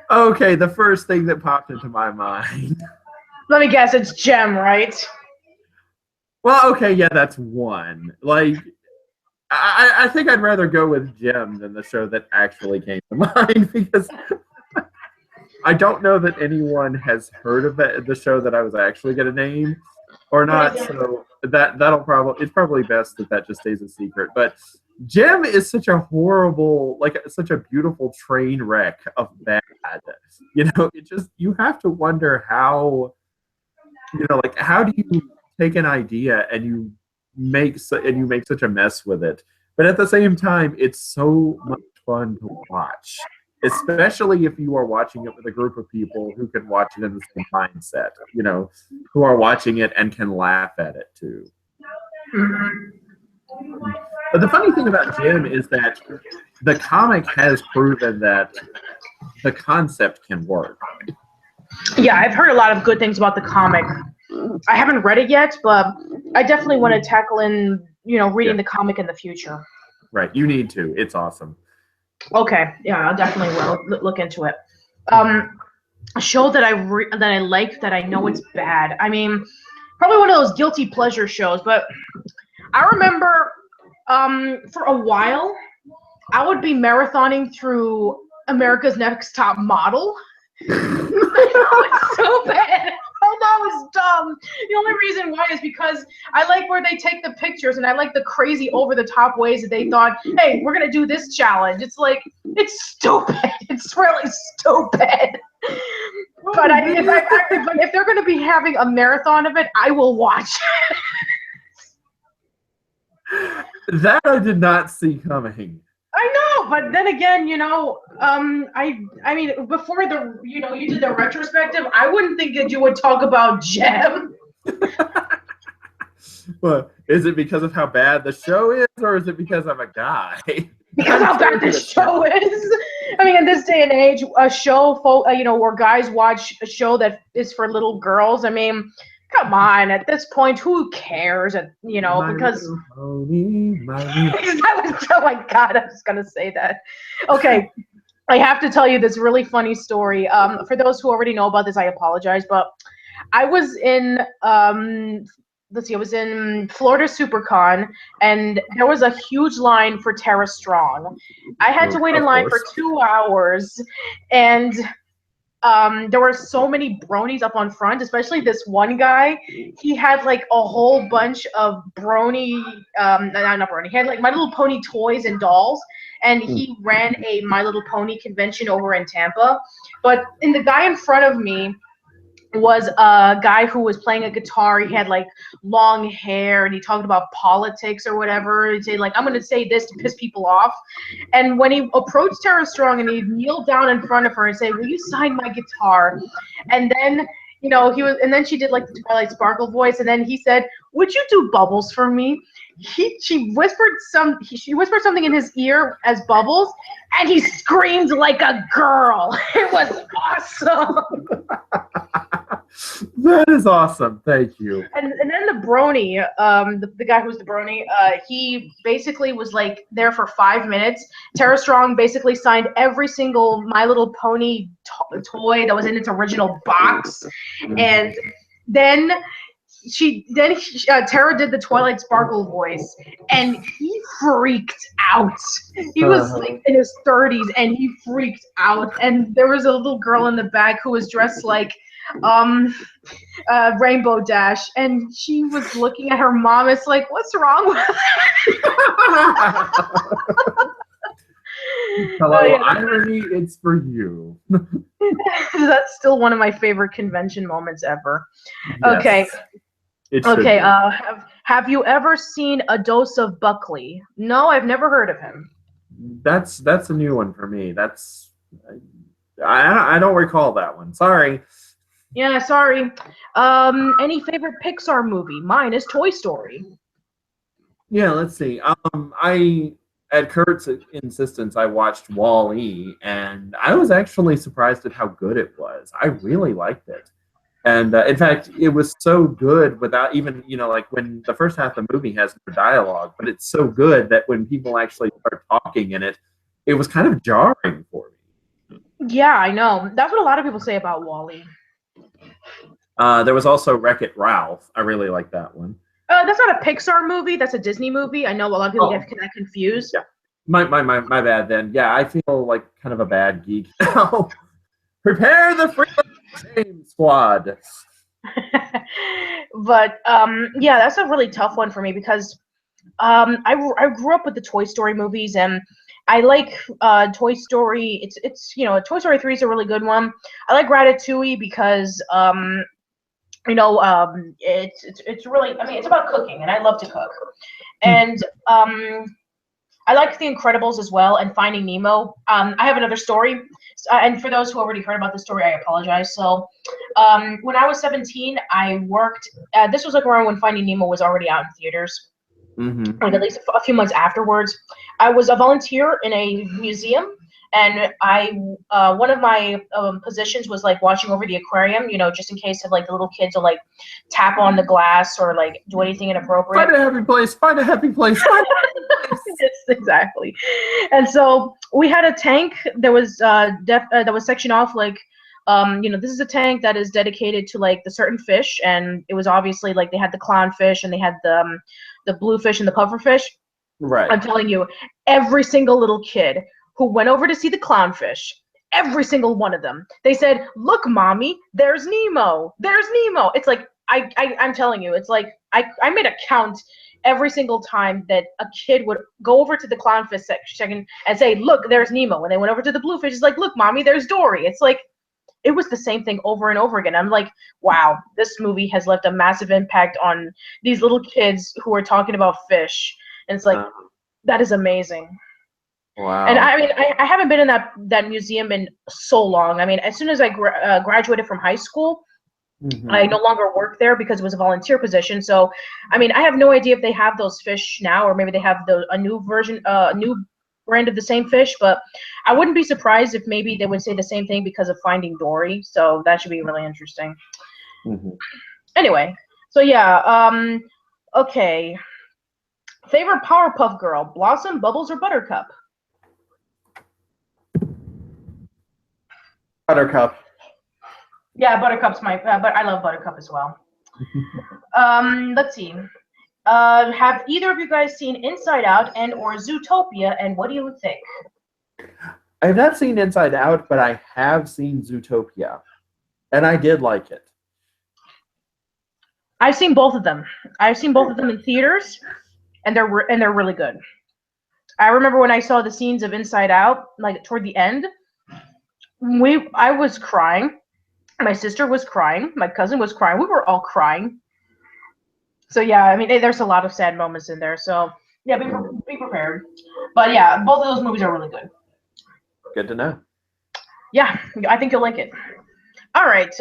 Okay, the first thing that popped into my mind. Let me guess, it's Gem, right? Well, okay, yeah, that's one. Like, I think I'd rather go with Gem than the show that actually came to mind because I don't know that anyone has heard of the show that I was actually going to name or not. So it's probably best that just stays a secret. But Gem is such a horrible, such a beautiful train wreck of bad. You have to wonder how, how do you take an idea and you make such a mess with it? But at the same time, it's so much fun to watch, especially if you are watching it with a group of people who can watch it in the same mindset, who are watching it and can laugh at it too. But the funny thing about Jim is that the comic has proven that the concept can work. Yeah, I've heard a lot of good things about the comic. I haven't read it yet, but I definitely want to tackle in, reading the comic in the future. Right, you need to. It's awesome. Okay, yeah, I definitely will look into it. A show that I like that I know it's bad. I mean, probably one of those guilty pleasure shows, but I remember for a while I would be marathoning through America's Next Top Model. I know it's so bad. I know it's dumb. The only reason why is because I like where they take the pictures, and I like the crazy over-the-top ways that they thought, hey, we're going to do this challenge. It's like, it's stupid. It's really stupid. But if they're going to be having a marathon of it, I will watch it. That I did not see coming. I know, but then again, I mean, before you did the retrospective, I wouldn't think that you would talk about Gem. Well, is it because of how bad the show is, or is it because I'm a guy? Because how bad this show is. I mean, in this day and age, a show, where guys watch a show that is for little girls. I mean, come on. At this point, who cares? Because oh my God, I was gonna say that. Okay, I have to tell you this really funny story. For those who already know about this, I apologize, but I was in I was in Florida SuperCon, and there was a huge line for Tara Strong. I had to wait in line for 2 hours, and there were so many bronies up on front, especially this one guy. He had like a whole bunch of brony, not brony. He had like My Little Pony toys and dolls, and he ran a My Little Pony convention over in Tampa. But the guy in front of me was a guy who was playing a guitar. He had like long hair, and he talked about politics or whatever. He'd say like, I'm going to say this to piss people off. And when he approached Tara Strong and he kneeled down in front of her and say, will you sign my guitar? And then, and then she did like the Twilight Sparkle voice. And then he said, would you do Bubbles for me? She whispered something in his ear as Bubbles, and he screamed like a girl. It was awesome. That is awesome. Thank you. And then the brony, the guy who's the brony, he basically was like there for 5 minutes. Tara Strong basically signed every single My Little Pony toy that was in its original box, and then Tara did the Twilight Sparkle voice, and he freaked out. He was like in his 30s, and he freaked out. And there was a little girl in the back who was dressed like Rainbow Dash, and she was looking at her mom. It's like, what's wrong with her? Hello, irony, it's for you. That's still one of my favorite convention moments ever. Yes, okay. Okay. Have you ever seen A Dose of Buckley? No, I've never heard of him. That's a new one for me. I don't recall that one. Sorry. Yeah, sorry. Any favorite Pixar movie? Mine is Toy Story. Yeah, let's see. I at Kurt's insistence, I watched Wall-E, and I was actually surprised at how good it was. I really liked it. And in fact, it was so good without even, like when the first half of the movie has no dialogue, but it's so good that when people actually start talking in it, it was kind of jarring for me. Yeah, I know. That's what a lot of people say about Wall-E. There was also Wreck-It Ralph. I really like that one. That's not a Pixar movie. That's a Disney movie. I know a lot of people get that confused. Yeah. My bad then. Yeah, I feel like kind of a bad geek now. Prepare the Freedom Squad. But yeah, that's a really tough one for me because I grew up with the Toy Story movies, and I like Toy Story. It's Toy Story 3 is a really good one. I like Ratatouille because it's really, I mean, it's about cooking, and I love to cook. And I like The Incredibles as well, and Finding Nemo. I have another story, and for those who already heard about the story, I apologize. So when I was 17, I worked, this was like around when Finding Nemo was already out in theaters, like at least a few months afterwards. I was a volunteer in a museum, and one of my positions was like watching over the aquarium, you know, just in case of like the little kids will like tap on the glass or like do anything inappropriate. Find a happy place. Find a happy place. Find a happy place. Yes, exactly. And so we had a tank that was that was sectioned off like. You know, this is a tank that is dedicated to like the certain fish, and it was obviously like they had the clownfish and they had the bluefish and the pufferfish. Right. I'm telling you, every single little kid who went over to see the clownfish, every single one of them, they said, "Look, mommy, there's Nemo. There's Nemo." It's like I'm telling you, it's like I made a count every single time that a kid would go over to the clownfish section and say, "Look, there's Nemo." When they went over to the bluefish, it's like, "Look, mommy, there's Dory." It's like it was the same thing over and over again. I'm like, wow, this movie has left a massive impact on these little kids who are talking about fish. And it's like, that is amazing. Wow. And I mean, I haven't been in that museum in so long. I mean, as soon as I graduated from high school, I no longer work there because it was a volunteer position. So, I mean, I have no idea if they have those fish now, or maybe they have a new version, new brand of the same fish. But I wouldn't be surprised if maybe they would say the same thing because of Finding Dory. So that should be really interesting. Anyway, so yeah, okay. Favorite Powerpuff Girl: Blossom, Bubbles, or Buttercup? Buttercup. Yeah, Buttercup's my, but I love Buttercup as well. Let's see. Have either of you guys seen Inside Out and or Zootopia, and what do you think? I have not seen Inside Out, but I have seen Zootopia, and I did like it. I've seen both of them. I've seen both of them in theaters, and they're really good. I remember when I saw the scenes of Inside Out, like toward the end, I was crying. My sister was crying. My cousin was crying. We were all crying. So yeah, I mean, there's a lot of sad moments in there. So yeah, be prepared. But yeah, both of those movies are really good. Good to know. Yeah, I think you'll like it. All right.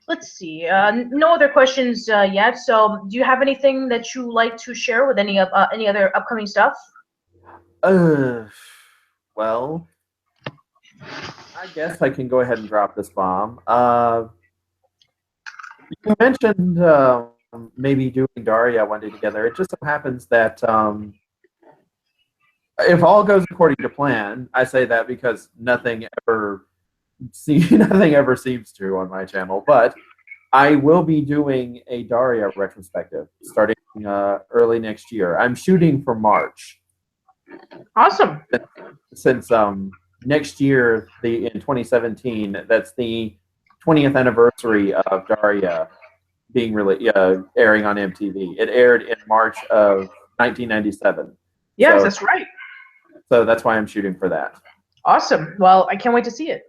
Let's see. No other questions yet. So, do you have anything that you like to share with any other upcoming stuff? Well, I guess I can go ahead and drop this bomb. You mentioned maybe doing Daria one day together. It just so happens that if all goes according to plan, I say that because nothing ever seems to on my channel, but I will be doing a Daria retrospective starting early next year. I'm shooting for March. Awesome. Since next year, in 2017, that's the 20th anniversary of Daria being airing on MTV. It aired in March of 1997. Yes, so, that's right. So that's why I'm shooting for that. Awesome. Well, I can't wait to see it.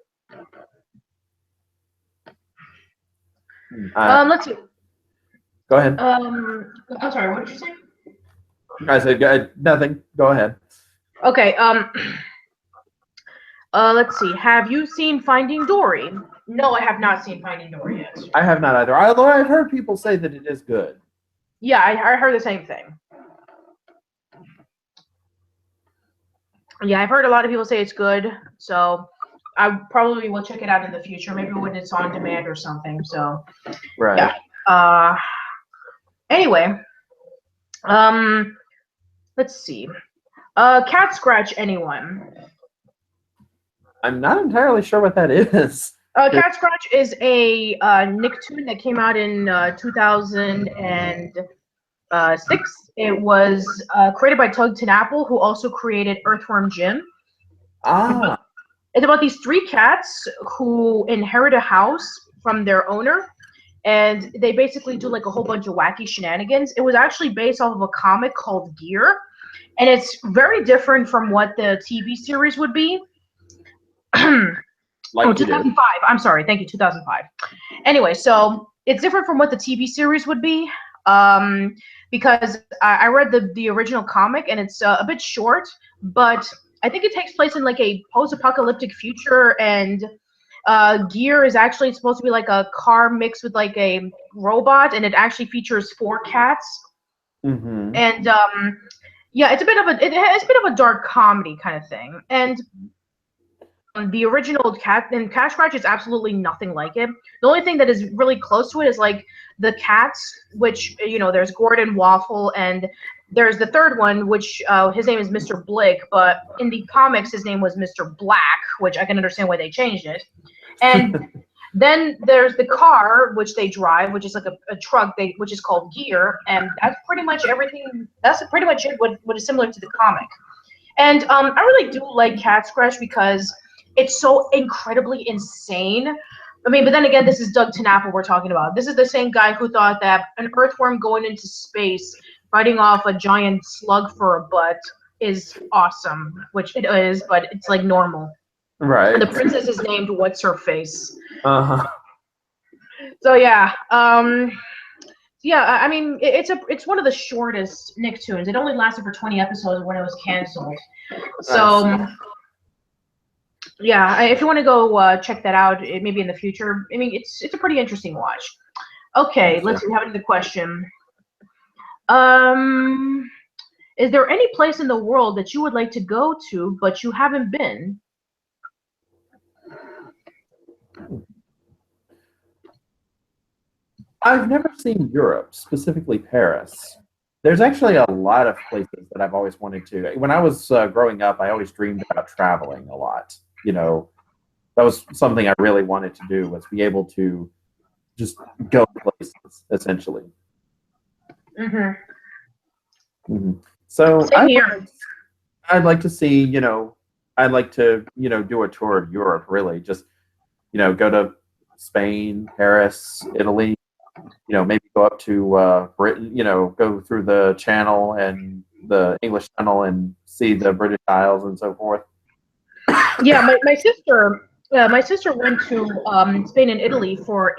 Let's see. Go ahead. I'm sorry. What did you say? I said nothing. Go ahead. Okay. Let's see. Have you seen Finding Dory? No, I have not seen Finding Dory yet. I have not either. Although I've heard people say that it is good. Yeah, I heard the same thing. Yeah, I've heard a lot of people say it's good, so I probably will check it out in the future, maybe when it's on demand or something. So, right. Yeah. Anyway, let's see. Cat scratch anyone? I'm not entirely sure what that is. Cat scratch is a Nicktoon that came out in 2006. It was created by Tug Apple, who also created Earthworm Jim. It's about these three cats who inherit a house from their owner, and they basically do like a whole bunch of wacky shenanigans. It was actually based off of a comic called Gear, and it's very different from what the TV series would be. 2005. I'm sorry. Thank you. 2005. Anyway, so it's different from what the TV series would be, because I read the original comic, and it's a bit short, but I think it takes place in like a post-apocalyptic future, and Gear is actually supposed to be like a car mixed with like a robot, and it actually features 4 cats. Mm-hmm. And Yeah, it's a bit of it's a bit of a dark comedy kind of thing, and the original cat and Cat Scratch is absolutely nothing like it. The only thing that is really close to it is like the cats, which there's Gordon Waffle, and there's the third one, which his name is Mr. Blick, but in the comics his name was Mr. Black, which I can understand why they changed it. And then there's the car which they drive, which is like a truck, which is called Gear, and that's pretty much everything. That's pretty much it. What is similar to the comic. And I really do like Cat Scratch because it's so incredibly insane. I mean, but then again, this is Doug TenNapel we're talking about. This is the same guy who thought that an earthworm going into space, fighting off a giant slug for a butt, is awesome, which it is, but it's like normal. Right. And the princess is named What's Her Face. Uh-huh. So yeah, yeah. I mean, it's one of the shortest Nicktoons. It only lasted for 20 episodes when it was canceled. So. Nice. Yeah, if you want to go check that out, maybe in the future. I mean, it's a pretty interesting watch. Okay, let's see. We have another question. Is there any place in the world that you would like to go to but you haven't been? I've never seen Europe, specifically Paris. There's actually a lot of places that I've always wanted to. When I was growing up, I always dreamed about traveling a lot. That was something I really wanted to do, was be able to just go places, essentially. So Same here. I'd like to see, I'd like to, do a tour of Europe, really. Just, go to Spain, Paris, Italy, maybe go up to Britain, go through the Channel and the English Channel and see the British Isles and so forth. Yeah, my sister went to Spain and Italy for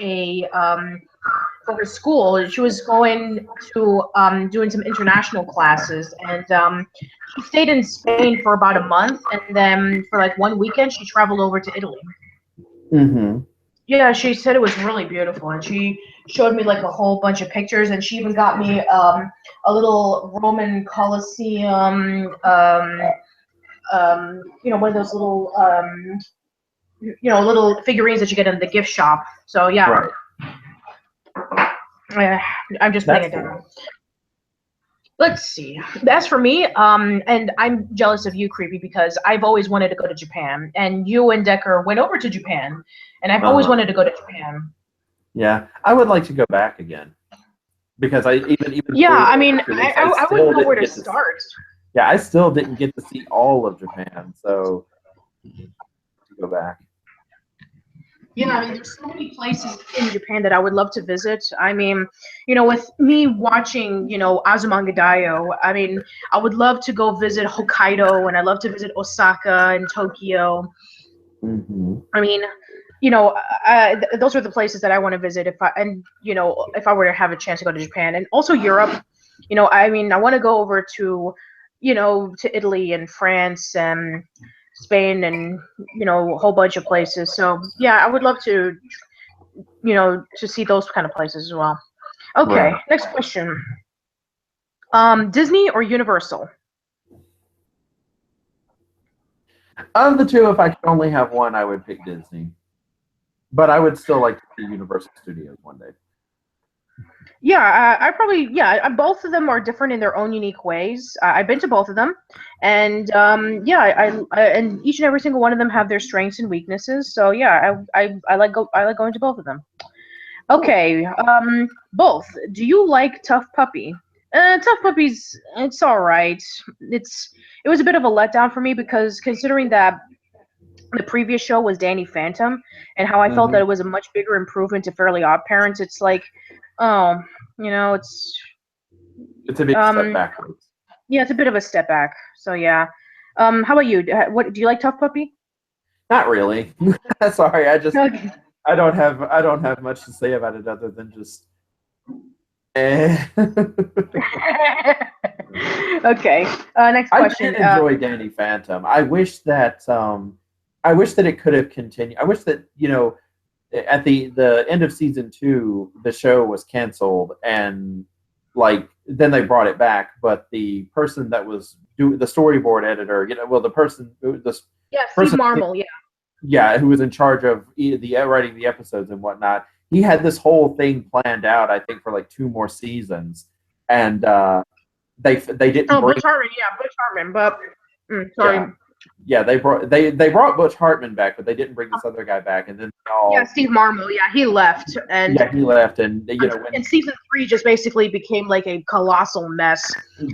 for her school. She was going to doing some international classes, and she stayed in Spain for about a month, and then for like one weekend she traveled over to Italy. Yeah, she said it was really beautiful, and she showed me like a whole bunch of pictures, and she even got me a little Roman Colosseum, one of those little little figurines that you get in the gift shop. So yeah, right. I'm just putting it down. Let's see. As for me, and I'm jealous of you, Creepy, because I've always wanted to go to Japan, and you and Decker went over to Japan, and I've always wanted to go to Japan. Yeah, I would like to go back again, because I even yeah, I mean, I wouldn't know where to start. Yeah, I still didn't get to see all of Japan, so to go back. Yeah, I mean, there's so many places in Japan that I would love to visit. I mean, with me watching, Azumanga Daioh, I mean, I would love to go visit Hokkaido, and I love to visit Osaka and Tokyo. I mean, those are the places that I want to visit if I were to have a chance to go to Japan, and also Europe. I mean, I want to go over to, to Italy and France and Spain and a whole bunch of places. So yeah, I would love to to see those kind of places as well. Okay, next question. Disney or Universal? Of the two, if I could only have one, I would pick Disney, but I would still like to see Universal Studios one day. Yeah, I probably, both of them are different in their own unique ways. I've been to both of them, and I and each and every single one of them have their strengths and weaknesses. So yeah, I like going to both of them. Okay, both. Do you like Tough Puppy? Tough Puppy's, it's all right. It was a bit of a letdown for me because considering that the previous show was Danny Phantom, and how I felt that it was a much bigger improvement to Fairly Odd Parents, it's like, oh, it's a big step backwards. Yeah, it's a bit of a step back. So yeah. How about you? What do you like, Tough Puppy? Not really. Sorry, I don't have much to say about it other than just. Okay. Next question. I did enjoy Danny Phantom. I wish that it could have continued. I wish that at the end of season 2, the show was canceled, and like then they brought it back. But the person that was doing the storyboard editor, the Steve person, Marmol, yeah. yeah, who was in charge of the writing the episodes and whatnot, he had this whole thing planned out, I think, for like 2 more seasons, and they didn't. Oh, Butch Hartman, yeah, Butch Hartman, but sorry. Yeah, they brought Butch Hartman back, but they didn't bring this other guy back, and then Steve Marmol, yeah, he left, and he left, and and season 3 just basically became like a colossal mess.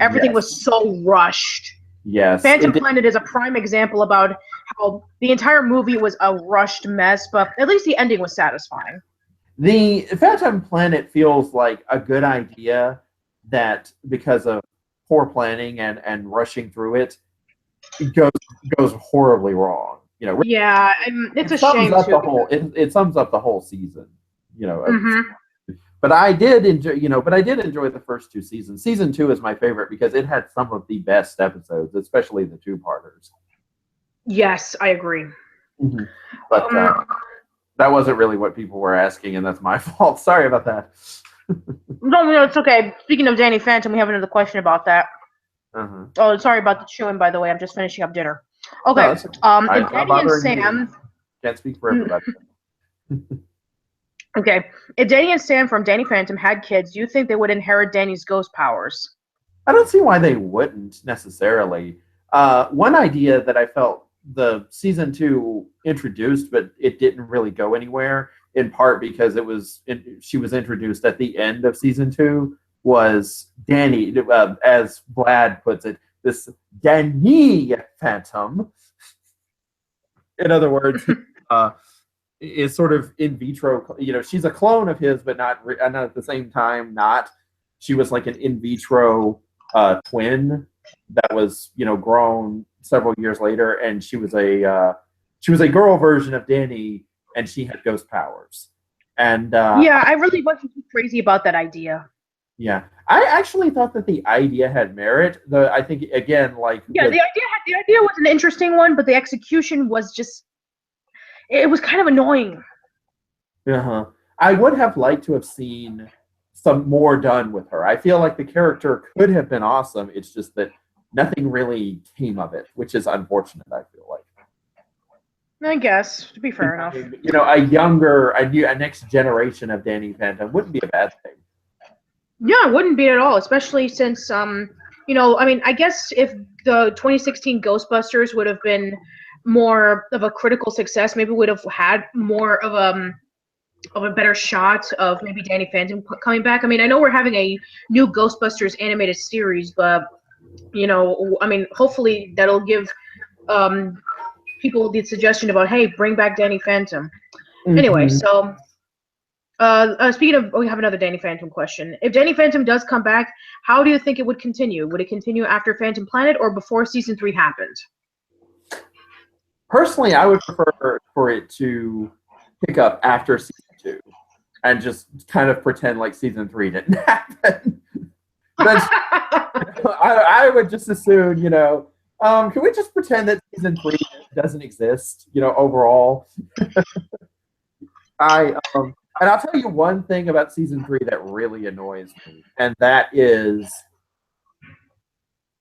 Everything was so rushed. Yes, Phantom Planet is a prime example about how the entire movie was a rushed mess, but at least the ending was satisfying. The Phantom Planet feels like a good idea that, because of poor planning and rushing through it, goes horribly wrong. Yeah, it's a shame too. It sums up the whole season. But I did enjoy, the first 2 seasons. Season 2 is my favorite because it had some of the best episodes, especially the 2-parters. Yes, I agree. Mm-hmm. But that wasn't really what people were asking, and that's my fault. Sorry about that. No, it's okay. Speaking of Danny Phantom, we have another question about that. Uh-huh. Oh, sorry about the chewing, by the way. I'm just finishing up dinner. Okay. If Danny and Sam... Can't speak for everybody. Okay. If Danny and Sam from Danny Phantom had kids, do you think they would inherit Danny's ghost powers? I don't see why they wouldn't necessarily. One idea that I felt the season 2 introduced, but it didn't really go anywhere, in part because she was introduced at the end of season 2, was Danny, as Vlad puts it, this Danny Phantom. In other words, is sort of in vitro. She's a clone of his, but not at the same time. She was like an in vitro twin that was grown several years later, and she was a girl version of Danny, and she had ghost powers. And I really wasn't too crazy about that idea. Yeah, I actually thought that the idea had merit. I think again, the idea was an interesting one, but the execution was just, it was kind of annoying. I would have liked to have seen some more done with her. I feel like the character could have been awesome. It's just that nothing really came of it, which is unfortunate, I feel like. I guess, to be fair enough. A next generation of Danny Phantom wouldn't be a bad thing. Yeah, it wouldn't be at all, especially since, I guess if the 2016 Ghostbusters would have been more of a critical success, maybe we would have had more of a better shot of maybe Danny Phantom coming back. I mean, I know we're having a new Ghostbusters animated series, but, hopefully that'll give people the suggestion about, hey, bring back Danny Phantom. Mm-hmm. Anyway, so... speaking of, we have another Danny Phantom question. If Danny Phantom does come back, how do you think it would continue? Would it continue after Phantom Planet or before season 3 happened? Personally, I would prefer for it to pick up after season 2 and just kind of pretend like season 3 didn't happen. I would just assume, can we just pretend that season 3 doesn't exist, overall? And I'll tell you one thing about season 3 that really annoys me, and that is,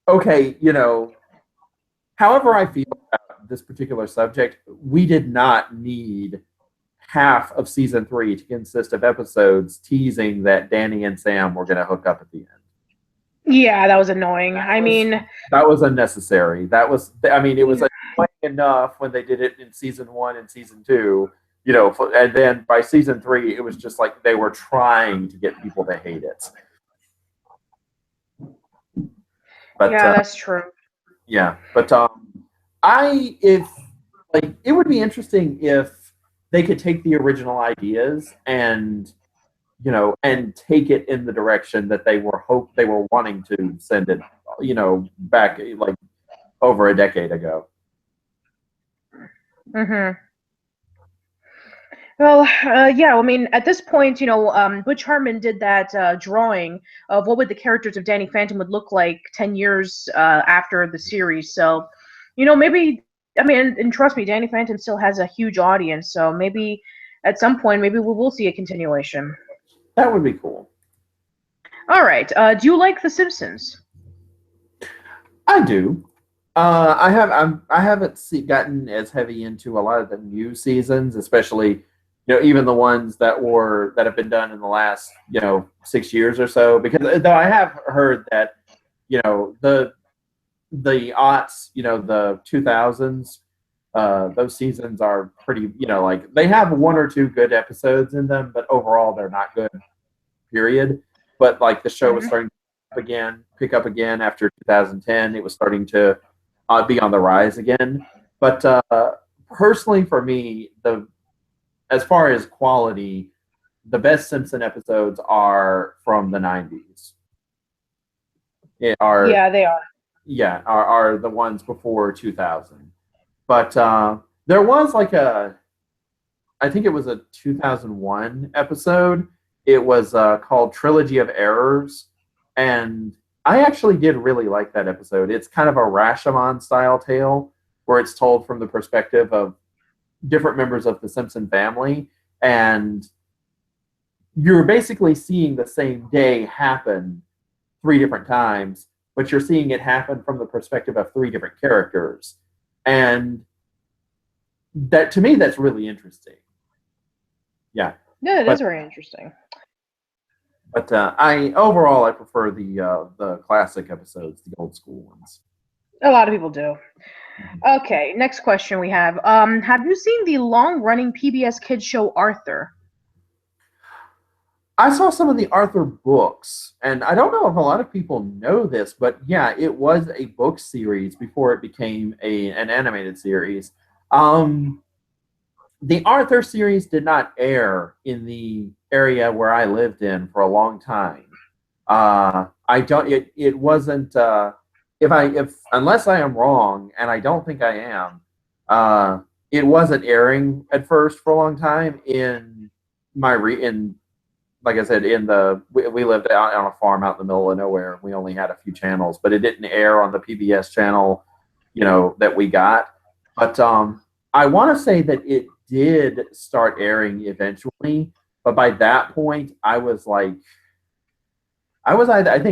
okay, however I feel about this particular subject, we did not need half of season 3 to consist of episodes teasing that Danny and Sam were going to hook up at the end. Yeah, that was annoying. That was unnecessary. It was annoying enough when they did it in season 1 and season 2. And then by season 3, it was just like they were trying to get people to hate it. But, that's true. Yeah, but it would be interesting if they could take the original ideas and take it in the direction that they were wanting to send it, back like over a decade ago. Mm-hmm. Well, at this point, Butch Hartman did that drawing of what would the characters of Danny Phantom would look like 10 years after the series. So, maybe, and trust me, Danny Phantom still has a huge audience. So maybe at some point, maybe we will see a continuation. That would be cool. All right. Do you like The Simpsons? I do. I haven't gotten as heavy into a lot of the new seasons, especially even the ones that have been done in the last 6 years or so. Because though I have heard that the aughts, the 2000s, those seasons are pretty, like they have one or two good episodes in them, but overall they're not good. Period. But like the show was Mhm. starting to pick up again after 2010. It was starting to be on the rise again. But personally, for me, the as far as quality, the best Simpson episodes are from the 90s. It are Yeah, they are. yeah are the ones before 2000. But there was like I think it was a 2001 episode. It was called Trilogy of Errors, and I actually did really like that episode. It's kind of a Rashomon style tale where it's told from the perspective of different members of the Simpson family, and you're basically seeing the same day happen three different times, but you're seeing it happen from the perspective of three different characters, and that to me that's really interesting. Yeah, Yeah, it but is very interesting. I overall I prefer the classic episodes, the old school ones. A lot of people do. Okay, next question we have. Have you seen the long-running PBS kids show Arthur? I saw some of the Arthur books, and I don't know if a lot of people know this, but yeah, it was a book series before it became an animated series. Um, the Arthur series did not air in the area where I lived in for a long time. I don't. It wasn't. If unless I am wrong, and I don't think I am, it wasn't airing at first for a long time in in like I said, we lived out on a farm out in the middle of nowhere. We only had a few channels, but it didn't air on the PBS channel, that we got. But I want to say that it did start airing eventually, but by that point, I think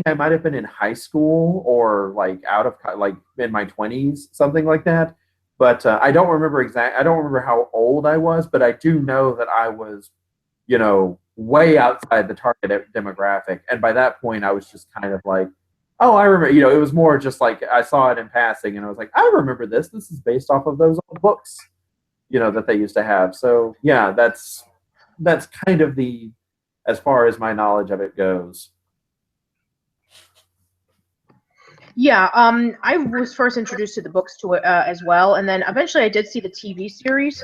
I might have been in high school or like like in my 20s, something like that. But I don't remember how old I was, but I do know that I was way outside the target demographic. And by that point, I was just kind of like, oh, I remember, it was more just like I saw it in passing and I was like, I remember this. This is based off of those old books, that they used to have. So yeah, that's kind of as far as my knowledge of it goes. Yeah, I was first introduced to the books to it as well, and then eventually I did see the TV series,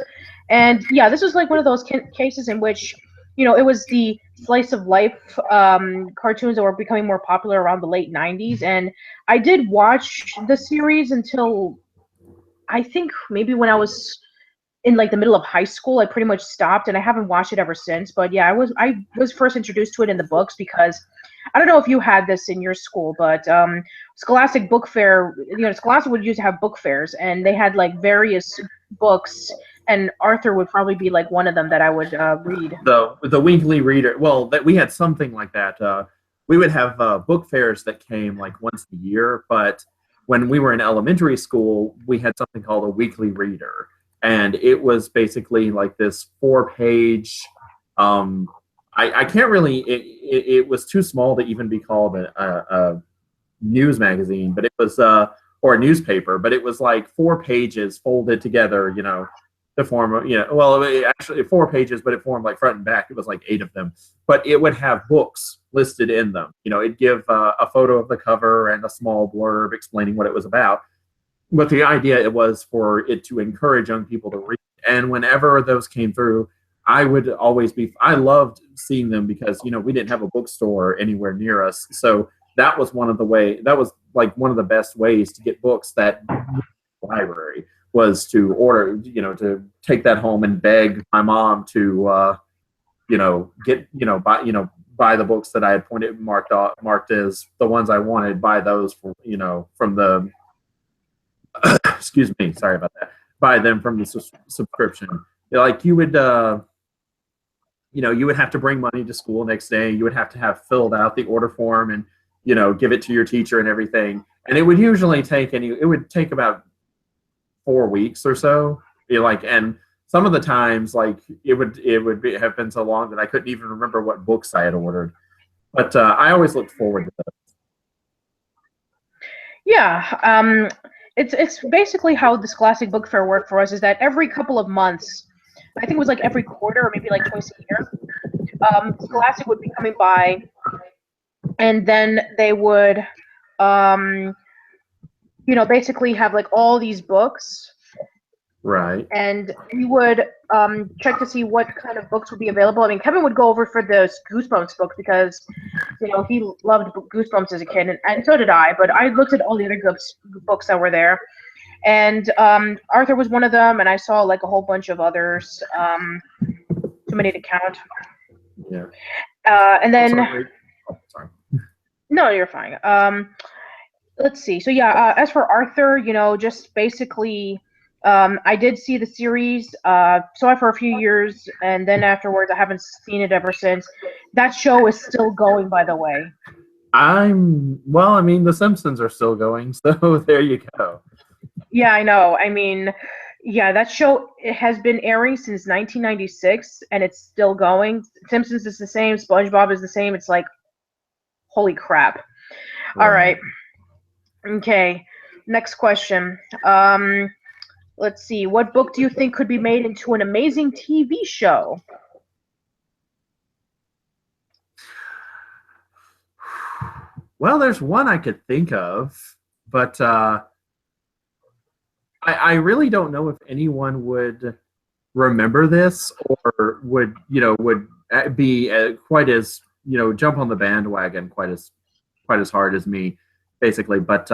and yeah, this was like one of those cases in which, it was the slice of life cartoons that were becoming more popular around the late '90s, and I did watch the series until I think maybe when I was in like the middle of high school. I pretty much stopped, and I haven't watched it ever since. But yeah, I was first introduced to it in the books because I don't know if you had this in your school, but Scholastic Book Fair, Scholastic would used to have book fairs, and they had like various books, and Arthur would probably be like one of them that I would read. The weekly reader. Well, that we had something like that. We would have book fairs that came like once a year, but when we were in elementary school, we had something called a weekly reader, and it was basically like this 4-page. Um, I can't really. It was too small to even be called a news magazine, but it was or a newspaper, but it was like 4 pages folded together, to form, well, actually 4 pages, but it formed like front and back. It was like 8 of them, but it would have books listed in them. It'd give a photo of the cover and a small blurb explaining what it was about. But the idea it was for it to encourage young people to read. And whenever those came through, I loved seeing them because, we didn't have a bookstore anywhere near us. So that was that was like one of the best ways to get books that library was to order, to take that home and beg my mom to, get, buy the books that I had marked as the ones I wanted, buy those from, from the, excuse me, sorry about that, buy them from the subscription. Like you would, you would have to bring money to school next day. You would have to have filled out the order form and, give it to your teacher and everything. And it would usually it would take about 4 weeks or so. And some of the times, like have been so long that I couldn't even remember what books I had ordered. But I always looked forward to that. Yeah, it's basically how the Scholastic Book Fair worked for us. Is that every couple of months, I think it was like every quarter or maybe like twice a year, Scholastic would be coming by, and then they would, basically have like all these books. Right. And we would check to see what kind of books would be available. I mean, Kevin would go over for the Goosebumps book because, he loved Goosebumps as a kid, and so did I. But I looked at all the other books that were there, and Arthur was one of them, and I saw like a whole bunch of others. Too many to count. Yeah. And then. Sorry. No, you're fine. Let's see. So yeah, as for Arthur, just basically. I did see the series, saw it for a few years, and then afterwards I haven't seen it ever since. That show is still going, by the way. The Simpsons are still going, so there you go. Yeah, I know. I mean, yeah, that show has been airing since 1996, and it's still going. Simpsons is the same, SpongeBob is the same. It's like, holy crap. All right. Okay, next question. Let's see. What book do you think could be made into an amazing TV show? Well, there's one I could think of, but I really don't know if anyone would remember this or would be quite as jump on the bandwagon quite as hard as me, basically. But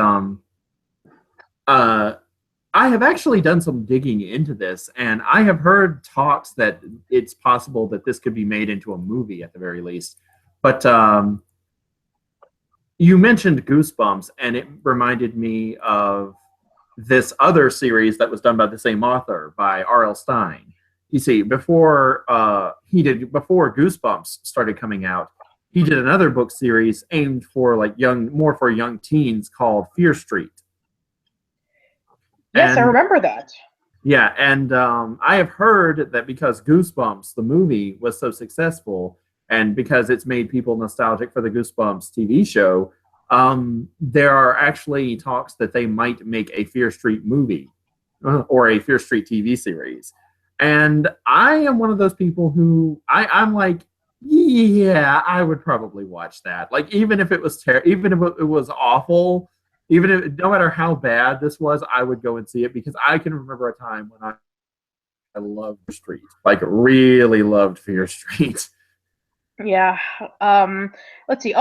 I have actually done some digging into this, and I have heard talks that it's possible that this could be made into a movie at the very least. But you mentioned Goosebumps, and it reminded me of this other series that was done by the same author, by R.L. Stine. You see, before Goosebumps started coming out, he did another book series aimed for more for young teens called Fear Street. Yes, I remember that. Yeah, and I have heard that because Goosebumps, the movie, was so successful, and because it's made people nostalgic for the Goosebumps TV show, there are actually talks that they might make a Fear Street movie or a Fear Street TV series. And I am one of those people who I'm like, yeah, I would probably watch that. Like, even if it was even if it was awful. Even if, no matter how bad this was, I would go and see it because I can remember a time when I loved Fear Street, like really loved Fear Street. Yeah. Let's see.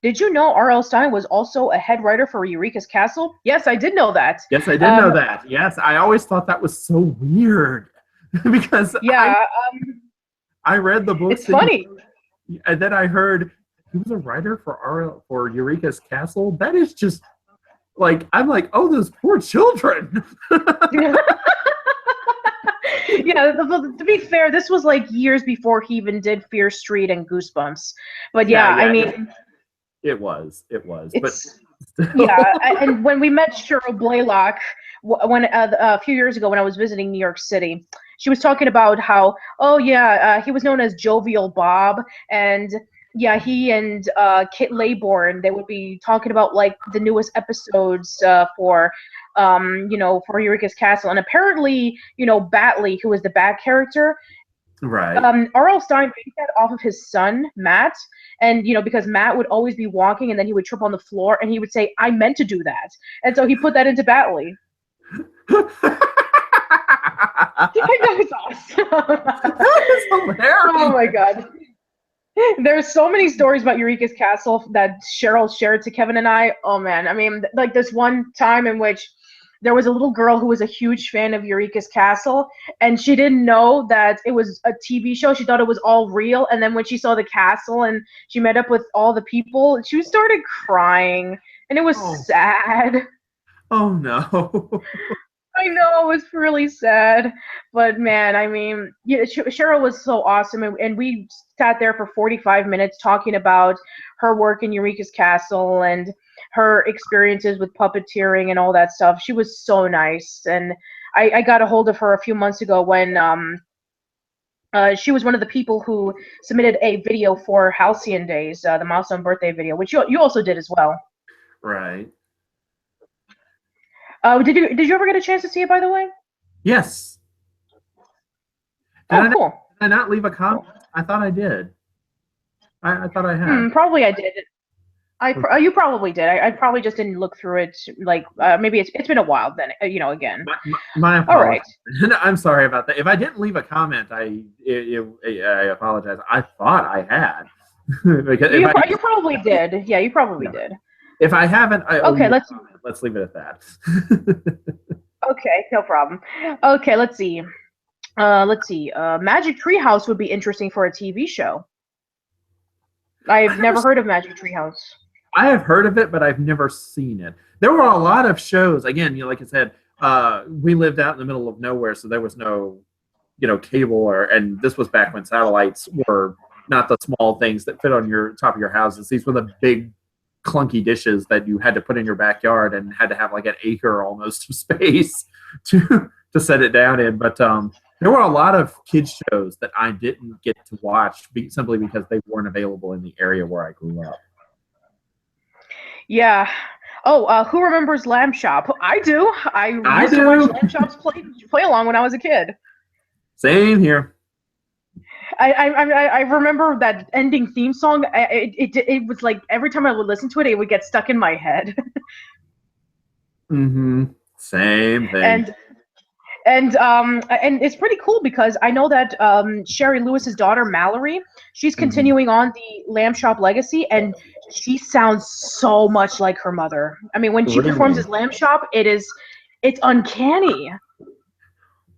Did you know R.L. Stine was also a head writer for Eureka's Castle? Yes, I did know that. Yes, I did know that. Yes, I always thought that was so weird because I read the books. It's funny. And then I heard he was a writer for Eureka's Castle. That is just like, I'm like, oh, those poor children. Yeah, to be fair, this was like years before he even did Fear Street and Goosebumps. But yeah, I mean, it was. But yeah, and when we met Cheryl Blaylock when a few years ago when I was visiting New York City, she was talking about how, he was known as Jovial Bob, and yeah, he and Kit Laybourne, they would be talking about like the newest episodes for Eureka's Castle, and apparently, Batley, who was the Bat character, right? R.L. Stine based that off of his son Matt, and because Matt would always be walking and then he would trip on the floor, and he would say, "I meant to do that," and so he put that into Batley. That was awesome. That is hilarious. Oh my god. There's so many stories about Eureka's Castle that Cheryl shared to Kevin and I. Oh man, I mean, like this one time in which there was a little girl who was a huge fan of Eureka's Castle, and she didn't know that it was a TV show. She thought it was all real, and then when she saw the castle and she met up with all the people, she started crying, and it was sad. Oh no. I know it's really sad, but man, I mean, yeah, Cheryl was so awesome, and we sat there for 45 minutes talking about her work in Eureka's Castle and her experiences with puppeteering and all that stuff. She was so nice, and I got a hold of her a few months ago when she was one of the people who submitted a video for Halcyon Days, the milestone birthday video, which you also did as well. Right. Did you ever get a chance to see it, by the way? Yes. Oh, cool. Did I not leave a comment? Cool. I thought I did. I thought I had. Probably I did. You probably did. I probably just didn't look through it. Like maybe it's been a while. Then again. My all right. I'm sorry about that. If I didn't leave a comment, I apologize. I thought I had. Because you probably did. Yeah, you probably did. If I haven't, okay. Let's leave it at that. Okay, no problem. Okay, let's see. Magic Treehouse would be interesting for a TV show. I've never heard of Magic Treehouse. I have heard of it, but I've never seen it. There were a lot of shows. Again, like I said, we lived out in the middle of nowhere, so there was no, cable and this was back when satellites were not the small things that fit on your top of your houses. These were the big, clunky dishes that you had to put in your backyard and had to have like an acre almost of space to set it down in. But there were a lot of kids shows that I didn't get to watch simply because they weren't available in the area where I grew up. Yeah. Oh, who remembers Lamb Chop? I do. I used to watch Lamb Chop's play along when I was a kid. Same here. I remember that ending theme song. It was like every time I would listen to it, it would get stuck in my head. Same thing. And it's pretty cool because I know that Sherry Lewis's daughter Mallory, she's continuing on the Lamb Chop legacy, and she sounds so much like her mother. I mean, when she performs as Lamb Chop, it's uncanny.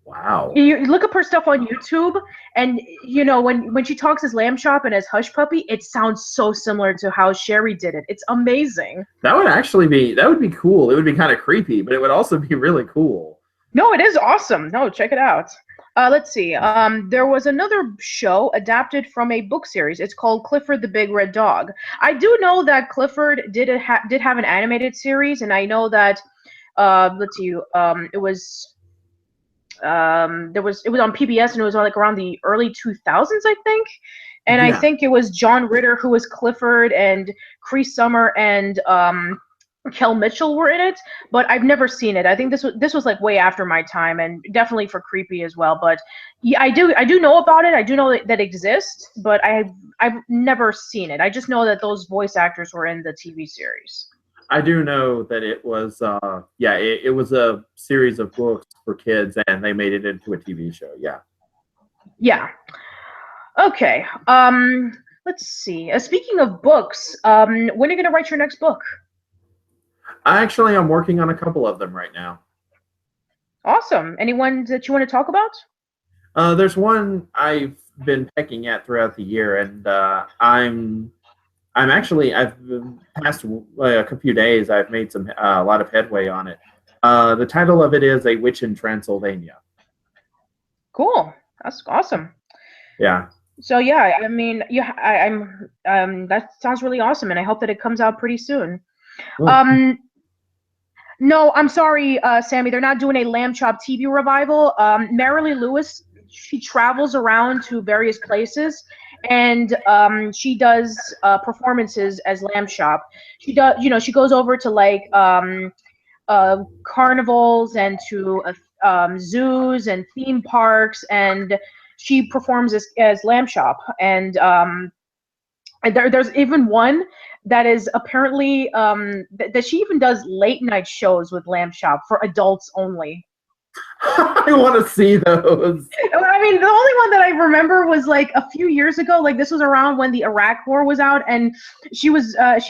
Wow. You look up her stuff on YouTube, and when she talks as Lamb Chop and as Hush Puppy, it sounds so similar to how Sherry did it. It's amazing. That would be cool. It would be kind of creepy, but it would also be really cool. No, it is awesome. No, check it out. Let's see. There was another show adapted from a book series. It's called Clifford the Big Red Dog. I do know that Clifford did have an animated series, and I know that let's see. It was on PBS, and it was like around the early 2000s, I think. And I think it was John Ritter who was Clifford, and Cree Summer and Kel Mitchell were in it, but I've never seen it. I think this was like way after my time, and definitely for creepy as well. But yeah, I do know about it. I do know that it exists, but I've never seen it. I just know that those voice actors were in the TV series. I do know that it was it was a series of books for kids, and they made it into a TV show. Yeah. Okay. Let's see. Speaking of books, when are you gonna write your next book? I'm working on a couple of them right now. Awesome. Anyone that you want to talk about? There's one I've been pecking at throughout the year, and I've passed a few days. I've made a lot of headway on it. The title of it is A Witch in Transylvania. Cool. That's awesome. Yeah. So yeah, I mean, that sounds really awesome, and I hope that it comes out pretty soon. Well, no, I'm sorry, Sammy. They're not doing a Lamb Chop TV revival. Mary Lewis, she travels around to various places, and she does performances as Lamb Chop. She does, she goes over to like carnivals and to zoos and theme parks, and she performs as Lamb Chop. And there's even one that is apparently that she even does late night shows with Lamb Chop for adults only. I want to see those. I mean, the only one that I remember was like a few years ago. Like this was around when the Iraq War was out, and she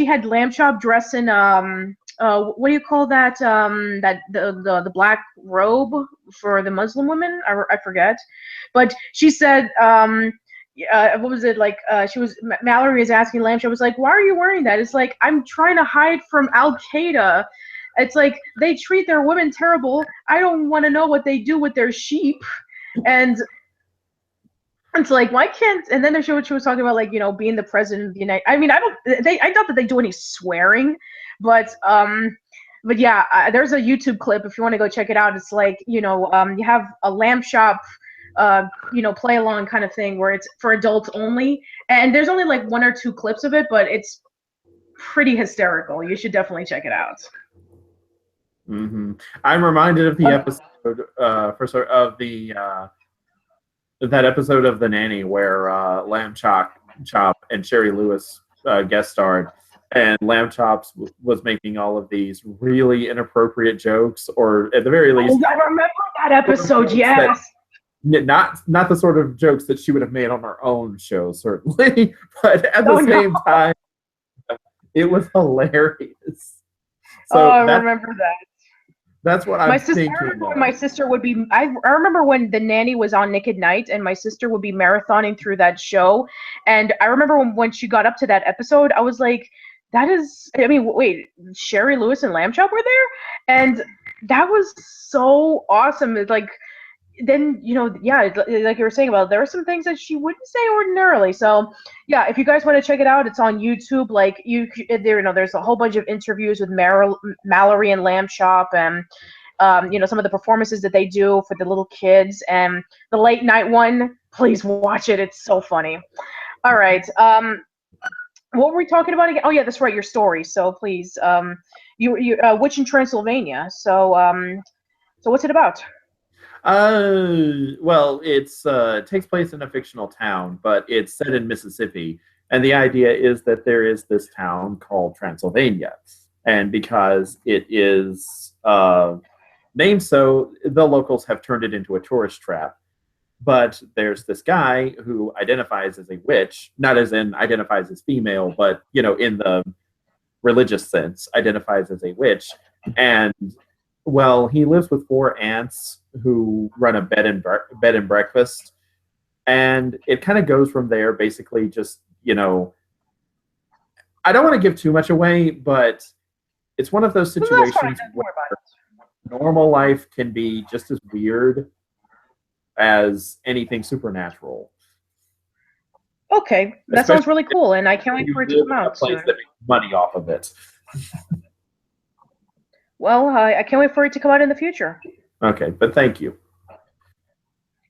had Lamb Chop dressed in what do you call that? That the black robe for the Muslim women. I forget, but she said. What was it like? Mallory is asking Lamb Chop, was like, why are you wearing that? It's like, I'm trying to hide from Al Qaeda. It's like they treat their women terrible. I don't want to know what they do with their sheep. And it's like, why can't? And then she was talking about, like, being the president of the United. I mean, I doubt that they do any swearing, but yeah, there's a YouTube clip if you want to go check it out. It's like, you have a lamb shop, play along kind of thing where it's for adults only, and there's only like 1 or 2 clips of it, but it's pretty hysterical. You should definitely check it out. I'm reminded of the episode that episode of The Nanny where Lamb Chop and Sherry Lewis guest starred, and Lamb Chops was making all of these really inappropriate jokes, or at the very least, I remember that episode. Yes. Not the sort of jokes that she would have made on her own show, certainly, but at the same time, it was hilarious. So I remember that. That's what I'm thinking. My sister would be. I remember when The Nanny was on Nick at Night, and my sister would be marathoning through that show. And I remember when she got up to that episode, I was like, "That is." I mean, wait, Sherry Lewis and Lamb Chop were there, and that was so awesome. It's like, then yeah, like you were saying about, there are some things that she wouldn't say ordinarily. So yeah, if you guys want to check it out, it's on YouTube. Like there's a whole bunch of interviews with Mallory and Lamb Chop, and some of the performances that they do for the little kids, and the late night one. Please watch it; it's so funny. All right, what were we talking about again? Oh yeah, that's right, your story. So please, you Witch in Transylvania. So what's it about? Well, it's takes place in a fictional town, but it's set in Mississippi, and the idea is that there is this town called Transylvania, and because it is named so, the locals have turned it into a tourist trap. But there's this guy who identifies as a witch, not as in identifies as female, but in the religious sense, identifies as a witch, and well, he lives with 4 aunts who run a bed and breakfast, and it kind of goes from there. Basically, just I don't want to give too much away, but it's one of those situations where normal life can be just as weird as anything supernatural. Okay, that sounds really cool, and I can't wait for it to come out. A place that makes money off of it. Well, I can't wait for it to come out in the future. Okay, but thank you.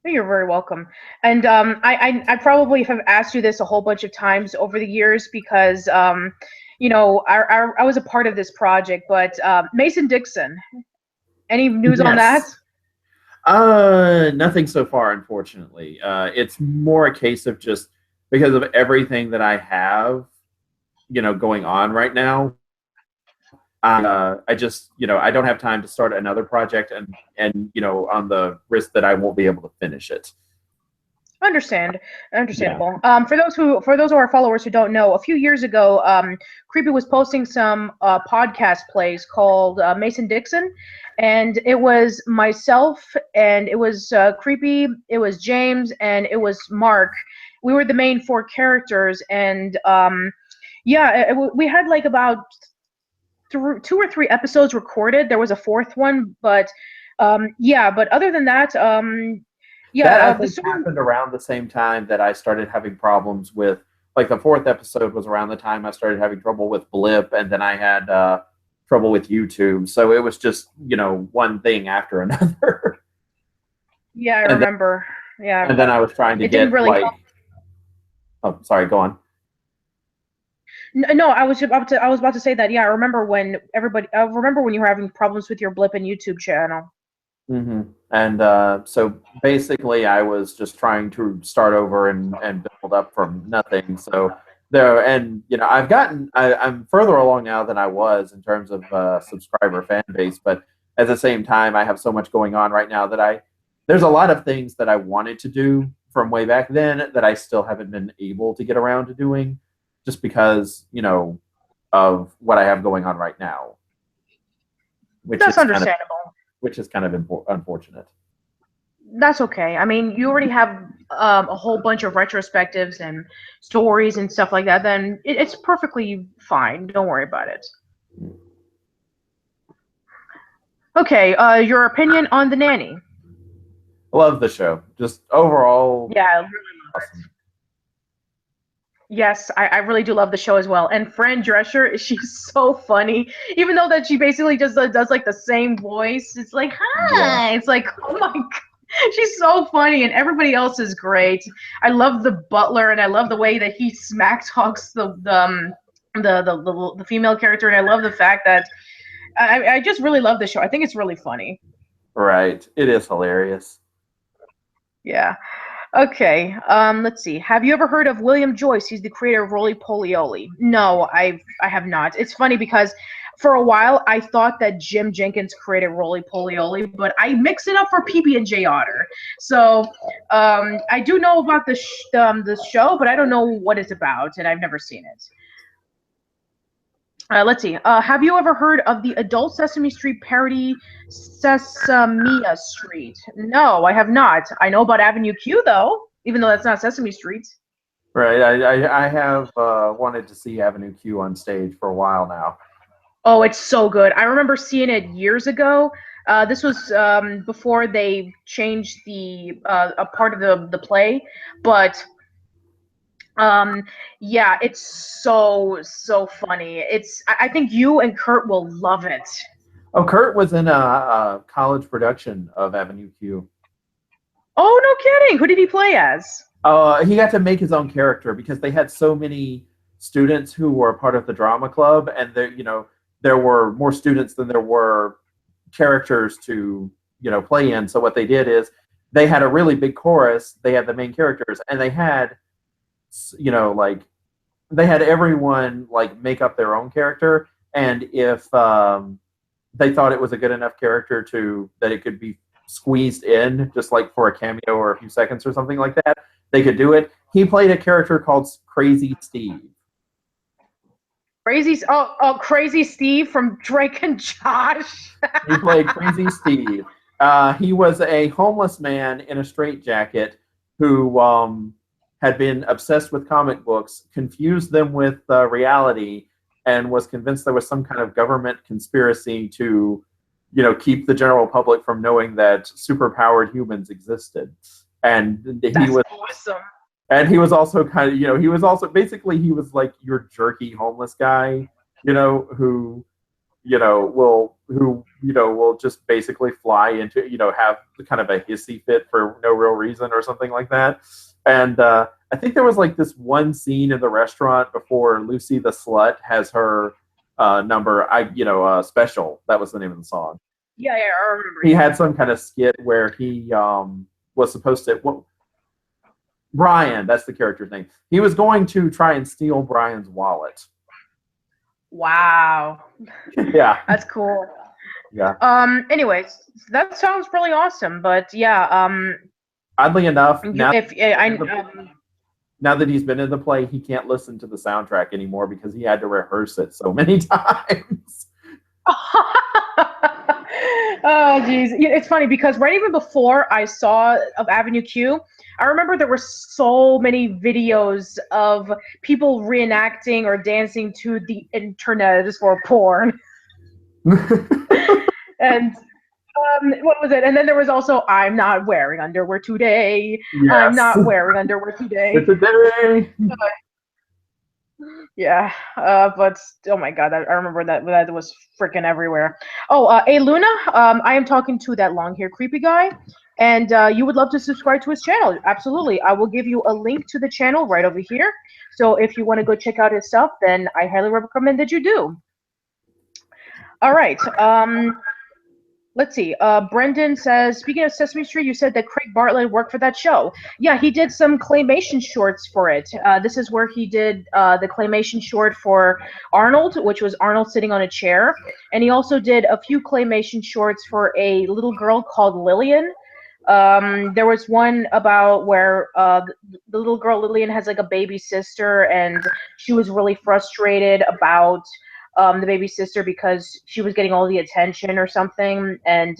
You're very welcome. And I probably have asked you this a whole bunch of times over the years because, I was a part of this project. But Mason Dixon, any news on that? Nothing so far, unfortunately. It's more a case of just because of everything that I have, going on right now. I just, I don't have time to start another project and on the risk that I won't be able to finish it. Understandable. Yeah. For those of our followers who don't know, a few years ago, Creepy was posting some podcast plays called Mason Dixon, and it was myself, and it was Creepy, it was James, and it was Mark. We were the main 4 characters, and we had like about 2 or 3 episodes recorded. There was a 4th one, but but other than that, that happened around the same time that I started having problems with, like, the 4th episode was around the time I started having trouble with Blip, and then I had trouble with YouTube. So it was just one thing after another. Yeah, I remember. And then I was trying to get really help. Oh, sorry, go on. No, I was about to say that. Yeah, I remember when you were having problems with your Blip and YouTube channel. Mm-hmm. And so basically, I was just trying to start over and build up from nothing. So there, and I'm further along now than I was in terms of subscriber fan base. But at the same time, I have so much going on right now that there's a lot of things that I wanted to do from way back then that I still haven't been able to get around to doing. Just because, of what I have going on right now. That's understandable. Which is kind of unfortunate. That's okay. I mean, you already have a whole bunch of retrospectives and stories and stuff like that. Then it's perfectly fine. Don't worry about it. Okay, your opinion on The Nanny? Love the show. Just overall, Yeah, I really love it. awesome. Yes, I really do love the show as well. And Fran Drescher, she's so funny. Even though that she basically just does like the same voice. It's like, Yeah. hi. It's like, oh my god. She's so funny, and everybody else is great. I love the butler, and I love the way that he smack talks the female character, and I love the fact that I just really love the show. I think it's really funny. Right. It is hilarious. Yeah. Okay, let's see. Have you ever heard of William Joyce? He's the creator of Roly Polioli. No, I have not. It's funny because for a while I thought that Jim Jenkins created Roly Polioli, but I mix it up for PB&J Otter. So I do know about the show, but I don't know what it's about, and I've never seen it. Let's see. Have you ever heard of the adult Sesame Street parody Sesamia Street? No, I have not. I know about Avenue Q though, even though that's not Sesame Street. Right. I have wanted to see Avenue Q on stage for a while now. Oh, it's so good. I remember seeing it years ago. This was before they changed a part of the play, but um, yeah, it's so funny. I think you and Kurt will love it. Oh, Kurt was in a college production of Avenue Q. Oh, no kidding. Who did he play as? He got to make his own character because they had so many students who were part of the drama club, and there were more students than there were characters to play in. So what they did is they had a really big chorus. They had the main characters, and they had like they had everyone like make up their own character, and if they thought it was a good enough character to that it could be squeezed in just like for a cameo or a few seconds or something like that, they could do it. He played a character called Crazy Steve. Crazy Steve from Drake and Josh. He played Crazy Steve. He was a homeless man in a straitjacket who had been obsessed with comic books, confused them with reality, and was convinced there was some kind of government conspiracy to, keep the general public from knowing that superpowered humans existed. And That's awesome. and he was also kind of, he was also basically he was like your jerky homeless guy, who will just basically fly into have kind of a hissy fit for no real reason or something like that. And I think there was like this one scene in the restaurant before Lucy the Slut has her number. Special. That was the name of the song. Yeah, I remember. He had some kind of skit where he was supposed to. Brian, that's the character's name. He was going to try and steal Brian's wallet. Wow. Yeah. That's cool. Yeah. Anyways, that sounds really awesome. But yeah. Oddly enough, now that he's been in the play, he can't listen to the soundtrack anymore because he had to rehearse it so many times. Oh, geez. It's funny because right even before I saw of Avenue Q, I remember there were so many videos of people reenacting or dancing to the internet for porn. And what was it? And then there was also I'm not wearing underwear today. Yes. I'm not wearing underwear today. Today. Yeah, but oh my god, I remember that was freaking everywhere. Oh, hey Luna, I am talking to that long hair creepy guy, and you would love to subscribe to his channel. Absolutely, I will give you a link to the channel right over here. So if you want to go check out his stuff, then I highly recommend that you do. All right. Let's see. Brendan says, speaking of Sesame Street, you said that Craig Bartlett worked for that show. Yeah, he did some claymation shorts for it. This is where he did the claymation short for Arnold, which was Arnold sitting on a chair. And he also did a few claymation shorts for a little girl called Lillian. There was one about where the little girl Lillian has like a baby sister, and she was really frustrated about the baby sister because she was getting all the attention or something. And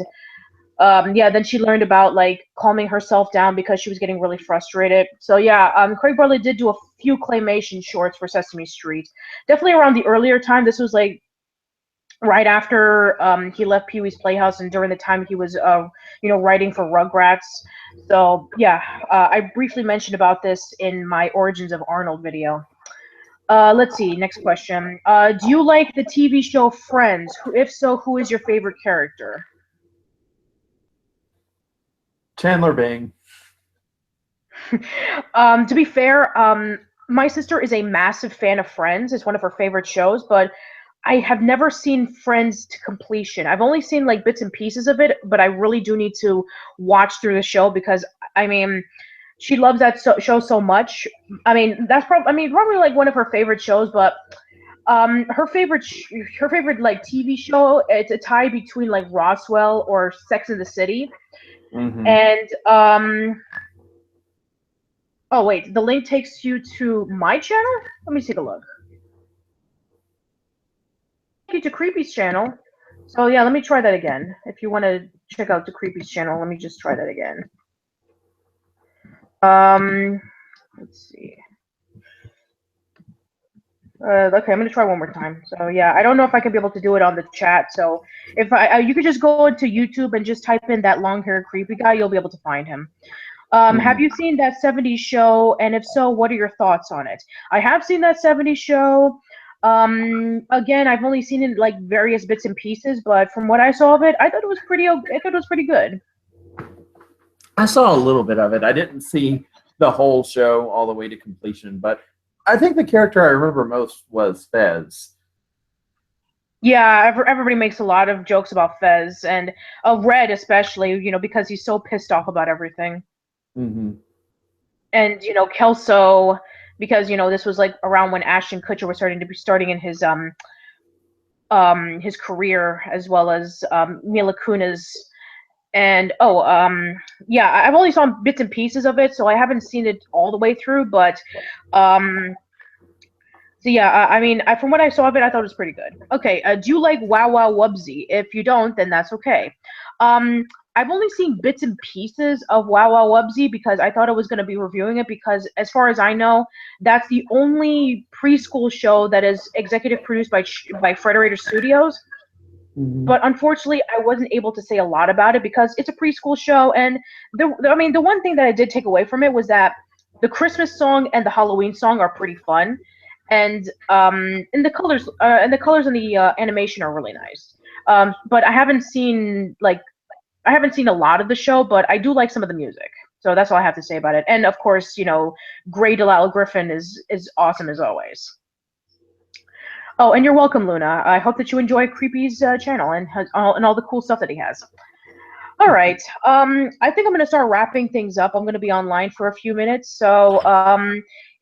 yeah, then she learned about like calming herself down because she was getting really frustrated. So yeah, Craig Bartlett did do a few claymation shorts for Sesame Street. Definitely around the earlier time. This was like right after he left Pee Wee's Playhouse and during the time he was writing for Rugrats. So yeah, I briefly mentioned about this in my Origins of Arnold video. Let's see. Next question. Do you like the TV show Friends? If so, who is your favorite character? Chandler Bing. To be fair, my sister is a massive fan of Friends. It's one of her favorite shows, but I have never seen Friends to completion. I've only seen like bits and pieces of it, but I really do need to watch through the show because I mean, she loves that show so much. I mean, that's probably like one of her favorite shows, but her favorite like TV show, it's a tie between like Roswell or Sex and the City. Mm-hmm. And oh wait, the link takes you to my channel? Let me take a look. Take you to Creepy's channel. So yeah, let me try that again. If you want to check out the Creepy's channel, let me just try that again. Let's see. Okay, I'm gonna try one more time. So yeah, I don't know if I can be able to do it on the chat. So if you could just go into YouTube and just type in that long-haired creepy guy, you'll be able to find him. Have you seen that 70s show? And if so, what are your thoughts on it? I have seen that 70s show. Again, I've only seen it like various bits and pieces, but from what I saw of it, I thought it was pretty good. I saw a little bit of it. I didn't see the whole show all the way to completion, but I think the character I remember most was Fez. Yeah, everybody makes a lot of jokes about Fez and Red especially, because he's so pissed off about everything. Mm-hmm. And Kelso, because this was like around when Ashton Kutcher was starting in his career, as well as Mila Kunis. And yeah, I've only saw bits and pieces of it, so I haven't seen it all the way through. But so yeah, I mean, from what I saw of it, I thought it was pretty good. Okay, do you like Wow Wow Wubsy? If you don't, then that's okay. I've only seen bits and pieces of Wow Wow Wubsy because I thought I was going to be reviewing it because, as far as I know, that's the only preschool show that is executive produced by Frederator Studios. Mm-hmm. But unfortunately, I wasn't able to say a lot about it because it's a preschool show, and the one thing that I did take away from it was that the Christmas song and the Halloween song are pretty fun, and the colors and the animation are really nice. But I haven't seen a lot of the show, but I do like some of the music. So that's all I have to say about it. And of course, Gray Delisle Griffin is awesome as always. Oh, and you're welcome, Luna. I hope that you enjoy Creepy's channel and all the cool stuff that he has. All right. I think I'm going to start wrapping things up. I'm going to be online for a few minutes. So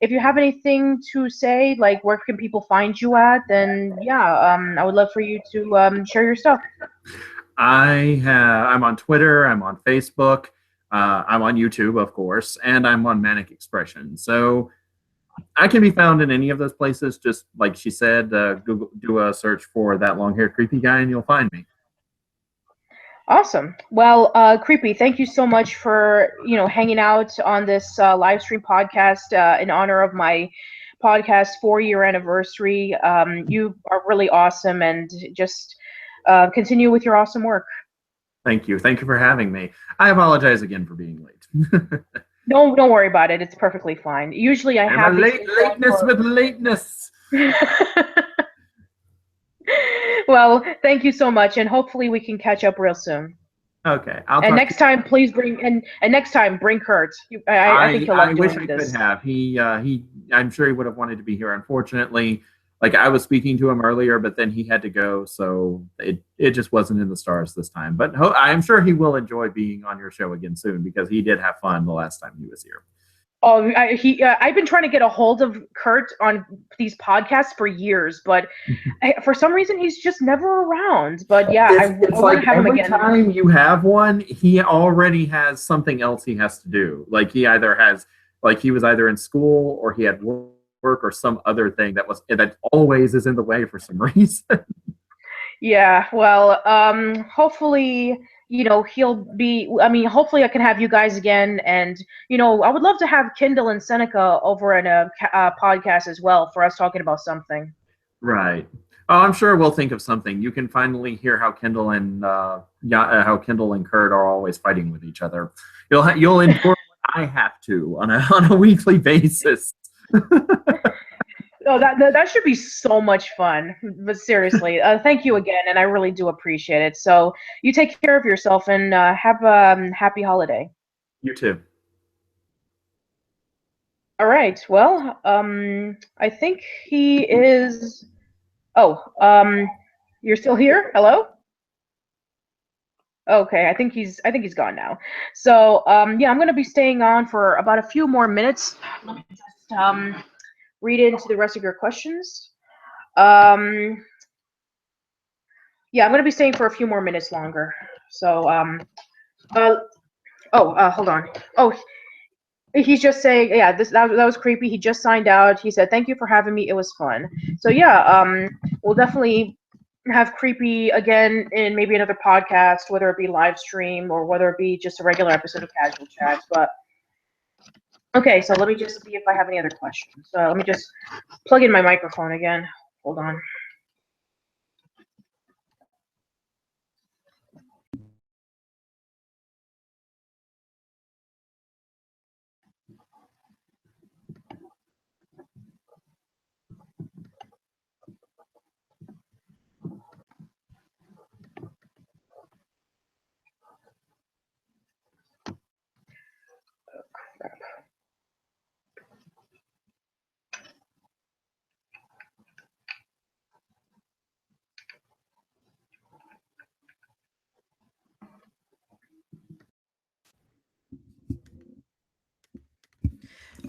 if you have anything to say, like where can people find you at, then yeah, I would love for you to share your stuff. I'm on Twitter. I'm on Facebook. I'm on YouTube, of course, and I'm on Manic Expression. So I can be found in any of those places. Just like she said, Google, do a search for that long-haired creepy guy, and you'll find me. Awesome. Well, Creepy, thank you so much for hanging out on this live stream podcast in honor of my podcast 4-year anniversary. You are really awesome, and just continue with your awesome work. Thank you. Thank you for having me. I apologize again for being late. No, don't worry about it. It's perfectly fine. Usually, I have lateness with lateness. Well, thank you so much, and hopefully we can catch up real soon. Okay. Next time, please bring next time bring Kurt. I think he'll love doing this. I wish I could have. I'm sure he would have wanted to be here. Unfortunately, like I was speaking to him earlier, but then he had to go, so it just wasn't in the stars this time. But I'm sure he will enjoy being on your show again soon because he did have fun the last time he was here. Oh, I've been trying to get a hold of Kurt on these podcasts for years, but for some reason he's just never around. But yeah, I want to have him again. Every time you have one, he already has something else he has to do. Like he was either in school or he had work or some other thing that always is in the way for some reason. Yeah, well, hopefully he'll be. I mean, hopefully I can have you guys again, and I would love to have Kindle and Seneca over in a podcast as well for us talking about something. Right. Oh, I'm sure we'll think of something. You can finally hear how Kendall and how Kendall and Kurt are always fighting with each other. You'll endure what I have to on a weekly basis. Oh, that should be so much fun. But seriously, thank you again, and I really do appreciate it. So you take care of yourself and have a happy holiday. You too. All right. Well, I think he is. Oh, you're still here? Hello? Okay, I think he's gone now. So, yeah, I'm gonna be staying on for about a few more minutes. Let me just read into the rest of your questions. Um, yeah, I'm gonna be staying for a few more minutes longer. So, uh, hold on. Oh, he's just saying, yeah, that was creepy. He just signed out. He said, "Thank you for having me. It was fun." So yeah, we'll definitely have creepy again in maybe another podcast, whether it be live stream or whether it be just a regular episode of Casual Chats. But okay, so let me just see if I have any other questions. So let me just plug in my microphone again. Hold on.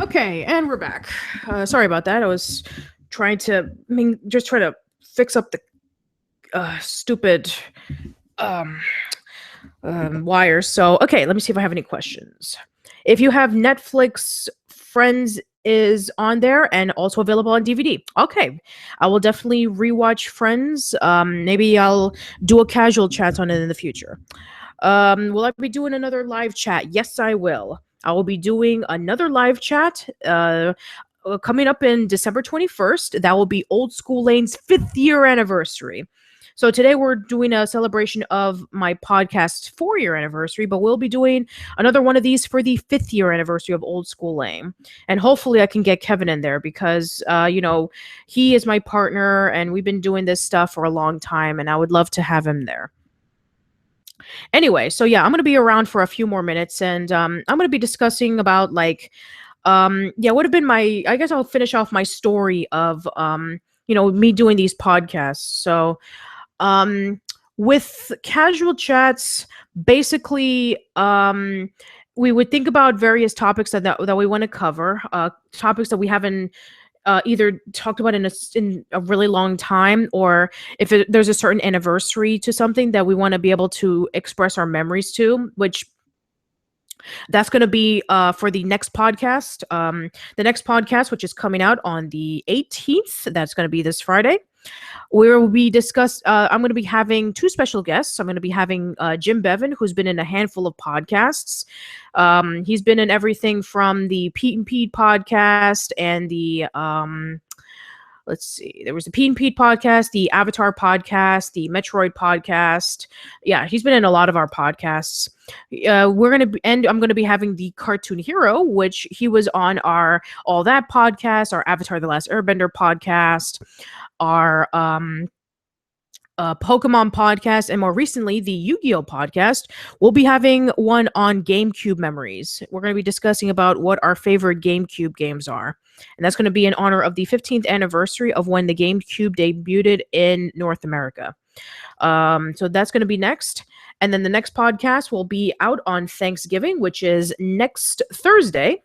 Okay, and we're back. Sorry about that. I was trying to, just try to fix up the stupid um, wires. So, okay, let me see if I have any questions. If you have Netflix, Friends is on there and also available on DVD. Okay, I will definitely rewatch Friends. Maybe I'll do a casual chat on it in the future. Will I be doing another live chat? Yes, I will. I will be doing another live chat coming up in December 21st. That will be Old School Lane's 5th year anniversary. So today we're doing a celebration of my podcast's 4-year anniversary, but we'll be doing another one of these for the 5th year anniversary of Old School Lane. And hopefully I can get Kevin in there because, he is my partner and we've been doing this stuff for a long time and I would love to have him there. Anyway, so yeah, I'm gonna be around for a few more minutes, and I'm gonna be discussing about like, yeah, would have been my. I guess I'll finish off my story of me doing these podcasts. So, um, with casual chats, basically, we would think about various topics that we want to cover, topics that we haven't either talked about in a really long time, or if there's a certain anniversary to something that we want to be able to express our memories to, which that's going to be for the next podcast, which is coming out on the 18th. That's going to be this Friday, where we discuss. I'm going to be having two special guests. I'm going to be having Jim Bevan, who's been in a handful of podcasts. He's been in everything from the Pete and Pete podcast and the let's see, there was the Pete and Pete podcast, the Avatar podcast, the Metroid podcast. Yeah, he's been in a lot of our podcasts. I'm gonna be having the Cartoon Hero, which he was on our All That podcast, our Avatar: The Last Airbender podcast, our Pokemon podcast, and more recently, the Yu-Gi-Oh podcast. We'll be having one on GameCube memories. We're going to be discussing about what our favorite GameCube games are. And that's going to be in honor of the 15th anniversary of when the GameCube debuted in North America. So that's going to be next. And then the next podcast will be out on Thanksgiving, which is next Thursday.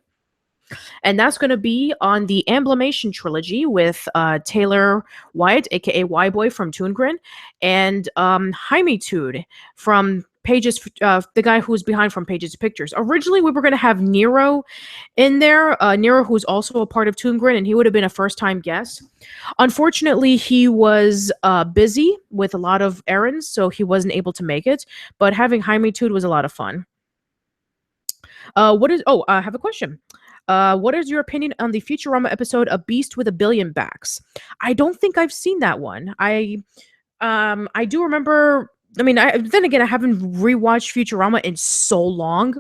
And that's going to be on the Amblimation trilogy with Taylor Wyatt, aka Y Boy from Toongren, and Jaime Tude from Pages, the guy who's behind from Pages to Pictures. Originally, we were going to have Nero in there, Nero, who's also a part of Toongren, and he would have been a first-time guest. Unfortunately, he was busy with a lot of errands, so he wasn't able to make it. But having Jaime Tude was a lot of fun. I have a question. What is your opinion on the Futurama episode "A Beast with a Billion Backs"? I don't think I've seen that one. I do remember. I mean, then again, I haven't rewatched Futurama in so long.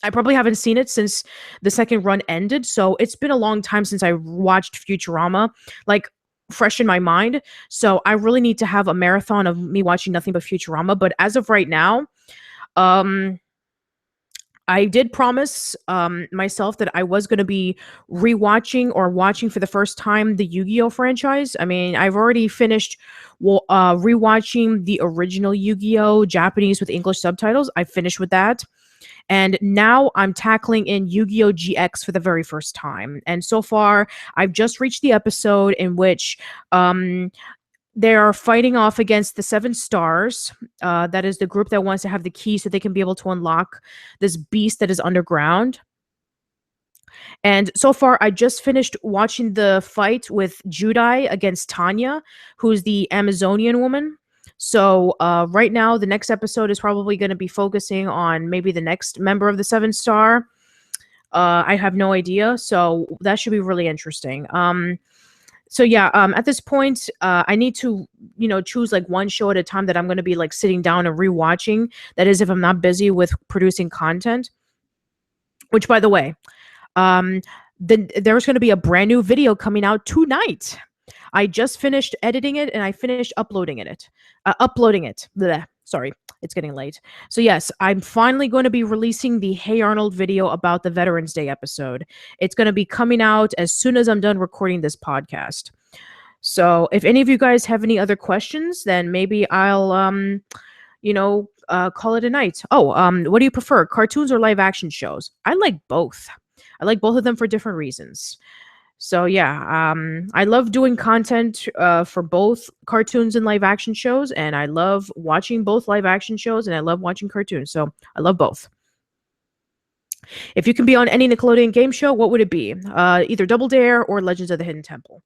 I probably haven't seen it since the second run ended, so it's been a long time since I watched Futurama, like fresh in my mind. So I really need to have a marathon of me watching nothing but Futurama. But as of right now, um, I did promise myself that I was going to be rewatching or watching for the first time the Yu-Gi-Oh franchise. I mean, I've already finished rewatching the original Yu-Gi-Oh Japanese with English subtitles. I finished with that. And now I'm tackling in Yu-Gi-Oh! GX for the very first time. And so far, I've just reached the episode in which um, they are fighting off against the Seven Stars. That is the group that wants to have the key so they can be able to unlock this beast that is underground. And so far, I just finished watching the fight with Judai against Tanya, who's the Amazonian woman. So right now, the next episode is probably going to be focusing on maybe the next member of the Seven Star. I have no idea, so that should be really interesting. So yeah, at this point, I need to, choose like one show at a time that I'm going to be like sitting down and rewatching. That is, if I'm not busy with producing content. Which, by the way, um, then there's going to be a brand new video coming out tonight. I just finished editing it and I finished uploading it. Uploading it. Blech. Sorry, it's getting late. So yes, I'm finally going to be releasing the Hey Arnold video about the Veterans Day episode. It's going to be coming out as soon as I'm done recording this podcast. So if any of you guys have any other questions, then maybe I'll call it a night. Oh, what do you prefer, cartoons or live action shows? I like both. I like both of them for different reasons. So yeah, I love doing content for both cartoons and live action shows, and I love watching both live action shows, and I love watching cartoons. So I love both. If you can be on any Nickelodeon game show, what would it be? Either Double Dare or Legends of the Hidden Temple.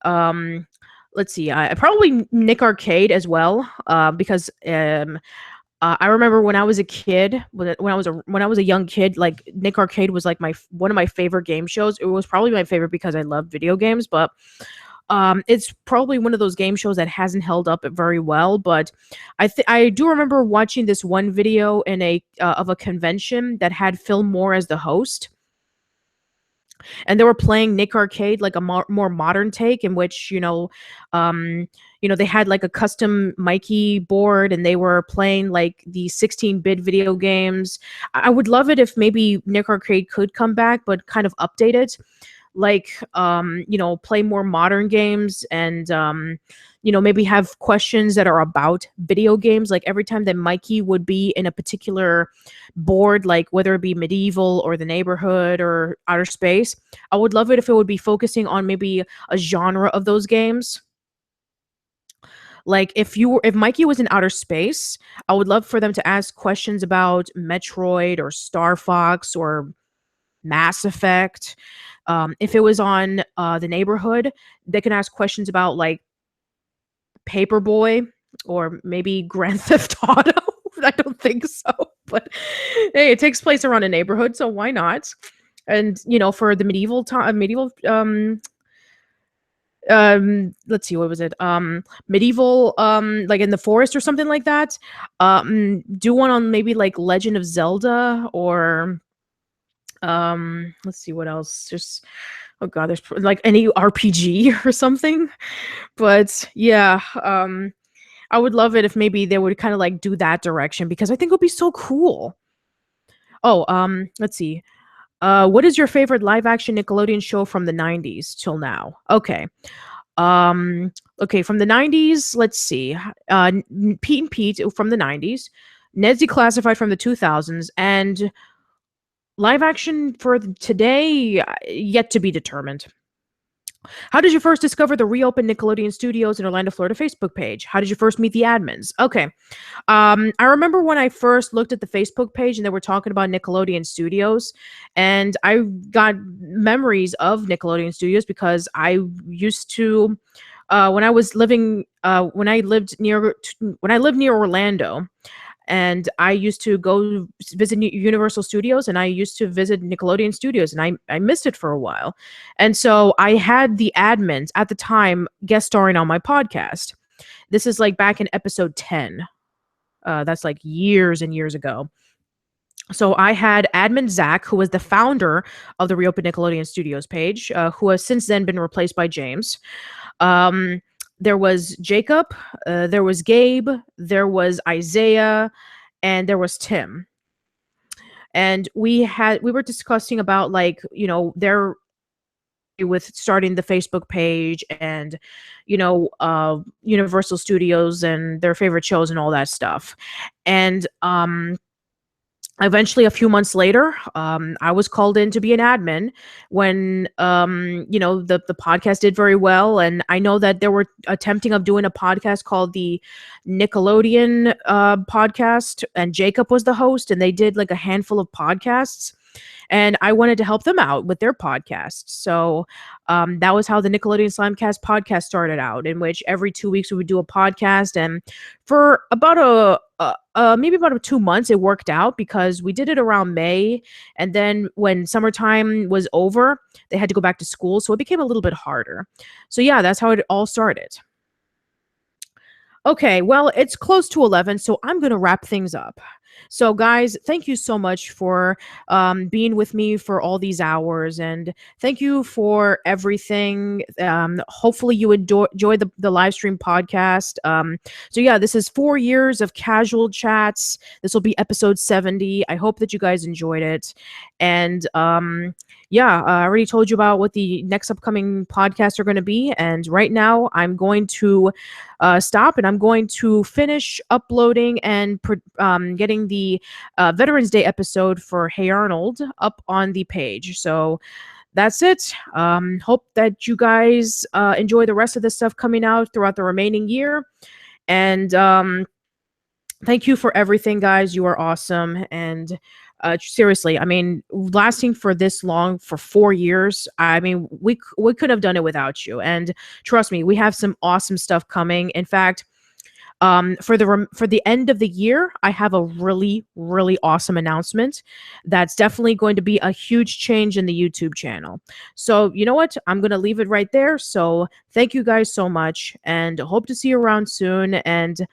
Um, let's see. I probably Nick Arcade as well, because I remember when I was a kid, when I was a young kid, like Nick Arcade was like one of my favorite game shows. It was probably my favorite because I love video games, but it's probably one of those game shows that hasn't held up very well. But I do remember watching this one video in of a convention that had Phil Moore as the host, and they were playing Nick Arcade, like a more modern take, in which they had like a custom Mikey board, and they were playing like the 16-bit video games. I would love it if maybe Nick Arcade could come back, but kind of update it, like play more modern games, and maybe have questions that are about video games. Like every time that Mikey would be in a particular board, like whether it be medieval or the neighborhood or outer space, I would love it if it would be focusing on maybe a genre of those games. Like if Mikey was in outer space, I would love for them to ask questions about Metroid or Star Fox or Mass Effect. If it was on the neighborhood, they can ask questions about like Paperboy or maybe Grand Theft Auto. I don't think so, but hey, it takes place around a neighborhood, so why not? And for the medieval time, let's see, what was it? Medieval, like in the forest or something like that. Do one on maybe like Legend of Zelda, or let's see what else. Just oh god, there's like any RPG or something. But yeah, I would love it if maybe they would kind of like do that direction, because I think it would be so cool. Oh, let's see. What is your favorite live action Nickelodeon show from the 90s till now? Okay. Okay, from the 90s, let's see. Pete and Pete from the 90s, Ned's Declassified from the 2000s, and live action for today, yet to be determined. How did you first discover the reopened Nickelodeon Studios in Orlando, Florida Facebook page? How did you first meet the admins? Okay. I remember when I first looked at the Facebook page and they were talking about Nickelodeon Studios, and I got memories of Nickelodeon Studios because I used to, when I lived near Orlando, and I used to go visit Universal Studios, and I used to visit Nickelodeon Studios, and I missed it for a while. And so I had the admins at the time guest starring on my podcast. This is like back in episode 10. That's like years and years ago. So I had admin Zach, who was the founder of the Reopen Nickelodeon Studios page, who has since then been replaced by James. Um, there was Jacob, there was Gabe, there was Isaiah, and there was Tim. And we were discussing about, like, their with starting the Facebook page, and Universal Studios and their favorite shows and all that stuff. And eventually, a few months later, I was called in to be an admin when the podcast did very well. And I know that they were attempting of doing a podcast called the Nickelodeon podcast, and Jacob was the host, and they did like a handful of podcasts, and I wanted to help them out with their podcast. So that was how the Nickelodeon Slimecast podcast started out, in which every 2 weeks we would do a podcast. And for about maybe about 2 months, it worked out because we did it around May. And then when summertime was over, they had to go back to school. So it became a little bit harder. So yeah, that's how it all started. Okay, well, it's close to 11, so I'm going to wrap things up. So, guys, thank you so much for being with me for all these hours, and thank you for everything. Hopefully, you enjoy the live stream podcast. So, yeah, this is 4 years of casual chats. This will be episode 70. I hope that you guys enjoyed it. And yeah, I already told you about what the next upcoming podcasts are going to be. And right now, I'm going to stop, and I'm going to finish uploading and getting the Veterans Day episode for Hey Arnold up on the page. So that's it. Hope that you guys enjoy the rest of the stuff coming out throughout the remaining year. And thank you for everything, guys. You are awesome. And seriously, I mean, lasting for this long, for 4 years, I mean, we couldn't have done it without you. And trust me, we have some awesome stuff coming. In fact, for the end of the year, I have a really, really awesome announcement that's definitely going to be a huge change in the YouTube channel. So you know what? I'm going to leave it right there. So thank you guys so much, and hope to see you around soon. And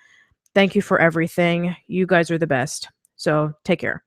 thank you for everything. You guys are the best. So take care.